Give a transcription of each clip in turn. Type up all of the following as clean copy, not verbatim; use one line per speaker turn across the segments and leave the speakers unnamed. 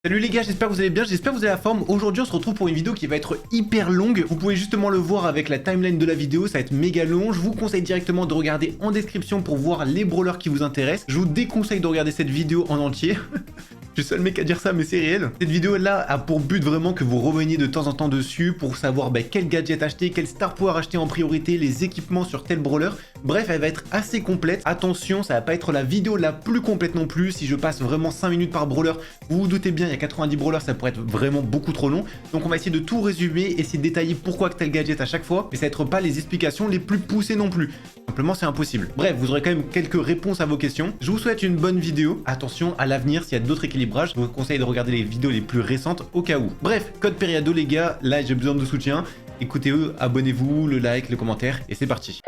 Salut les gars, j'espère que vous allez bien, j'espère que vous avez la forme. Aujourd'hui on se retrouve pour une vidéo qui va être hyper longue. Vous pouvez justement le voir avec la timeline de la vidéo, ça va être méga long. Je vous conseille directement de regarder en description pour voir les brawlers qui vous intéressent. Je vous déconseille de regarder cette vidéo en entier. Je suis le seul mec à dire ça, mais c'est réel. Cette vidéo-là a pour but vraiment que vous reveniez de temps en temps dessus pour savoir quel gadget acheter, quel star power acheter en priorité, les équipements sur tel brawler. Bref, elle va être assez complète. Attention, ça va pas être la vidéo la plus complète non plus. Si je passe vraiment 5 minutes par brawler, vous vous doutez bien, il y a 90 brawlers, ça pourrait être vraiment beaucoup trop long. Donc on va essayer de tout résumer, essayer de détailler pourquoi tel gadget à chaque fois, mais ça va être pas les explications les plus poussées non plus. Simplement, c'est impossible. Bref, vous aurez quand même quelques réponses à vos questions. Je vous souhaite une bonne vidéo. Attention, à l'avenir, s'il y a d'autres équilibrages, je vous conseille de regarder les vidéos les plus récentes au cas où. Bref, code Periado les gars, là j'ai besoin de soutien. Écoutez-eux, abonnez-vous, le like, le commentaire, et c'est parti.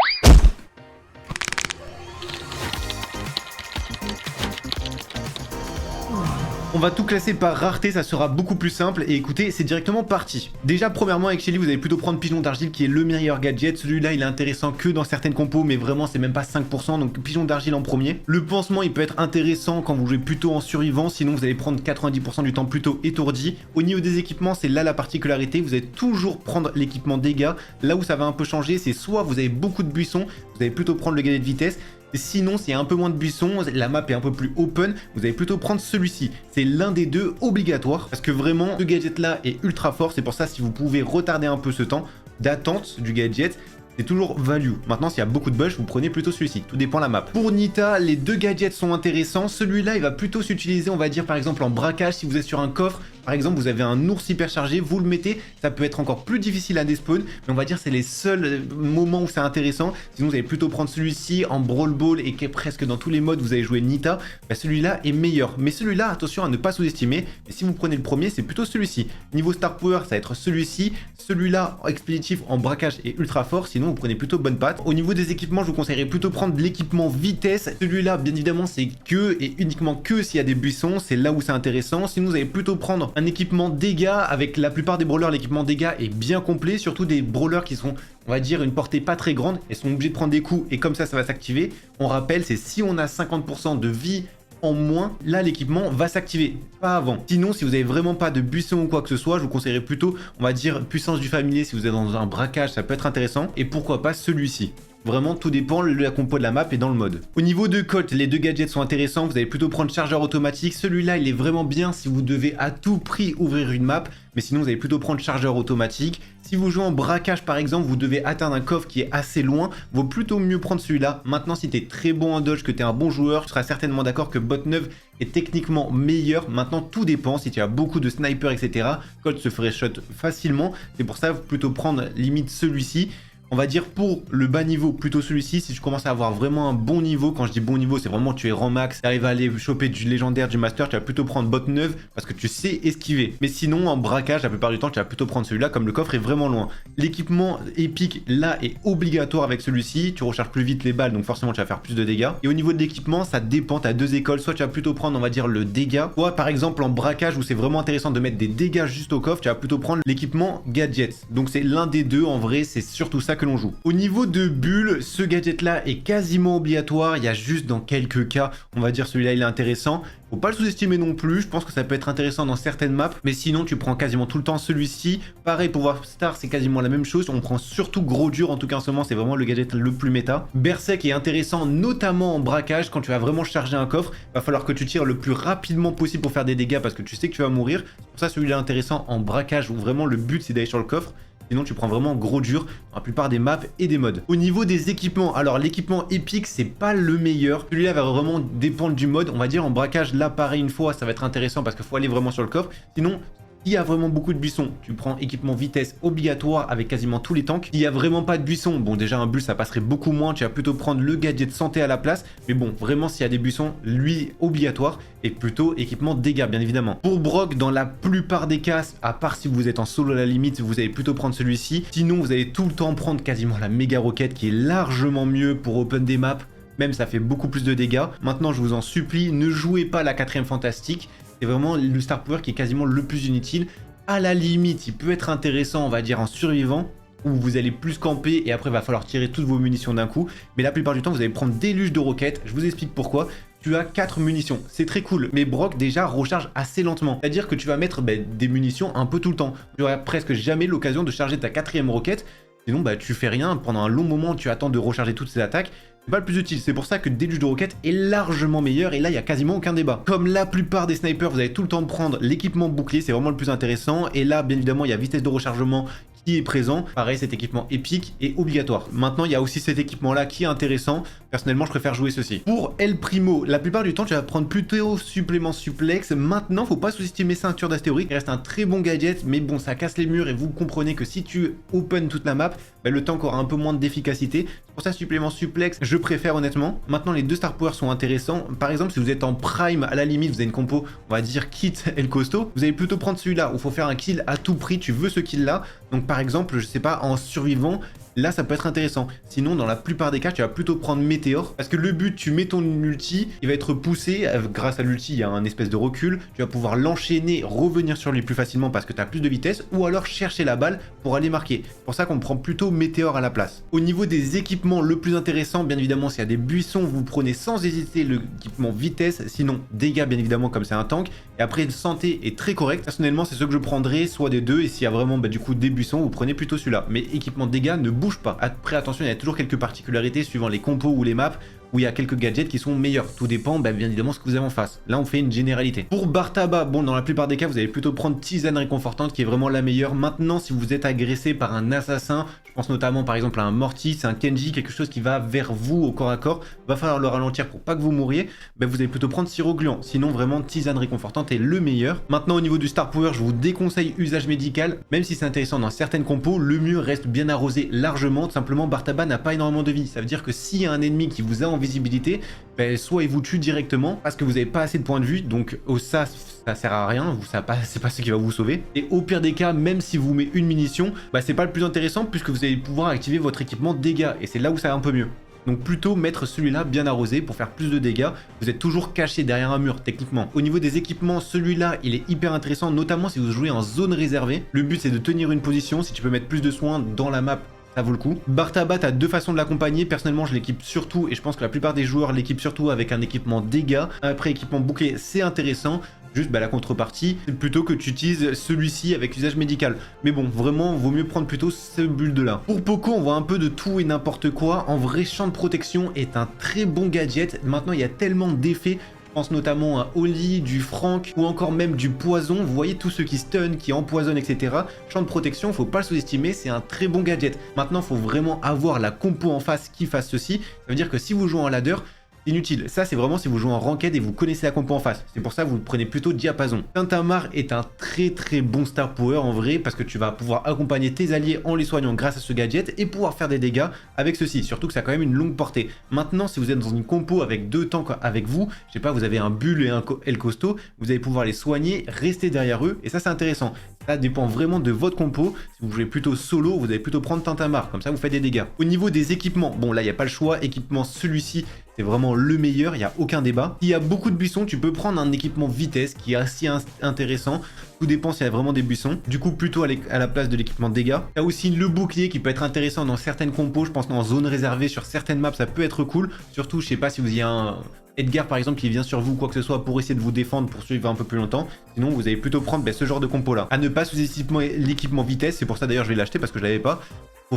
On va tout classer par rareté, ça sera beaucoup plus simple. Et écoutez, c'est directement parti. Déjà, premièrement, avec Shelly, vous allez plutôt prendre Pigeon d'Argile qui est le meilleur gadget. Celui-là, il est intéressant que dans certaines compos, mais vraiment, c'est même pas 5%. Donc, Pigeon d'Argile en premier. Le pansement, il peut être intéressant quand vous jouez plutôt en survivant. Sinon, vous allez prendre 90% du temps plutôt étourdi. Au niveau des équipements, c'est là la particularité. Vous allez toujours prendre l'équipement dégâts. Là où ça va un peu changer, c'est soit vous avez beaucoup de buissons, vous allez plutôt prendre le gadget vitesse. Sinon, s'il y a un peu moins de buissons, la map est un peu plus open, vous allez plutôt prendre celui-ci. C'est l'un des deux obligatoire, parce que vraiment, ce gadget-là est ultra fort. C'est pour ça, si vous pouvez retarder un peu ce temps d'attente du gadget, c'est toujours value. Maintenant, s'il y a beaucoup de bush, vous prenez plutôt celui-ci. Tout dépend de la map. Pour Nita, les deux gadgets sont intéressants. Celui-là, il va plutôt s'utiliser, on va dire, par exemple, en braquage. Si vous êtes sur un coffre, par exemple, vous avez un ours hyper chargé, vous le mettez, ça peut être encore plus difficile à despawn, mais on va dire c'est les seuls moments où c'est intéressant. Sinon, vous allez plutôt prendre celui-ci en Brawl Ball et qui est presque dans tous les modes, vous allez jouer Nita. Celui-là est meilleur. Mais celui-là, attention à ne pas sous-estimer. Et si vous prenez le premier, c'est plutôt celui-ci. Niveau Star Power, ça va être celui-ci. Celui-là, expéditif en braquage est ultra fort. Sinon, vous prenez plutôt bonne patte. Au niveau des équipements, je vous conseillerais plutôt prendre de l'équipement vitesse. Celui-là, bien évidemment, c'est que et uniquement que s'il y a des buissons. C'est là où c'est intéressant. Sinon, vous allez plutôt prendre un équipement dégâts. Avec la plupart des brawlers, l'équipement dégâts est bien complet. Surtout des brawlers qui sont, on va dire, une portée pas très grande. Ils sont obligés de prendre des coups et comme ça va s'activer. On rappelle, c'est si on a 50% de vie en moins, là l'équipement va s'activer, pas avant. Sinon, si vous avez vraiment pas de buisson ou quoi que ce soit, je vous conseillerais plutôt, on va dire, puissance du familier. Si vous êtes dans un braquage, ça peut être intéressant. Et pourquoi pas celui-ci. Vraiment, tout dépend de la compo de la map et dans le mode. Au niveau de Colt, les deux gadgets sont intéressants. Vous allez plutôt prendre chargeur automatique. Celui-là, il est vraiment bien si vous devez à tout prix ouvrir une map. Mais sinon, vous allez plutôt prendre chargeur automatique. Si vous jouez en braquage, par exemple, vous devez atteindre un coffre qui est assez loin. Vaut plutôt mieux prendre celui-là. Maintenant, si tu es très bon en dodge, que tu es un bon joueur, tu seras certainement d'accord que Bot 9 est techniquement meilleur. Maintenant, tout dépend. Si tu as beaucoup de snipers, etc., Colt se ferait shot facilement. C'est pour ça, plutôt prendre limite celui-ci. On va dire pour le bas niveau, plutôt celui-ci. Si tu commences à avoir vraiment un bon niveau, quand je dis bon niveau, c'est vraiment tu es rang max, tu arrives à aller choper du légendaire, du master, tu vas plutôt prendre bot 9 parce que tu sais esquiver. Mais sinon, en braquage, la plupart du temps, tu vas plutôt prendre celui-là comme le coffre est vraiment loin. L'équipement épique, là, est obligatoire avec celui-ci. Tu recharges plus vite les balles, donc forcément, tu vas faire plus de dégâts. Et au niveau de l'équipement, ça dépend, tu as deux écoles. Soit tu vas plutôt prendre, on va dire, le dégât. Soit, par exemple, en braquage, où c'est vraiment intéressant de mettre des dégâts juste au coffre, tu vas plutôt prendre l'équipement gadget. Donc, c'est l'un des deux, en vrai, c'est surtout ça que l'on joue. Au niveau de bulle, ce gadget là est quasiment obligatoire. Il y a juste dans quelques cas, on va dire celui-là il est intéressant. Faut pas le sous-estimer non plus, je pense que ça peut être intéressant dans certaines maps, mais sinon tu prends quasiment tout le temps celui-ci. Pareil pour Warp Star, c'est quasiment la même chose, on prend surtout gros dur, en tout cas en ce moment c'est vraiment le gadget le plus méta. Berserk est intéressant notamment en braquage, quand tu vas vraiment charger un coffre, va falloir que tu tires le plus rapidement possible pour faire des dégâts parce que tu sais que tu vas mourir. Pour ça celui-là est intéressant en braquage où vraiment le but c'est d'aller sur le coffre. Sinon, tu prends vraiment gros dur dans la plupart des maps et des modes. Au niveau des équipements, alors l'équipement épique, c'est pas le meilleur. Celui-là va vraiment dépendre du mode. On va dire en braquage, là, pareil, une fois, ça va être intéressant parce qu'il faut aller vraiment sur le coffre. Sinon, s'il y a vraiment beaucoup de buissons, tu prends équipement vitesse obligatoire avec quasiment tous les tanks. S'il n'y a vraiment pas de buissons, bon déjà un bulle ça passerait beaucoup moins, tu vas plutôt prendre le gadget santé à la place. Mais bon, vraiment s'il y a des buissons, lui obligatoire et plutôt équipement dégâts bien évidemment. Pour Brock, dans la plupart des cas, à part si vous êtes en solo à la limite, vous allez plutôt prendre celui-ci. Sinon vous allez tout le temps prendre quasiment la méga roquette qui est largement mieux pour open des maps. Même ça fait beaucoup plus de dégâts. Maintenant je vous en supplie, ne jouez pas la 4ème fantastique. C'est vraiment le Star Power qui est quasiment le plus inutile. À la limite, il peut être intéressant, on va dire, en survivant, où vous allez plus camper et après il va falloir tirer toutes vos munitions d'un coup. Mais la plupart du temps, vous allez prendre déluge de roquettes. Je vous explique pourquoi. tu as 4 munitions. C'est très cool, mais Brock déjà recharge assez lentement. C'est-à-dire que tu vas mettre des munitions un peu tout le temps. Tu n'auras presque jamais l'occasion de charger ta 4e roquette. Sinon, tu fais rien. Pendant un long moment, tu attends de recharger toutes ces attaques. C'est pas le plus utile. C'est pour ça que Déluge de roquettes est largement meilleur. Et là, il n'y a quasiment aucun débat. Comme la plupart des snipers, vous allez tout le temps prendre l'équipement bouclier. C'est vraiment le plus intéressant. Et là, bien évidemment, il y a vitesse de rechargement qui est présent. Pareil, cet équipement épique est obligatoire. Maintenant, il y a aussi cet équipement-là qui est intéressant. Personnellement, je préfère jouer ceci. Pour El Primo, la plupart du temps, tu vas prendre plutôt supplément suplex. Maintenant, faut pas sous-estimer ceinture d'astéroïde. Il reste un très bon gadget, mais bon, ça casse les murs et vous comprenez que si tu open toute la map, le tank aura un peu moins d'efficacité. C'est pour ça, supplément suplex, je préfère honnêtement. Maintenant, les deux star powers sont intéressants. Par exemple, si vous êtes en prime, à la limite, vous avez une compo, on va dire kit El Costo, vous allez plutôt prendre celui-là où il faut faire un kill à tout prix. Tu veux ce kill-là. Donc, par exemple, je sais pas, en survivant, là ça peut être intéressant. Sinon, dans la plupart des cas, tu vas plutôt prendre Météore. Parce que le but, tu mets ton ulti, il va être poussé. Grâce à l'ulti, il y a un espèce de recul. Tu vas pouvoir l'enchaîner, revenir sur lui plus facilement parce que tu as plus de vitesse. Ou alors chercher la balle pour aller marquer. C'est pour ça qu'on prend plutôt Météore à la place. Au niveau des équipements, le plus intéressant, bien évidemment, s'il y a des buissons, vous prenez sans hésiter l'équipement vitesse. Sinon, dégâts, bien évidemment, comme c'est un tank. Et après, santé est très correct. Personnellement, c'est ce que je prendrais, soit des deux. Et s'il y a vraiment du coup des buissons, vous prenez plutôt celui-là. Mais équipement dégâts ne bouge pas. Après, attention, il y a toujours quelques particularités suivant les compos ou les maps où il y a quelques gadgets qui sont meilleurs. Tout dépend, bien évidemment, ce que vous avez en face. Là, on fait une généralité. Pour Bartaba, bon, dans la plupart des cas, vous allez plutôt prendre Tisane réconfortante qui est vraiment la meilleure. Maintenant, si vous êtes agressé par un assassin, je pense notamment par exemple à un Mortis, un Kenji, quelque chose qui va vers vous au corps à corps, va falloir le ralentir pour pas que vous mouriez, vous allez plutôt prendre Sirop Gluant. Sinon, vraiment, Tisane réconfortante est le meilleur. Maintenant, au niveau du Star Power, je vous déconseille usage médical. Même si c'est intéressant dans certaines compos, le mieux reste bien arrosé largement. Tout simplement, Bartaba n'a pas énormément de vie. Ça veut dire que s'il y a un ennemi qui vous a en visibilité, soit il vous tue directement parce que vous n'avez pas assez de points de vue, donc ça sert à rien, c'est pas ce qui va vous sauver. Et au pire des cas, même si vous met une munition, c'est pas le plus intéressant puisque vous allez pouvoir activer votre équipement dégâts et c'est là où ça va un peu mieux. Donc plutôt mettre celui-là bien arrosé pour faire plus de dégâts. Vous êtes toujours caché derrière un mur techniquement. Au niveau des équipements, celui-là il est hyper intéressant, notamment si vous jouez en zone réservée. Le but c'est de tenir une position, si tu peux mettre plus de soins dans la map, ça vaut le coup. Bartaba, t'as deux façons de l'accompagner. Personnellement, je l'équipe surtout, et je pense que la plupart des joueurs l'équipent surtout avec un équipement dégâts. Après, équipement bouclier, c'est intéressant. Juste la contrepartie, c'est plutôt que tu utilises celui-ci avec usage médical. Mais bon, vraiment, vaut mieux prendre plutôt ce build-là. Pour Poco, on voit un peu de tout et n'importe quoi. En vrai, champ de protection est un très bon gadget. Maintenant, il y a tellement d'effets. Je pense notamment à Oli, du Frank ou encore même du poison. Vous voyez tous ceux qui stun, qui empoisonnent, etc. Champ de protection, faut pas le sous-estimer, c'est un très bon gadget. Maintenant, faut vraiment avoir la compo en face qui fasse ceci. Ça veut dire que si vous jouez en ladder, inutile. Ça, c'est vraiment si vous jouez en ranked et vous connaissez la compo en face. C'est pour ça que vous prenez plutôt Diapason. Tintamarre est un très bon star power en vrai parce que tu vas pouvoir accompagner tes alliés en les soignant grâce à ce gadget et pouvoir faire des dégâts avec ceci. Surtout que ça a quand même une longue portée. Maintenant, si vous êtes dans une compo avec deux tanks avec vous, je sais pas, vous avez un Bull et un El Costo, vous allez pouvoir les soigner, rester derrière eux et ça, c'est intéressant. Ça dépend vraiment de votre compo. Si vous jouez plutôt solo, vous allez plutôt prendre Tintamarre. Comme ça, vous faites des dégâts. Au niveau des équipements, bon là, il n'y a pas le choix. Équipement, celui-ci, c'est vraiment le meilleur. Il n'y a aucun débat. S'il y a beaucoup de buissons, tu peux prendre un équipement vitesse qui est assez intéressant. Tout dépend s'il y a vraiment des buissons. Du coup, plutôt à la place de l'équipement dégâts. Il y a aussi le bouclier qui peut être intéressant dans certaines compos. Je pense dans zone réservée, sur certaines maps, ça peut être cool. Surtout, je sais pas si vous y a un Edgar par exemple qui vient sur vous, quoi que ce soit, pour essayer de vous défendre, pour suivre un peu plus longtemps. Sinon, vous allez plutôt prendre ce genre de compo là. À ne pas sous-estimer l'équipement vitesse. C'est pour ça d'ailleurs je vais l'acheter parce que je l'avais pas.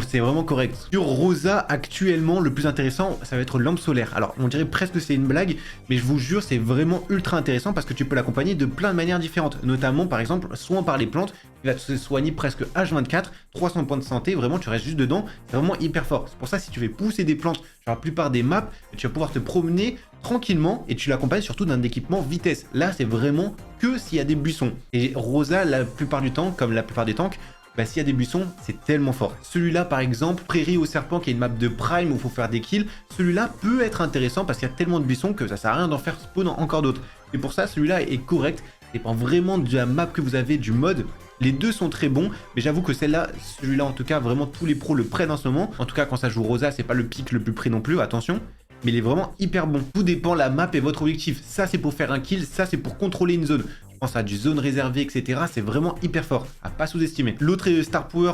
C'est vraiment correct. Sur Rosa, actuellement, le plus intéressant, ça va être lampe solaire. Alors, on dirait presque que c'est une blague, mais je vous jure, c'est vraiment ultra intéressant parce que tu peux l'accompagner de plein de manières différentes. Notamment, par exemple, soin par les plantes, il va se soigner presque H24, 300 points de santé, vraiment, tu restes juste dedans. C'est vraiment hyper fort. C'est pour ça, si tu fais pousser des plantes sur la plupart des maps, tu vas pouvoir te promener tranquillement et tu l'accompagnes surtout d'un équipement vitesse. Là, c'est vraiment que s'il y a des buissons. Et Rosa, la plupart du temps, comme la plupart des tanks, s'il y a des buissons, c'est tellement fort. Celui-là, par exemple, Prairie au Serpent, qui est une map de prime où il faut faire des kills, celui-là peut être intéressant parce qu'il y a tellement de buissons que ça sert à rien d'en faire spawn encore d'autres. Et pour ça, celui-là est correct. Ça dépend vraiment de la map que vous avez, du mode. Les deux sont très bons, mais j'avoue que celui-là, en tout cas, vraiment tous les pros le prennent en ce moment. En tout cas, quand ça joue Rosa, c'est pas le pic le plus près non plus, attention. Mais il est vraiment hyper bon. Tout dépend la map et votre objectif. Ça, c'est pour faire un kill, ça, c'est pour contrôler une zone. Je pense à du zone réservée, etc. C'est vraiment hyper fort, à pas sous-estimer. L'autre star power,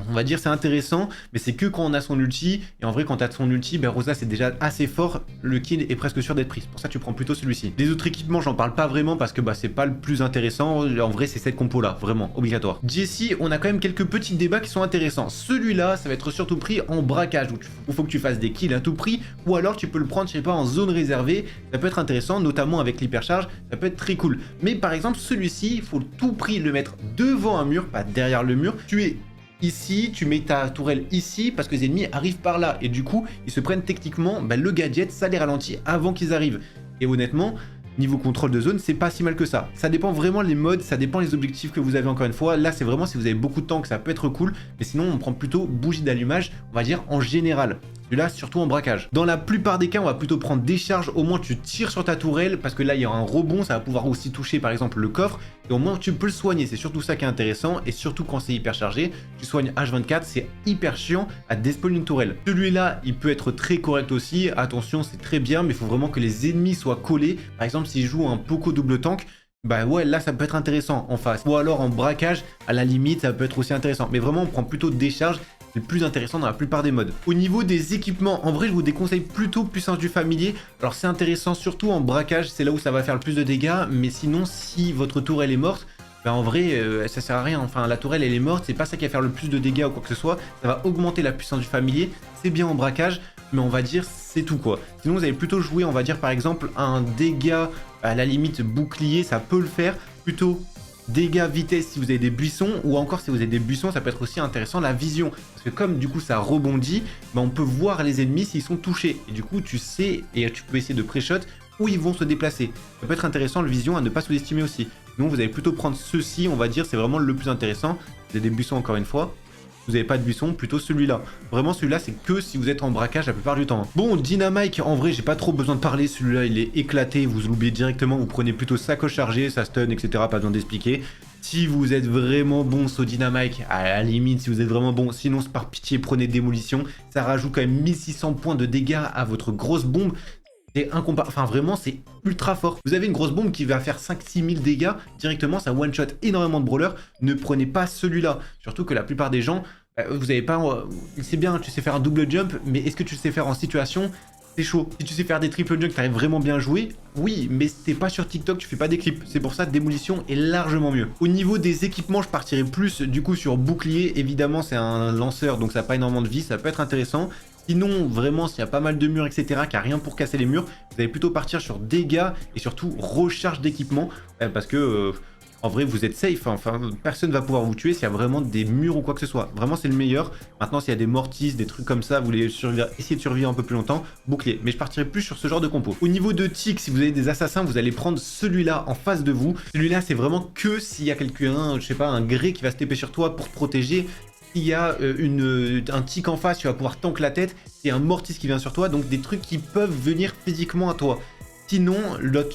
On va dire c'est intéressant, mais c'est que quand on a son ulti, et en vrai quand t'as son ulti, ben Rosa c'est déjà assez fort, le kill est presque sûr d'être pris, c'est pour ça que tu prends plutôt celui-ci. Les autres équipements j'en parle pas vraiment parce que bah c'est pas le plus intéressant, en vrai c'est cette compo là, vraiment, obligatoire. Jessie, on a quand même quelques petits débats qui sont intéressants. Celui-là, ça va être surtout pris en braquage, où il faut que tu fasses des kills à tout prix, ou alors tu peux le prendre, je sais pas, en zone réservée, ça peut être intéressant, notamment avec l'hypercharge, ça peut être très cool. Mais par exemple celui-ci, il faut tout prix le mettre devant un mur, pas derrière le mur, tu es ici, tu mets ta tourelle ici parce que les ennemis arrivent par là et du coup ils se prennent techniquement le gadget, ça les ralentit avant qu'ils arrivent. Et honnêtement, niveau contrôle de zone, c'est pas si mal que ça. Ça dépend vraiment les modes, ça dépend les objectifs que vous avez encore une fois. Là c'est vraiment si vous avez beaucoup de temps que ça peut être cool, mais sinon on prend plutôt bougie d'allumage, on va dire en général. Celui-là, surtout en braquage. Dans la plupart des cas, on va plutôt prendre décharge. Au moins, tu tires sur ta tourelle parce que là, il y aura un rebond. Ça va pouvoir aussi toucher, par exemple, le coffre. Et au moins, tu peux le soigner. C'est surtout ça qui est intéressant. Et surtout quand c'est hyper chargé, tu soignes H24. C'est hyper chiant à despawn une tourelle. Celui-là, il peut être très correct aussi. Attention, c'est très bien, mais il faut vraiment que les ennemis soient collés. Par exemple, s'ils jouent un Poco double tank, bah ouais, là ça peut être intéressant en face. Ou alors en braquage, à la limite, ça peut être aussi intéressant. Mais vraiment, on prend plutôt décharge. C'est le plus intéressant dans la plupart des modes. Au niveau des équipements, en vrai, je vous déconseille plutôt puissance du familier. Alors c'est intéressant surtout en braquage, c'est là où ça va faire le plus de dégâts. Mais sinon, si votre tourelle est morte, bah en vrai, ça sert à rien. Enfin, la tourelle, elle est morte, c'est pas ça qui va faire le plus de dégâts ou quoi que ce soit. Ça va augmenter la puissance du familier. C'est bien en braquage, mais on va dire c'est tout quoi. Sinon, vous allez plutôt jouer, on va dire par exemple, un dégât à la limite bouclier, ça peut le faire. Plutôt dégâts vitesse si vous avez des buissons, ou encore si vous avez des buissons, ça peut être aussi intéressant la vision. Parce que comme du coup ça rebondit, bah on peut voir les ennemis s'ils sont touchés. Et du coup tu sais, et tu peux essayer de pré-shot où ils vont se déplacer. Ça peut être intéressant le vision à ne pas sous-estimer aussi. Donc vous allez plutôt prendre ceci, on va dire, c'est vraiment le plus intéressant. Vous avez des buissons encore une fois. Vous n'avez pas de buisson, plutôt celui-là. Vraiment, celui-là, c'est que si vous êtes en braquage la plupart du temps. Bon, Dynamite, en vrai, j'ai pas trop besoin de parler. Celui-là, il est éclaté. Vous l'oubliez directement. Vous prenez plutôt sacoche chargée, ça stun, etc. Pas besoin d'expliquer. Si vous êtes vraiment bon sur Dynamite, à la limite, si vous êtes vraiment bon, sinon, par pitié, prenez démolition. Ça rajoute quand même 1600 points de dégâts à votre grosse bombe. C'est incomparable, enfin vraiment c'est ultra fort. Vous avez une grosse bombe qui va faire 5-6 000 dégâts, directement ça one shot énormément de brawlers, ne prenez pas celui-là. Surtout que la plupart des gens, vous avez pas, c'est bien, tu sais faire un double jump, mais est-ce que tu sais faire en situation? C'est chaud. Si tu sais faire des triple jump, t'arrives vraiment bien à jouer, oui, mais t'es pas sur TikTok, tu fais pas des clips. C'est pour ça que démolition est largement mieux. Au niveau des équipements, je partirai plus du coup sur bouclier. Évidemment, c'est un lanceur, donc ça n'a pas énormément de vie, ça peut être intéressant. Sinon, vraiment, s'il y a pas mal de murs, etc., qu'il n'y a rien pour casser les murs, vous allez plutôt partir sur dégâts et surtout recharge d'équipement. Parce que, en vrai, vous êtes safe. Enfin, personne ne va pouvoir vous tuer s'il y a vraiment des murs ou quoi que ce soit. Vraiment, c'est le meilleur. Maintenant, s'il y a des mortises, des trucs comme ça, vous voulez essayer de survivre un peu plus longtemps, bouclier. Mais je partirai plus sur ce genre de compo. Au niveau de tic, si vous avez des assassins, vous allez prendre celui-là en face de vous. Celui-là, c'est vraiment que s'il y a quelqu'un, je sais pas, un gré qui va se taper sur toi pour te protéger. S'il y a un tic en face, tu vas pouvoir tank la tête. C'est un mortis qui vient sur toi, donc des trucs qui peuvent venir physiquement à toi. Sinon,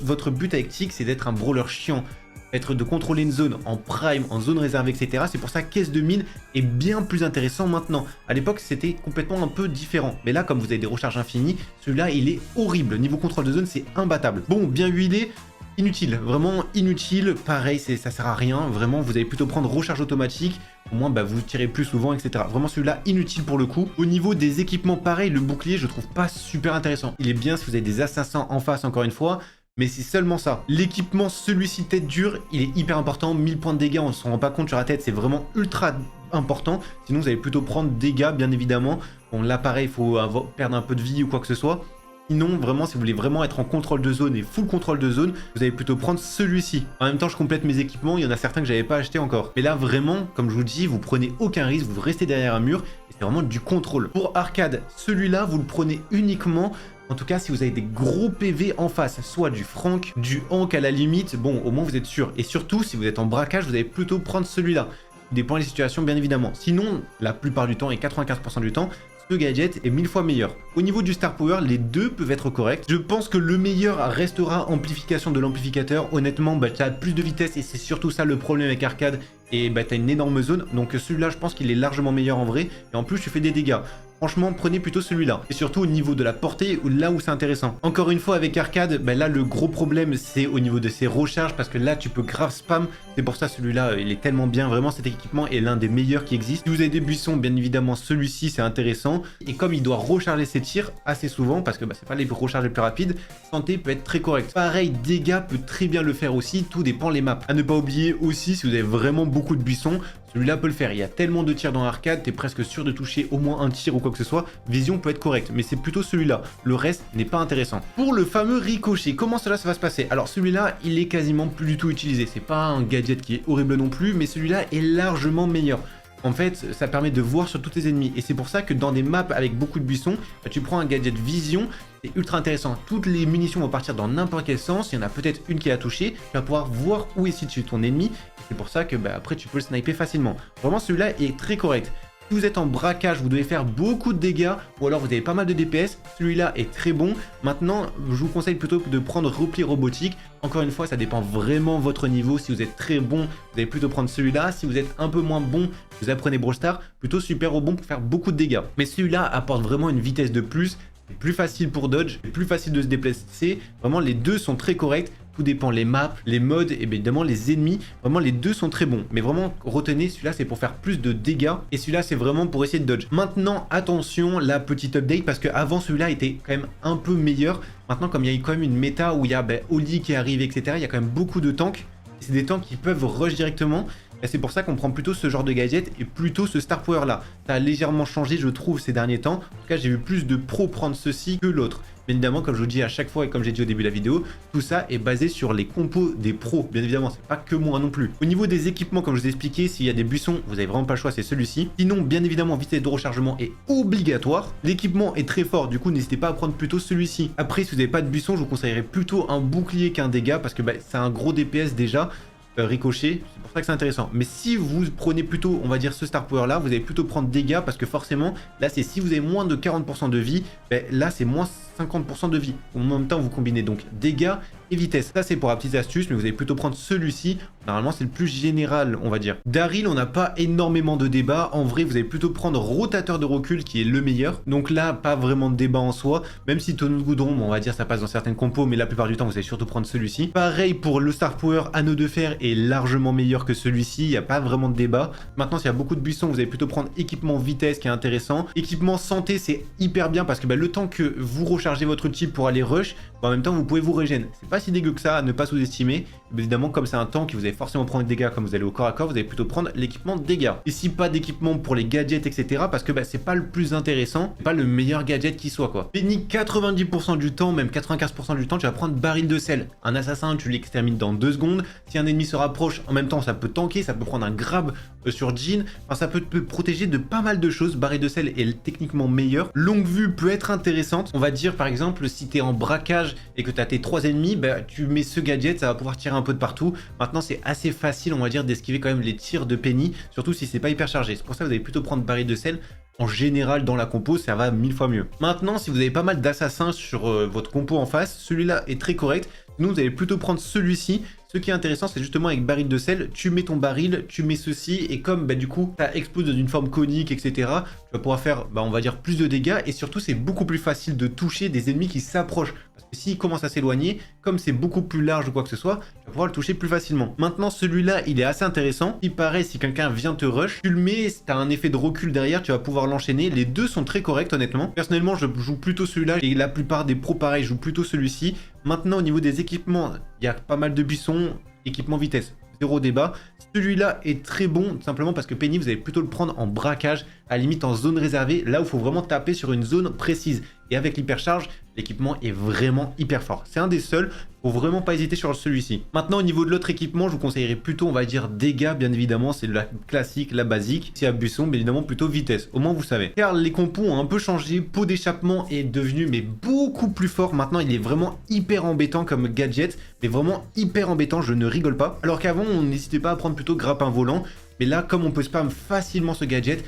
votre but avec tic, c'est d'être un brawler chiant. De contrôler une zone en prime, en zone réservée, etc. C'est pour ça que caisse de mine est bien plus intéressant maintenant. À l'époque, c'était complètement un peu différent. Mais là, comme vous avez des recharges infinies, celui-là, il est horrible. Niveau contrôle de zone, c'est imbattable. Bon, bien huilé. Inutile, vraiment inutile, pareil, ça sert à rien, vraiment, vous allez plutôt prendre recharge automatique, au moins vous tirez plus souvent, etc. Vraiment celui-là, inutile pour le coup. Au niveau des équipements, pareil, le bouclier, je trouve pas super intéressant. Il est bien si vous avez des assassins en face, encore une fois, mais c'est seulement ça. L'équipement, celui-ci tête dure, il est hyper important, 1000 points de dégâts, on se rend pas compte sur la tête, c'est vraiment ultra important. Sinon, vous allez plutôt prendre dégâts, bien évidemment. Bon, là, pareil, il faut perdre un peu de vie ou quoi que ce soit. Sinon, vraiment, si vous voulez vraiment être en contrôle de zone et full contrôle de zone, vous allez plutôt prendre celui-ci. En même temps, je complète mes équipements, il y en a certains que j'avais pas acheté encore. Mais là, vraiment, comme je vous dis, vous prenez aucun risque, vous restez derrière un mur, et c'est vraiment du contrôle. Pour arcade, celui-là, vous le prenez uniquement, en tout cas, si vous avez des gros PV en face, soit du Frank, du Hank à la limite, bon, au moins vous êtes sûr. Et surtout, si vous êtes en braquage, vous allez plutôt prendre celui-là. Dépend des situations, bien évidemment. Sinon, la plupart du temps, et 95% du temps, ce gadget est 1000 fois meilleur. Au niveau du Star Power, les deux peuvent être corrects. Je pense que le meilleur restera amplification de l'amplificateur. Honnêtement, tu as plus de vitesse et c'est surtout ça le problème avec arcade. Et tu as une énorme zone. Donc celui-là, je pense qu'il est largement meilleur en vrai. Et en plus, tu fais des dégâts. franchement prenez plutôt celui-là. Et surtout au niveau de la portée, là où c'est intéressant. Encore une fois avec Arcade, bah là le gros problème c'est au niveau de ses recharges parce que là tu peux grave spam. C'est pour ça celui-là il est tellement bien, vraiment cet équipement est l'un des meilleurs qui existent. Si vous avez des buissons, bien évidemment celui-ci c'est intéressant. Et comme il doit recharger ses tirs assez souvent parce que bah, c'est pas les recharges les plus rapides, santé peut être très correct. Pareil, dégâts peut très bien le faire aussi, tout dépend les maps. À ne pas oublier aussi, si vous avez vraiment beaucoup de buissons, celui-là peut le faire. Il y a tellement de tirs dans Arcade, t'es presque sûr de toucher au moins un tir ou quoi que ce soit. Vision peut être correcte, mais c'est plutôt celui-là. Le reste n'est pas intéressant. Pour le fameux ricochet, comment cela ça va se passer? Alors celui-là, il est quasiment plus du tout utilisé. C'est pas un gadget qui est horrible non plus, mais celui-là est largement meilleur. En fait, ça permet de voir sur tous tes ennemis. Et c'est pour ça que dans des maps avec beaucoup de buissons, bah, tu prends un gadget vision, c'est ultra intéressant. Toutes les munitions vont partir dans n'importe quel sens. Il y en a peut-être une qui a touché. Tu vas pouvoir voir où est situé ton ennemi. C'est pour ça que bah, après, tu peux le sniper facilement. Vraiment, celui-là est très correct. Si vous êtes en braquage, vous devez faire beaucoup de dégâts ou alors vous avez pas mal de DPS, celui-là est très bon. Maintenant, je vous conseille plutôt de prendre repli robotique. Encore une fois, ça dépend vraiment de votre niveau. Si vous êtes très bon, vous allez plutôt prendre celui-là. Si vous êtes un peu moins bon, vous apprenez Brawl Stars, plutôt super au bon pour faire beaucoup de dégâts. Mais celui-là apporte vraiment une vitesse de plus. C'est plus facile pour dodge, c'est plus facile de se déplacer. Vraiment, les deux sont très corrects. Tout dépend les maps, les modes et bien évidemment les ennemis. Vraiment, les deux sont très bons. Mais vraiment, retenez, celui-là, c'est pour faire plus de dégâts. Et celui-là, c'est vraiment pour essayer de dodge. Maintenant, attention, la petite update, parce qu'avant, celui-là était quand même un peu meilleur. Maintenant, comme il y a quand même une méta où il y a Oli qui arrive, etc., il y a quand même beaucoup de tanks. C'est des tanks qui peuvent rush directement. Et c'est pour ça qu'on prend plutôt ce genre de gadget et plutôt ce Star Power là. Ça a légèrement changé, je trouve, ces derniers temps. En tout cas, j'ai vu plus de pros prendre ceci que l'autre. Bien évidemment, comme je vous dis à chaque fois et comme j'ai dit au début de la vidéo, tout ça est basé sur les compos des pros. Bien évidemment, c'est pas que moi non plus. Au niveau des équipements, comme je vous ai expliqué, s'il y a des buissons, vous avez vraiment pas le choix, c'est celui-ci. Sinon, bien évidemment, vitesse de rechargement est obligatoire. L'équipement est très fort, du coup, n'hésitez pas à prendre plutôt celui-ci. Après, si vous n'avez pas de buisson, je vous conseillerais plutôt un bouclier qu'un dégât parce que c'est un gros DPS déjà. Ricochet, c'est pour ça que c'est intéressant. Mais si vous prenez plutôt, on va dire ce Star Power là, vous allez plutôt prendre dégâts parce que forcément, là c'est si vous avez moins de 40% de vie, là c'est moins 50% de vie. En même temps, vous combinez donc dégâts et vitesse. Ça c'est pour la petite astuce, mais vous allez plutôt prendre celui-ci. Normalement, c'est le plus général, on va dire. Daryl, on n'a pas énormément de débats. En vrai, vous allez plutôt prendre rotateur de recul qui est le meilleur. Donc là, pas vraiment de débat en soi. Même si tonneau de goudron, on va dire ça passe dans certaines compos, mais la plupart du temps, vous allez surtout prendre celui-ci. Pareil pour le Star Power, anneau de fer est largement meilleur que celui-ci. Il n'y a pas vraiment de débat. Maintenant, s'il y a beaucoup de buissons, vous allez plutôt prendre équipement vitesse qui est intéressant. Équipement santé, c'est hyper bien parce que le temps que vous rechargez votre type pour aller rush, en même temps, vous pouvez vous régénérer. C'est pas si dégueu que ça à ne pas sous-estimer. Évidemment, comme c'est un tank que vous allez forcément prendre des dégâts comme vous allez au corps à corps, vous allez plutôt prendre l'équipement dégâts. Ici, pas d'équipement pour les gadgets, etc. parce que c'est pas le plus intéressant, c'est pas le meilleur gadget qui soit quoi. Penny, 90% du temps, même 95% du temps, tu vas prendre baril de sel. Un assassin, tu l'extermines dans 2 secondes. Si un ennemi se rapproche, en même temps, ça peut tanker, ça peut prendre un grab sur Jean. Enfin, ça peut te protéger de pas mal de choses. Baril de sel est techniquement meilleur. Longue vue peut être intéressante. On va dire par exemple, si tu es en braquage et que tu as tes 3 ennemis, tu mets ce gadget, ça va pouvoir tirer un peu de partout. Maintenant, c'est assez facile, on va dire, d'esquiver quand même les tirs de Penny, surtout si c'est pas hyper chargé. C'est pour ça que vous allez plutôt prendre baril de sel. En général, dans la compo, ça va 1000 fois mieux. Maintenant, si vous avez pas mal d'assassins sur votre compo en face, celui-là est très correct. Nous, vous allez plutôt prendre celui-ci. Ce qui est intéressant, c'est justement avec baril de sel, tu mets ton baril, tu mets ceci, et comme du coup, ça explose d'une forme conique, etc., tu vas pouvoir faire, on va dire, plus de dégâts, et surtout, c'est beaucoup plus facile de toucher des ennemis qui s'approchent. Parce que s'ils commencent à s'éloigner, comme c'est beaucoup plus large ou quoi que ce soit, tu vas pouvoir le toucher plus facilement. Maintenant, celui-là, il est assez intéressant. Il paraît, si quelqu'un vient te rush, tu le mets, tu as un effet de recul derrière, tu vas pouvoir l'enchaîner. Les deux sont très corrects, honnêtement. Personnellement, je joue plutôt celui-là, et la plupart des pros, pareil, jouent plutôt celui-ci. Maintenant, au niveau des équipements, il y a pas mal de buissons. Équipement vitesse, zéro débat. Celui-là est très bon, tout simplement parce que Penny, vous allez plutôt le prendre en braquage, à la limite en zone réservée, là où il faut vraiment taper sur une zone précise. Et avec l'hypercharge, l'équipement est vraiment hyper fort. C'est un des seuls, faut vraiment pas hésiter sur celui-ci. Maintenant, au niveau de l'autre équipement, je vous conseillerais plutôt, on va dire, dégâts, bien évidemment, c'est la classique, la basique. Si à buisson, bien évidemment, plutôt vitesse. Au moins, vous savez. Car les compos ont un peu changé, pot d'échappement est devenu, mais beaucoup plus fort. Maintenant, il est vraiment hyper embêtant comme gadget, mais vraiment hyper embêtant, je ne rigole pas. Alors qu'avant, on n'hésitait pas à prendre plutôt grappin volant. Mais là, comme on peut spam facilement ce gadget,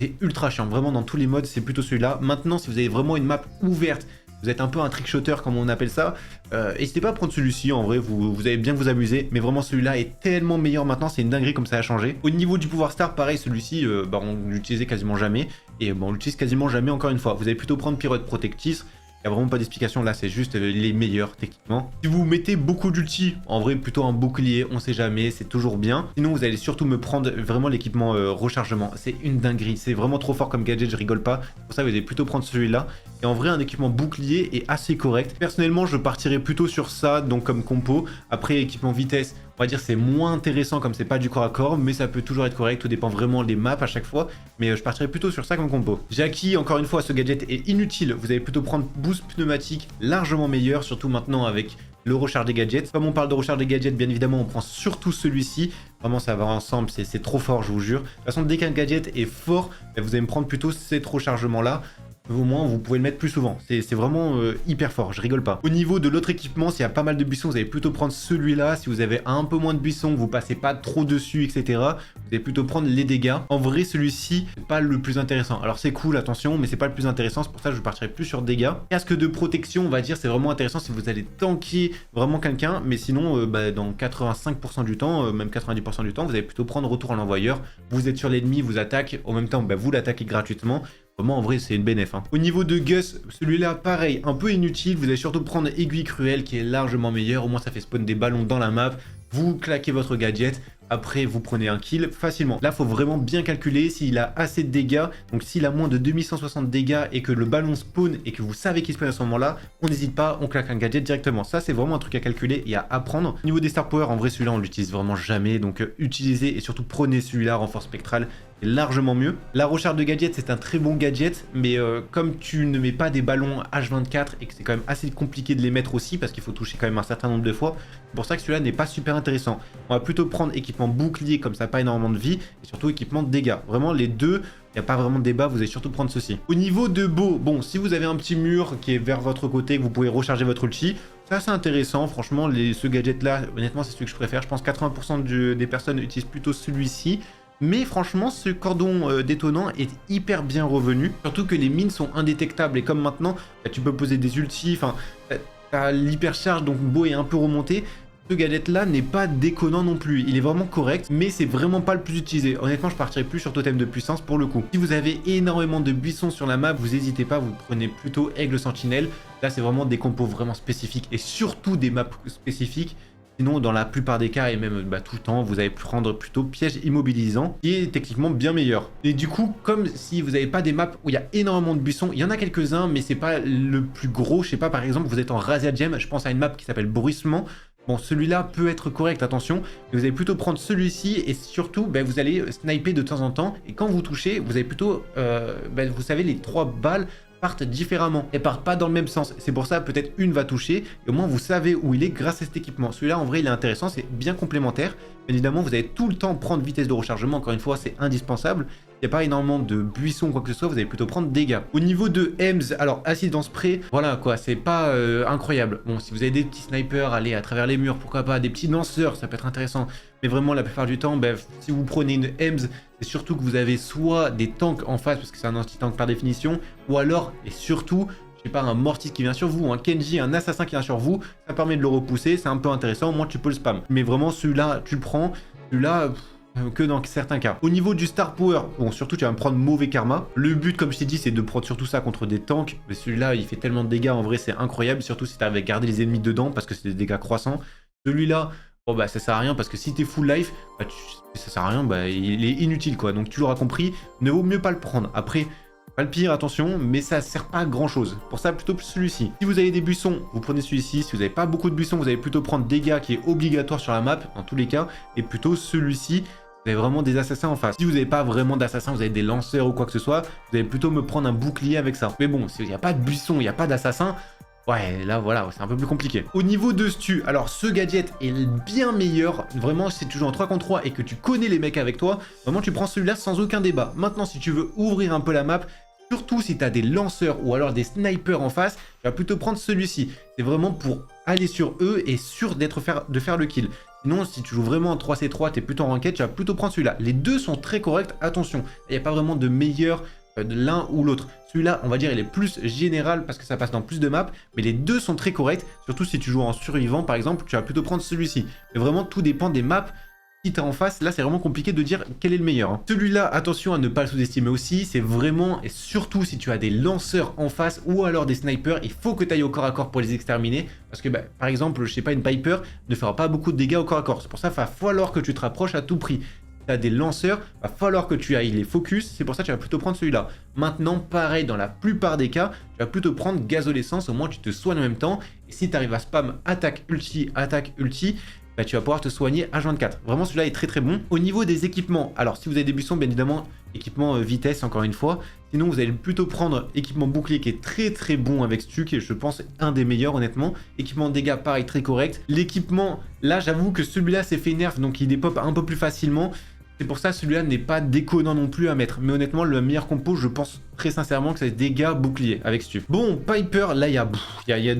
c'est ultra chiant. Vraiment, dans tous les modes, c'est plutôt celui-là. Maintenant, si vous avez vraiment une map ouverte, vous êtes un peu un trickshotter comme on appelle ça, n'hésitez pas à prendre celui-ci, en vrai vous allez bien vous amuser, mais vraiment celui-là est tellement meilleur maintenant, c'est une dinguerie comme ça a changé. Au niveau du pouvoir star, pareil, celui-ci, on l'utilisait quasiment jamais, et on l'utilise quasiment jamais encore une fois. Vous allez plutôt prendre Pirate Protectis. Il n'y a vraiment pas d'explication, là c'est juste les meilleurs techniquement. Si vous mettez beaucoup d'ulti, en vrai plutôt un bouclier, on sait jamais, c'est toujours bien. Sinon vous allez surtout me prendre vraiment l'équipement rechargement, c'est une dinguerie, c'est vraiment trop fort comme gadget, je rigole pas. Pour ça vous allez plutôt prendre celui-là. Et en vrai un équipement bouclier est assez correct. Personnellement je partirais plutôt sur ça, donc comme compo. Après équipement vitesse, on va dire c'est moins intéressant comme c'est pas du corps à corps, mais ça peut toujours être correct, tout dépend vraiment des maps à chaque fois. Mais je partirais plutôt sur ça comme compo. Jackie, encore une fois, ce gadget est inutile. Vous allez plutôt prendre boost pneumatique, largement meilleur, surtout maintenant avec le recharge des gadgets. Comme on parle de recharge des gadgets, bien évidemment, on prend surtout celui-ci. Vraiment, ça va ensemble, c'est trop fort, je vous jure. De toute façon, dès qu'un gadget est fort, vous allez me prendre plutôt cet rechargement-là. Au moins, vous pouvez le mettre plus souvent. C'est vraiment hyper fort, je rigole pas. Au niveau de l'autre équipement, s'il y a pas mal de buissons, vous allez plutôt prendre celui-là. Si vous avez un peu moins de buissons, vous passez pas trop dessus, etc. Vous allez plutôt prendre les dégâts. En vrai, celui-ci, c'est pas le plus intéressant. Alors c'est cool, attention, mais c'est pas le plus intéressant. C'est pour ça que je partirai plus sur dégâts. Casque de protection, on va dire, c'est vraiment intéressant si vous allez tanker vraiment quelqu'un. Mais sinon, dans 85% du temps, même 90% du temps, vous allez plutôt prendre retour à l'envoyeur. Vous êtes sur l'ennemi, vous attaque. En même temps, vous l'attaquez gratuitement. Vraiment, en vrai, c'est une bénéf. Au niveau de Gus, celui-là, pareil, un peu inutile. Vous allez surtout prendre Aiguille Cruelle, qui est largement meilleur. Au moins, ça fait spawn des ballons dans la map. Vous claquez votre gadget. Après, vous prenez un kill facilement. Là, il faut vraiment bien calculer s'il a assez de dégâts. Donc, s'il a moins de 2160 dégâts et que le ballon spawn et que vous savez qu'il spawn à ce moment-là, on n'hésite pas, on claque un gadget directement. Ça, c'est vraiment un truc à calculer et à apprendre. Au niveau des Star Power, en vrai, celui-là, on l'utilise vraiment jamais. Donc, utilisez et surtout prenez celui-là, renfort spectral. C'est largement mieux. La recharge de gadget, c'est un très bon gadget, mais comme tu ne mets pas des ballons H24 et que c'est quand même assez compliqué de les mettre aussi parce qu'il faut toucher quand même un certain nombre de fois, c'est pour ça que celui-là n'est pas super intéressant. On va plutôt prendre équipement bouclier, comme ça pas énormément de vie, et surtout équipement de dégâts. Vraiment les deux, il n'y a pas vraiment de débat, vous allez surtout prendre ceci. Au niveau de bow, bon, si vous avez un petit mur qui est vers votre côté, que vous pouvez recharger votre ulti, c'est assez intéressant. Franchement, ce gadget-là, honnêtement, c'est celui que je préfère. Je pense que 80% des personnes utilisent plutôt celui-ci. Mais franchement, ce cordon détonnant est hyper bien revenu. Surtout que les mines sont indétectables. Et comme maintenant, tu peux poser des ultis. Enfin, t'as l'hypercharge, donc Beau est un peu remonté. Ce gadget-là n'est pas déconnant non plus. Il est vraiment correct, mais c'est vraiment pas le plus utilisé. Honnêtement, je partirais plus sur Totem de puissance pour le coup. Si vous avez énormément de buissons sur la map, vous n'hésitez pas, vous prenez plutôt Aigle Sentinelle. Là, c'est vraiment des compos vraiment spécifiques et surtout des maps spécifiques. Sinon, dans la plupart des cas, et même tout le temps, vous allez prendre plutôt Piège Immobilisant, qui est techniquement bien meilleur. Et du coup, comme si vous n'avez pas des maps où il y a énormément de buissons, il y en a quelques-uns, mais c'est pas le plus gros. Je sais pas, par exemple, vous êtes en Razzia Gem, je pense à une map qui s'appelle Bruissement. Bon, celui-là peut être correct, attention, mais vous allez plutôt prendre celui-ci et surtout, vous allez sniper de temps en temps. Et quand vous touchez, vous allez plutôt, vous savez, les 3 balles partent différemment et partent pas dans le même sens. C'est pour ça peut-être une va toucher et au moins vous savez où il est grâce à cet équipement. Celui-là en vrai il est intéressant, c'est bien complémentaire. Bien évidemment vous allez tout le temps prendre vitesse de rechargement, encore une fois c'est indispensable. Il n'y a pas énormément de buissons ou quoi que ce soit, vous allez plutôt prendre dégâts. Au niveau de Hems, alors acide dans spray, voilà quoi, c'est pas incroyable. Bon, si vous avez des petits snipers, allez à travers les murs, pourquoi pas, des petits lanceurs, ça peut être intéressant. Mais vraiment la plupart du temps, si vous prenez une Hems, c'est surtout que vous avez soit des tanks en face, parce que c'est un anti-tank par définition, ou alors, et surtout, je sais pas, un Mortis qui vient sur vous, un Kenji, un assassin qui vient sur vous, ça permet de le repousser, c'est un peu intéressant, au moins tu peux le spam. Mais vraiment celui-là, tu le prends, celui-là... que dans certains cas. Au niveau du Star Power, bon, surtout tu vas me prendre mauvais karma. Le but, comme je t'ai dit, c'est de prendre surtout ça contre des tanks. Mais celui-là, il fait tellement de dégâts, en vrai, c'est incroyable. Surtout si tu arrives à garder les ennemis dedans, parce que c'est des dégâts croissants. Celui-là, bon, ça sert à rien, parce que si t'es full life, ça sert à rien, il est inutile, quoi. Donc tu l'auras compris, ne vaut mieux pas le prendre. Après, pas le pire, attention, mais ça sert pas à grand chose. Pour ça, plutôt celui-ci. Si vous avez des buissons, vous prenez celui-ci. Si vous n'avez pas beaucoup de buissons, vous allez plutôt prendre dégâts qui est obligatoire sur la map, dans tous les cas, et plutôt celui-ci. Vous avez vraiment des assassins en face. Si vous n'avez pas vraiment d'assassins, vous avez des lanceurs ou quoi que ce soit, vous allez plutôt me prendre un bouclier avec ça. Mais bon, s'il n'y a pas de buisson, il n'y a pas d'assassin, ouais, là voilà, c'est un peu plus compliqué. Au niveau de stu, alors ce gadget est bien meilleur. Vraiment, si tu joues en 3 contre 3 et que tu connais les mecs avec toi, vraiment tu prends celui-là sans aucun débat. Maintenant, si tu veux ouvrir un peu la map, surtout si tu as des lanceurs ou alors des snipers en face, tu vas plutôt prendre celui-ci. C'est vraiment pour aller sur eux et sûr de faire le kill. Sinon, si tu joues vraiment en 3C3, tu es plutôt en ranked, tu vas plutôt prendre celui-là. Les deux sont très corrects, attention. Il n'y a pas vraiment de meilleur de l'un ou l'autre. Celui-là, on va dire, il est plus général parce que ça passe dans plus de maps, mais les deux sont très corrects, surtout si tu joues en survivant par exemple, tu vas plutôt prendre celui-ci. Mais vraiment, tout dépend des maps. Si t'es en face, là c'est vraiment compliqué de dire quel est le meilleur. Hein. Celui-là, attention à ne pas le sous-estimer aussi, c'est vraiment, et surtout si tu as des lanceurs en face ou alors des snipers, il faut que tu ailles au corps à corps pour les exterminer. Parce que par exemple, je sais pas, une Piper ne fera pas beaucoup de dégâts au corps à corps. C'est pour ça qu'il va falloir que tu te rapproches à tout prix. Tu as des lanceurs, va falloir que tu ailles les focus, c'est pour ça que tu vas plutôt prendre celui-là. Maintenant, pareil, dans la plupart des cas, tu vas plutôt prendre gazolescence, au moins tu te soignes en même temps. Et si tu arrives à spam attaque ulti, tu vas pouvoir te soigner H24. Vraiment, celui-là est très très bon. Au niveau des équipements, alors si vous avez des buissons, bien évidemment, équipement vitesse, encore une fois. Sinon, vous allez plutôt prendre équipement bouclier qui est très très bon avec Stu, qui est, je pense, un des meilleurs, honnêtement. Équipement dégâts, pareil, très correct. L'équipement, là, j'avoue que celui-là s'est fait nerf, donc il dépop un peu plus facilement. C'est pour ça celui-là n'est pas déconnant non plus à mettre. Mais honnêtement, le meilleur compo, je pense très sincèrement que c'est dégâts bouclier avec Stu. Bon, Piper, là,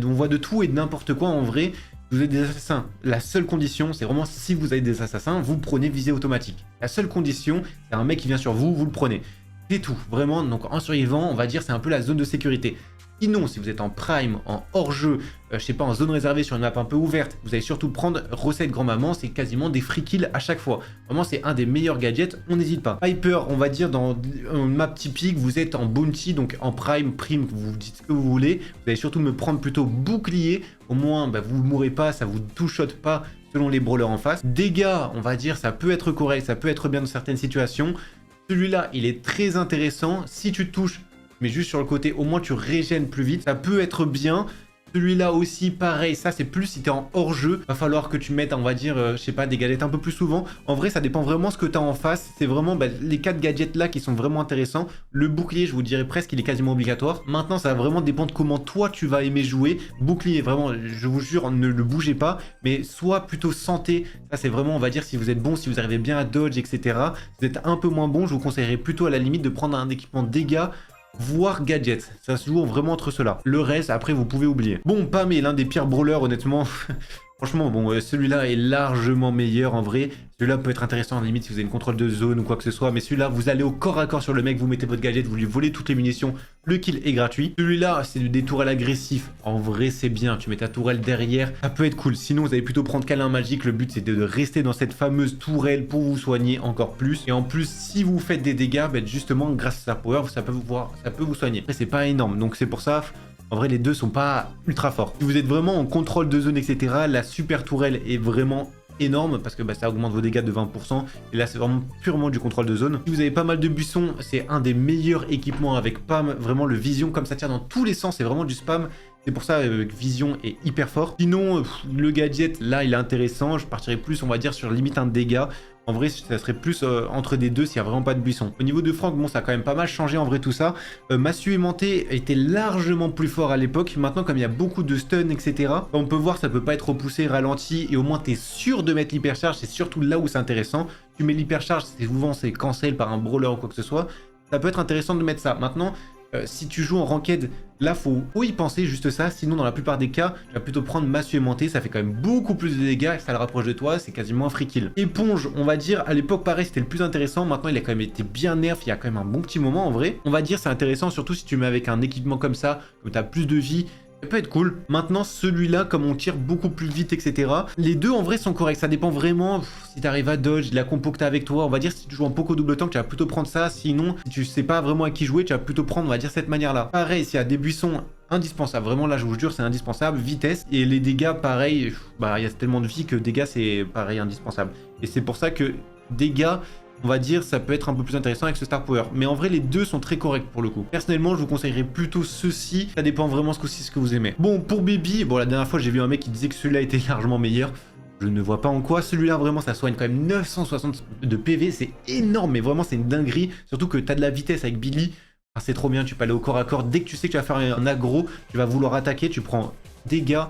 on voit de tout et de n'importe quoi en vrai. Vous avez des assassins, la seule condition, c'est vraiment si vous avez des assassins, vous prenez visée automatique. La seule condition, c'est un mec qui vient sur vous, vous le prenez. C'est tout, vraiment, donc en survivant, on va dire c'est un peu la zone de sécurité. Sinon, si vous êtes en prime, en hors-jeu, je sais pas, en zone réservée sur une map un peu ouverte, vous allez surtout prendre recette grand-maman, c'est quasiment des free kills à chaque fois. Vraiment, c'est un des meilleurs gadgets, on n'hésite pas. Piper, on va dire, dans une map typique, vous êtes en bounty, donc en prime, vous dites ce que vous voulez. Vous allez surtout me prendre plutôt bouclier, au moins, vous ne mourrez pas, ça vous two-shot pas selon les brawlers en face. Dégâts, on va dire, ça peut être correct, ça peut être bien dans certaines situations. Celui-là, il est très intéressant. Si tu touches, mais juste sur le côté, au moins tu régènes plus vite. Ça peut être bien. Celui-là aussi, pareil, ça c'est plus si t'es en hors-jeu. Va falloir que tu mettes, on va dire, je sais pas, des gadgets un peu plus souvent. En vrai, ça dépend vraiment ce que t'as en face. C'est vraiment les 4 gadgets là qui sont vraiment intéressants. Le bouclier, je vous dirais presque, il est quasiment obligatoire. Maintenant, ça va vraiment dépendre comment toi tu vas aimer jouer. Bouclier, vraiment, je vous jure, ne le bougez pas. Mais soit plutôt santé. Ça c'est vraiment, on va dire, si vous êtes bon, si vous arrivez bien à dodge, etc. Si vous êtes un peu moins bon, je vous conseillerais plutôt à la limite de prendre un équipement dégâts, voire gadgets, ça se joue vraiment entre ceux-là. Le reste, après, vous pouvez oublier. Bon, Pam est l'un des pires brawlers, honnêtement. Franchement, bon, celui-là est largement meilleur en vrai. Celui-là peut être intéressant, en limite, si vous avez une contrôle de zone ou quoi que ce soit. Mais celui-là, vous allez au corps à corps sur le mec, vous mettez votre gadget, vous lui volez toutes les munitions. Le kill est gratuit. Celui-là, c'est des tourelles agressifs. En vrai, c'est bien. Tu mets ta tourelle derrière. Ça peut être cool. Sinon, vous allez plutôt prendre câlin magique. Le but, c'est de rester dans cette fameuse tourelle pour vous soigner encore plus. Et en plus, si vous faites des dégâts, justement, grâce à sa power, ça peut vous soigner. Après, c'est pas énorme. Donc, c'est pour ça... En vrai, les deux sont pas ultra forts. Si vous êtes vraiment en contrôle de zone, etc., la super tourelle est vraiment énorme parce que ça augmente vos dégâts de 20%. Et là, c'est vraiment purement du contrôle de zone. Si vous avez pas mal de buissons, c'est un des meilleurs équipements avec Pam. Vraiment, le vision, comme ça tire dans tous les sens, c'est vraiment du spam. C'est pour ça que vision est hyper fort. Sinon, le gadget, là, il est intéressant. Je partirais plus, on va dire, sur limite un dégât. En vrai, ça serait plus entre des deux s'il n'y a vraiment pas de buisson. Au niveau de Franck, bon, ça a quand même pas mal changé en vrai tout ça. Massue aimanté était largement plus fort à l'époque. Maintenant, comme il y a beaucoup de stun, etc., on peut voir, ça peut pas être repoussé, ralenti, et au moins tu es sûr de mettre l'hypercharge. C'est surtout là où c'est intéressant. Tu mets l'hypercharge, souvent c'est cancel par un brawler ou quoi que ce soit. Ça peut être intéressant de mettre ça. Maintenant, si tu joues en ranked, là faut y penser, juste ça. Sinon, dans la plupart des cas, tu vas plutôt prendre massue aimantée. Ça fait quand même beaucoup plus de dégâts et ça le rapproche de toi. C'est quasiment un free kill. Éponge, on va dire, à l'époque, pareil, c'était le plus intéressant. Maintenant, il a quand même été bien nerf. Il y a quand même un bon petit moment en vrai. On va dire, c'est intéressant, surtout si tu mets avec un équipement comme ça, où tu as plus de vie. Ça peut être cool. Maintenant, celui-là, comme on tire beaucoup plus vite, etc. Les deux, en vrai, sont corrects. Ça dépend vraiment si tu arrives à dodge, de la compo que tu as avec toi. On va dire, si tu joues en poco double tank, tu vas plutôt prendre ça. Sinon, si tu sais pas vraiment à qui jouer, tu vas plutôt prendre, on va dire, cette manière-là. Pareil, s'il y a des buissons indispensables. Vraiment, là, je vous jure, c'est indispensable. Vitesse. Et les dégâts, pareil, il y a tellement de vie que dégâts, c'est pareil, indispensable. Et c'est pour ça que dégâts... On va dire, ça peut être un peu plus intéressant avec ce Star Power. Mais en vrai, les deux sont très corrects pour le coup. Personnellement, je vous conseillerais plutôt ceci. Ça dépend vraiment ce que vous aimez. Bon, pour Baby, bon, la dernière fois, j'ai vu un mec qui disait que celui-là était largement meilleur. Je ne vois pas en quoi. Celui-là, vraiment, ça soigne quand même 960 de PV. C'est énorme, mais vraiment, c'est une dinguerie. Surtout que tu as de la vitesse avec Billy. Enfin, c'est trop bien, tu peux aller au corps à corps. Dès que tu sais que tu vas faire un aggro, tu vas vouloir attaquer, tu prends dégâts.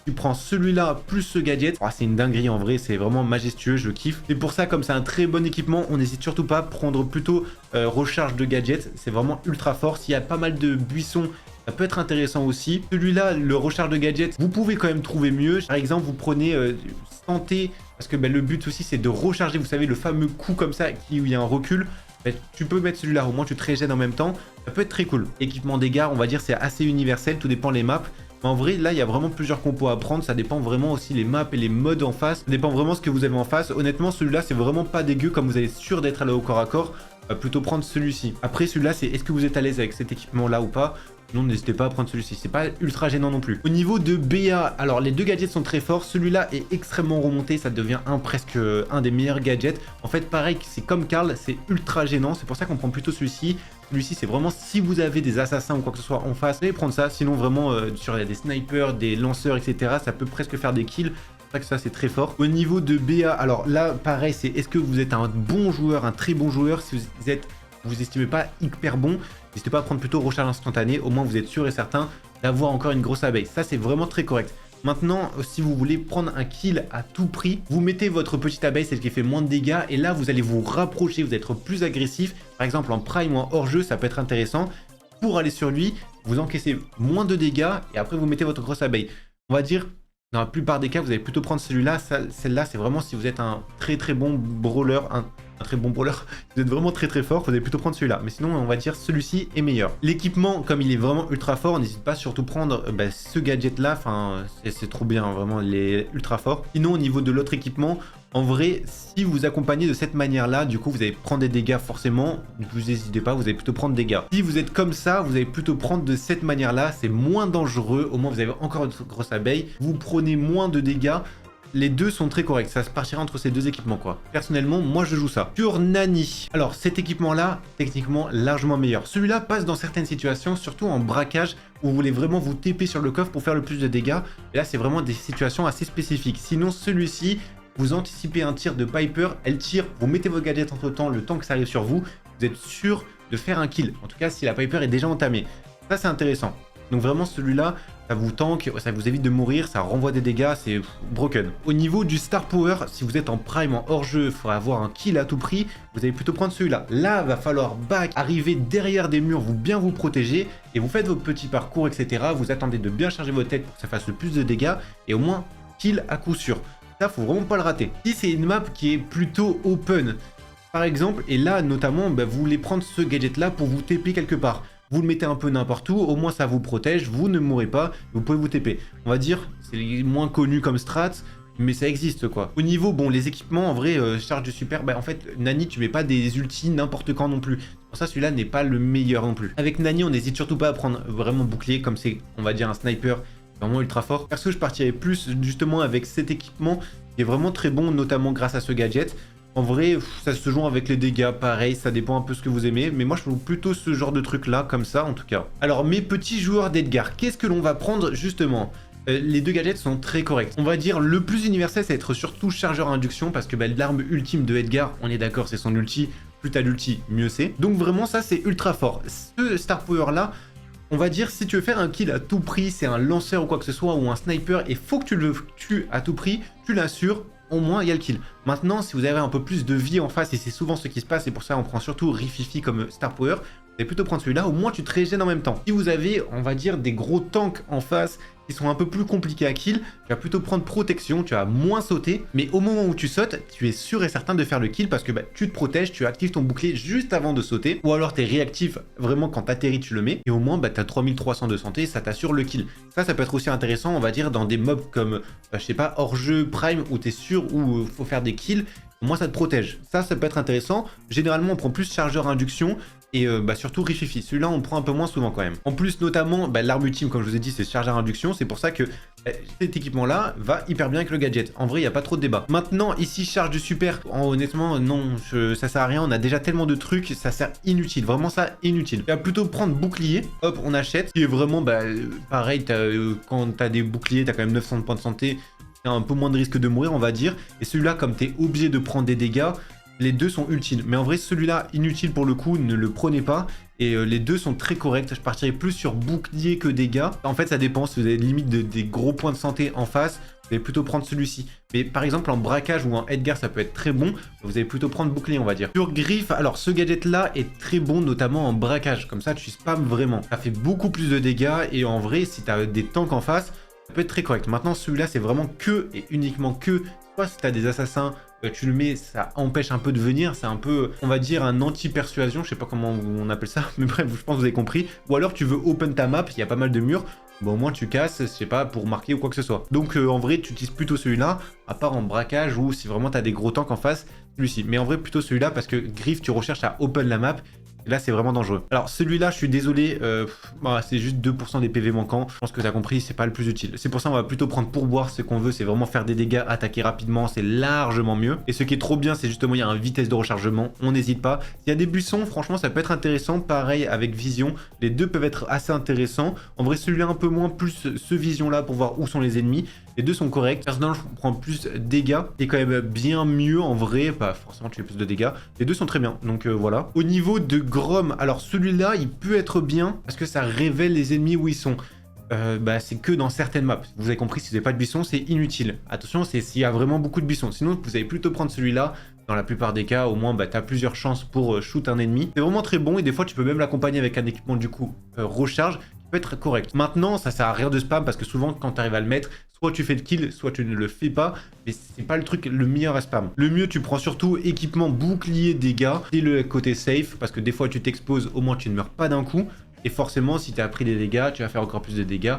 Tu prends celui-là plus ce gadget. Oh, c'est une dinguerie en vrai, c'est vraiment majestueux, je kiffe. Et pour ça, comme c'est un très bon équipement, on n'hésite surtout pas à prendre plutôt recharge de gadgets. C'est vraiment ultra fort. S'il y a pas mal de buissons, ça peut être intéressant aussi. Celui-là, le recharge de gadgets, vous pouvez quand même trouver mieux. Par exemple, vous prenez santé, parce que le but aussi, c'est de recharger, vous savez, le fameux coup comme ça, où il y a un recul. bah, tu peux mettre celui-là, au moins tu te régènes en même temps, ça peut être très cool. Équipement dégâts, on va dire c'est assez universel, tout dépend les maps. Mais en vrai, là, il y a vraiment plusieurs compos à prendre, ça dépend vraiment aussi les maps et les modes en face, ça dépend vraiment ce que vous avez en face. Honnêtement, celui-là, c'est vraiment pas dégueu, comme vous allez être sûr d'être à la au corps à corps, plutôt prendre celui-ci. Après, celui-là, c'est est-ce que vous êtes à l'aise avec cet équipement-là ou pas? Non, n'hésitez pas à prendre celui-ci, c'est pas ultra gênant non plus. Au niveau de BA, alors les deux gadgets sont très forts, celui-là est extrêmement remonté, ça devient presque un des meilleurs gadgets. En fait, pareil, c'est comme Karl, c'est ultra gênant, c'est pour ça qu'on prend plutôt celui-ci. Celui-ci, c'est vraiment si vous avez des assassins ou quoi que ce soit en face, allez prendre ça, sinon vraiment sur des snipers, des lanceurs, etc., ça peut presque faire des kills. C'est pour ça que ça, c'est très fort. Au niveau de BA, alors là, pareil, c'est est-ce que vous êtes un bon joueur, un très bon joueur? Si vous estimez pas hyper bon, n'hésitez pas à prendre plutôt recharge instantanée, au moins vous êtes sûr et certain d'avoir encore une grosse abeille. Ça, c'est vraiment très correct. Maintenant, si vous voulez prendre un kill à tout prix, vous mettez votre petite abeille, celle qui fait moins de dégâts, et là, vous allez vous rapprocher, vous allez être plus agressif. Par exemple, en prime ou en hors-jeu, ça peut être intéressant. Pour aller sur lui, vous encaissez moins de dégâts, et après, vous mettez votre grosse abeille. On va dire, dans la plupart des cas, vous allez plutôt prendre celui-là. Celle-là, c'est vraiment si vous êtes un très très bon brawler, un très bon brawler, vous êtes vraiment très très fort, vous allez plutôt prendre celui-là. Mais sinon, on va dire celui-ci est meilleur. L'équipement, comme il est vraiment ultra fort, n'hésite pas surtout prendre ce gadget-là. Enfin, c'est trop bien, vraiment, il est ultra fort. Sinon, au niveau de l'autre équipement, en vrai, si vous accompagnez de cette manière-là, du coup, vous allez prendre des dégâts forcément. Ne vous hésitez pas, vous allez plutôt prendre des dégâts. Si vous êtes comme ça, vous allez plutôt prendre de cette manière-là. C'est moins dangereux. Au moins, vous avez encore une grosse abeille. Vous prenez moins de dégâts. Les deux sont très corrects, ça se partira entre ces deux équipements quoi. Personnellement, moi je joue ça. Sur Nani, alors cet équipement-là, techniquement largement meilleur. Celui-là passe dans certaines situations, surtout en braquage, où vous voulez vraiment vous TP sur le coffre pour faire le plus de dégâts. Et là, c'est vraiment des situations assez spécifiques. Sinon, celui-ci, vous anticipez un tir de Piper, elle tire, vous mettez vos gadgets entre temps, le temps que ça arrive sur vous, vous êtes sûr de faire un kill. En tout cas, si la Piper est déjà entamée. Ça, c'est intéressant. Donc vraiment celui-là, ça vous tank, ça vous évite de mourir, ça renvoie des dégâts, c'est broken. Au niveau du Star Power, si vous êtes en prime, en hors-jeu, il faudra avoir un kill à tout prix, vous allez plutôt prendre celui-là. Là, va falloir back, arriver derrière des murs, bien vous protéger, et vous faites vos petits parcours, etc. Vous attendez de bien charger votre tête pour que ça fasse le plus de dégâts, et au moins, kill à coup sûr. Ça, faut vraiment pas le rater. Si c'est une map qui est plutôt open, par exemple, et là, notamment, vous voulez prendre ce gadget-là pour vous TP quelque part. Vous le mettez un peu n'importe où, au moins ça vous protège, vous ne mourrez pas, vous pouvez vous TP. On va dire, c'est moins connu comme strat, mais ça existe quoi. Au niveau, bon, les équipements, en vrai, charge de super, en fait, Nani, tu mets pas des ultis n'importe quand non plus. Pour ça, celui-là n'est pas le meilleur non plus. Avec Nani, on n'hésite surtout pas à prendre vraiment bouclier, comme c'est, on va dire, un sniper vraiment ultra fort. Perso, je partirais plus justement avec cet équipement qui est vraiment très bon, notamment grâce à ce gadget. En vrai, ça se joue avec les dégâts, pareil, ça dépend un peu ce que vous aimez. Mais moi, je trouve plutôt ce genre de truc-là, comme ça, en tout cas. Alors, mes petits joueurs d'Edgar, qu'est-ce que l'on va prendre, justement? Les deux gadgets sont très corrects. On va dire, le plus universel, c'est être surtout chargeur à induction, parce que l'arme ultime de Edgar, on est d'accord, c'est son ulti. Plus t'as l'ulti, mieux c'est. Donc vraiment, ça, c'est ultra fort. Ce Star Power-là, on va dire, si tu veux faire un kill à tout prix, c'est un lanceur ou quoi que ce soit, ou un sniper, et faut que tu le tues à tout prix, tu l'assures, au moins il y a le kill. Maintenant, si vous avez un peu plus de vie en face, et c'est souvent ce qui se passe, et pour ça on prend surtout Rififi comme Star Power, vous allez plutôt prendre celui-là, au moins tu te régènes en même temps. Si vous avez, on va dire, des gros tanks en face qui sont un peu plus compliqués à kill, tu vas plutôt prendre protection, tu vas moins sauter, mais au moment où tu sautes, tu es sûr et certain de faire le kill parce que tu te protèges, tu actives ton bouclier juste avant de sauter, ou alors tu es réactif vraiment quand t'atterris, tu le mets, et au moins tu as 3300 de santé, ça t'assure le kill. Ça peut être aussi intéressant, on va dire, dans des mobs comme, je sais pas, hors-jeu, prime, où tu es sûr, où il faut faire des kills, au moins ça te protège. Ça peut être intéressant. Généralement, on prend plus chargeur induction, et surtout Rififi. Celui-là, on prend un peu moins souvent quand même. En plus, notamment, l'arme ultime, comme je vous ai dit, c'est chargeur induction. C'est pour ça que cet équipement-là va hyper bien avec le gadget. En vrai, il n'y a pas trop de débat. Maintenant, ici, charge du super. Honnêtement, non, ça sert à rien. On a déjà tellement de trucs, ça sert inutile. Vraiment, ça, inutile. Tu vas plutôt prendre bouclier. Hop, on achète. Qui est vraiment, pareil, quand tu as des boucliers, tu as quand même 900 points de santé. Tu as un peu moins de risque de mourir, on va dire. Et celui-là, comme tu es obligé de prendre des dégâts, les deux sont utiles. Mais en vrai, celui-là, inutile pour le coup, ne le prenez pas. Et les deux sont très corrects. Je partirais plus sur bouclier que dégâts. En fait, ça dépend. Si vous avez limite des gros points de santé en face, vous allez plutôt prendre celui-ci. Mais par exemple, en braquage ou en Edgar, ça peut être très bon. Vous allez plutôt prendre bouclier, on va dire. Sur griffe, alors ce gadget-là est très bon, notamment en braquage. Comme ça, tu spams vraiment. Ça fait beaucoup plus de dégâts. Et en vrai, si tu as des tanks en face, ça peut être très correct. Maintenant, celui-là, c'est vraiment que et uniquement que, soit si tu as des assassins tu le mets, ça empêche un peu de venir, c'est un peu, on va dire, un anti-persuasion, je sais pas comment on appelle ça, mais bref, je pense que vous avez compris. Ou alors tu veux open ta map, il y a pas mal de murs, bon au moins tu casses, je sais pas, pour marquer ou quoi que ce soit. Donc en vrai, tu utilises plutôt celui-là, à part en braquage ou si vraiment tu as des gros tanks en face, celui-ci. Mais en vrai, plutôt celui-là parce que Griff, tu recherches à open la map. Et là, c'est vraiment dangereux. Alors, celui-là, je suis désolé, c'est juste 2% des PV manquants. Je pense que tu as compris, c'est pas le plus utile. C'est pour ça qu'on va plutôt prendre pourboire. Ce qu'on veut, c'est vraiment faire des dégâts, attaquer rapidement, c'est largement mieux. Et ce qui est trop bien, c'est justement, il y a une vitesse de rechargement, on n'hésite pas. S'il y a des buissons, franchement, ça peut être intéressant. Pareil, avec vision, les deux peuvent être assez intéressants. En vrai, celui-là un peu moins, plus ce vision-là pour voir où sont les ennemis. Les deux sont corrects. Personnellement, je prends plus dégâts. Et quand même bien mieux en vrai. Pas forcément, tu fais plus de dégâts. Les deux sont très bien. Donc voilà. Au niveau de Grom, alors celui-là, il peut être bien parce que ça révèle les ennemis où ils sont. C'est que dans certaines maps. Vous avez compris, si vous n'avez pas de buissons, c'est inutile. Attention, c'est s'il y a vraiment beaucoup de buissons. Sinon, vous allez plutôt prendre celui-là. Dans la plupart des cas, au moins, tu as plusieurs chances pour shoot un ennemi. C'est vraiment très bon et des fois, tu peux même l'accompagner avec un équipement du coup recharge qui peut être correct. Maintenant, ça sert à rien de spam parce que souvent, quand tu arrives à le mettre, soit tu fais le kill, soit tu ne le fais pas. Mais c'est pas le truc le meilleur à spam. Le mieux, tu prends surtout équipement bouclier dégâts et le côté safe parce que des fois, tu t'exposes, au moins tu ne meurs pas d'un coup. Et forcément, si tu as pris des dégâts, tu vas faire encore plus de dégâts.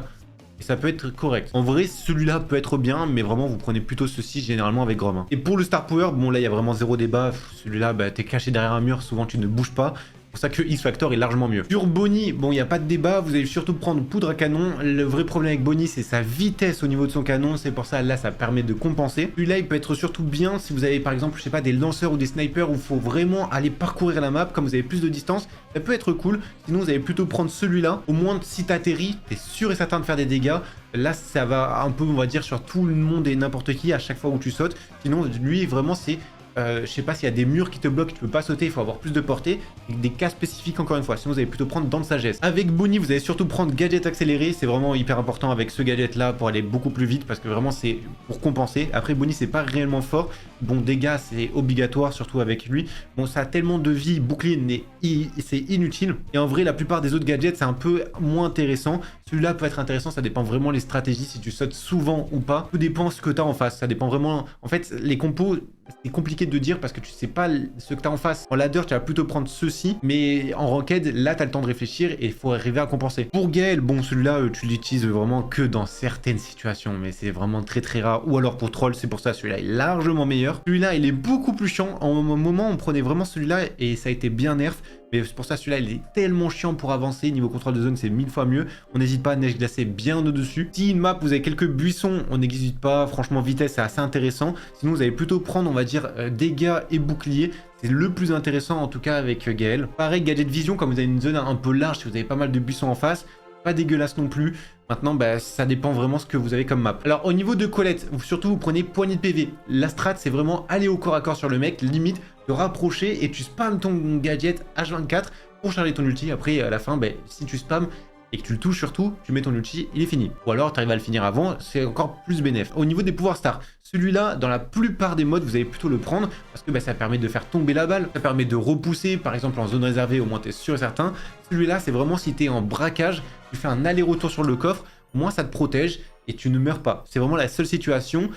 Et ça peut être correct. En vrai, celui-là peut être bien, mais vraiment, vous prenez plutôt ceci généralement avec Grom. Et pour le Star Power, bon là, il y a vraiment zéro débat. Celui-là, t'es caché derrière un mur, souvent tu ne bouges pas. C'est pour ça que X-Factor est largement mieux. Sur Bonnie, bon, il n'y a pas de débat, vous allez surtout prendre poudre à canon. Le vrai problème avec Bonnie, c'est sa vitesse au niveau de son canon. C'est pour ça, là, ça permet de compenser. Celui-là, il peut être surtout bien si vous avez, par exemple, je sais pas, des lanceurs ou des snipers où il faut vraiment aller parcourir la map. Comme vous avez plus de distance, ça peut être cool. Sinon, vous allez plutôt prendre celui-là. Au moins, si t'atterris, t'es sûr et certain de faire des dégâts. Là, ça va un peu, on va dire, sur tout le monde et n'importe qui à chaque fois où tu sautes. Sinon, lui, vraiment, c'est... je sais pas s'il y a des murs qui te bloquent, tu peux pas sauter, il faut avoir plus de portée. Et des cas spécifiques encore une fois, sinon vous allez plutôt prendre dents de sagesse. Avec Bonnie, vous allez surtout prendre gadget accéléré, c'est vraiment hyper important avec ce gadget là pour aller beaucoup plus vite parce que vraiment c'est pour compenser. Après Bonnie c'est pas réellement fort, bon dégâts c'est obligatoire surtout avec lui. Bon ça a tellement de vie, bouclier c'est inutile. Et en vrai la plupart des autres gadgets c'est un peu moins intéressant. Celui-là peut être intéressant, ça dépend vraiment les stratégies, si tu sautes souvent ou pas. Tout dépend ce que tu as en face, ça dépend vraiment... En fait les compos... C'est compliqué de dire parce que tu sais pas ce que tu as en face. En ladder, tu vas plutôt prendre ceci, mais en ranked, là, tu as le temps de réfléchir et il faut arriver à compenser. Pour Gale, bon, celui-là, tu l'utilises vraiment que dans certaines situations, mais c'est vraiment très très rare. Ou alors pour troll, c'est pour ça, celui-là est largement meilleur. Celui-là, il est beaucoup plus chiant. En un moment, on prenait vraiment celui-là et ça a été bien nerf. Mais c'est pour ça, celui-là, il est tellement chiant pour avancer. Niveau contrôle de zone, c'est 1000 fois mieux. On n'hésite pas à neige glacée bien au-dessus. Si une map, vous avez quelques buissons, on n'hésite pas. Franchement, vitesse, c'est assez intéressant. Sinon, vous allez plutôt prendre, on va dire, dégâts et boucliers. C'est le plus intéressant, en tout cas, avec Gale. Pareil, gadget vision, comme vous avez une zone un peu large, si vous avez pas mal de buissons en face. Pas dégueulasse non plus. Maintenant, ça dépend vraiment ce que vous avez comme map. Alors, au niveau de Colette, surtout, vous prenez poignée de PV. La strat, c'est vraiment aller au corps à corps sur le mec, limite, te rapprocher et tu spams ton gadget H24 pour charger ton ulti. Après, à la fin, si tu spams et que tu le touches surtout, tu mets ton ulti, il est fini. Ou alors, tu arrives à le finir avant, c'est encore plus bénéf. Au niveau des pouvoirs stars, celui-là, dans la plupart des modes, vous allez plutôt le prendre parce que ça permet de faire tomber la balle, ça permet de repousser, par exemple en zone réservée, au moins tu es sûr et certain. Celui-là, c'est vraiment si tu es en braquage, tu fais un aller-retour sur le coffre, au moins ça te protège et tu ne meurs pas. C'est vraiment la seule situation.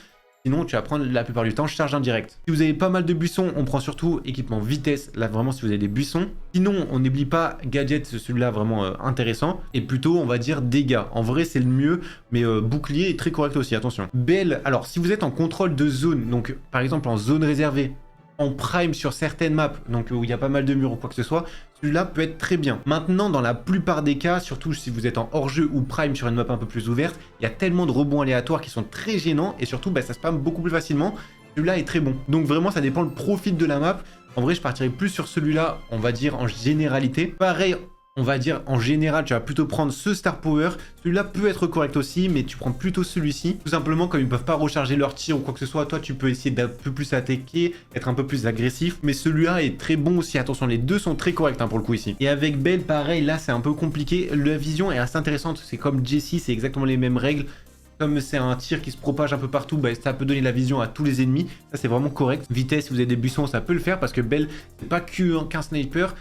Sinon, tu vas prendre la plupart du temps charge indirect. Si vous avez pas mal de buissons, on prend surtout équipement vitesse. Là, vraiment, si vous avez des buissons. Sinon, on n'oublie pas gadget, celui-là vraiment intéressant. Et plutôt, on va dire dégâts. En vrai, c'est le mieux, mais bouclier est très correct aussi, attention. Belle, alors, si vous êtes en contrôle de zone, donc par exemple en zone réservée, en prime sur certaines maps, donc où il y a pas mal de murs ou quoi que ce soit, celui-là peut être très bien. Maintenant, dans la plupart des cas, surtout si vous êtes en hors-jeu ou prime sur une map un peu plus ouverte, il y a tellement de rebonds aléatoires qui sont très gênants et surtout, ça spam beaucoup plus facilement. Celui-là est très bon. Donc vraiment, ça dépend le profil de la map. En vrai, je partirais plus sur celui-là, on va dire en généralité. Pareil, on va dire en général, tu vas plutôt prendre ce Star Power. Celui-là peut être correct aussi, mais tu prends plutôt celui-ci. Tout simplement, comme ils ne peuvent pas recharger leur tir ou quoi que ce soit, toi, tu peux essayer d'un peu plus attaquer, être un peu plus agressif. Mais celui-là est très bon aussi. Attention, les deux sont très corrects pour le coup ici. Et avec Belle, pareil, là, c'est un peu compliqué. La vision est assez intéressante. C'est comme Jessie, c'est exactement les mêmes règles. Comme c'est un tir qui se propage un peu partout, ça peut donner la vision à tous les ennemis. Ça, c'est vraiment correct. Vitesse, si vous avez des buissons, ça peut le faire parce que Belle, c'est pas qu'un sniper.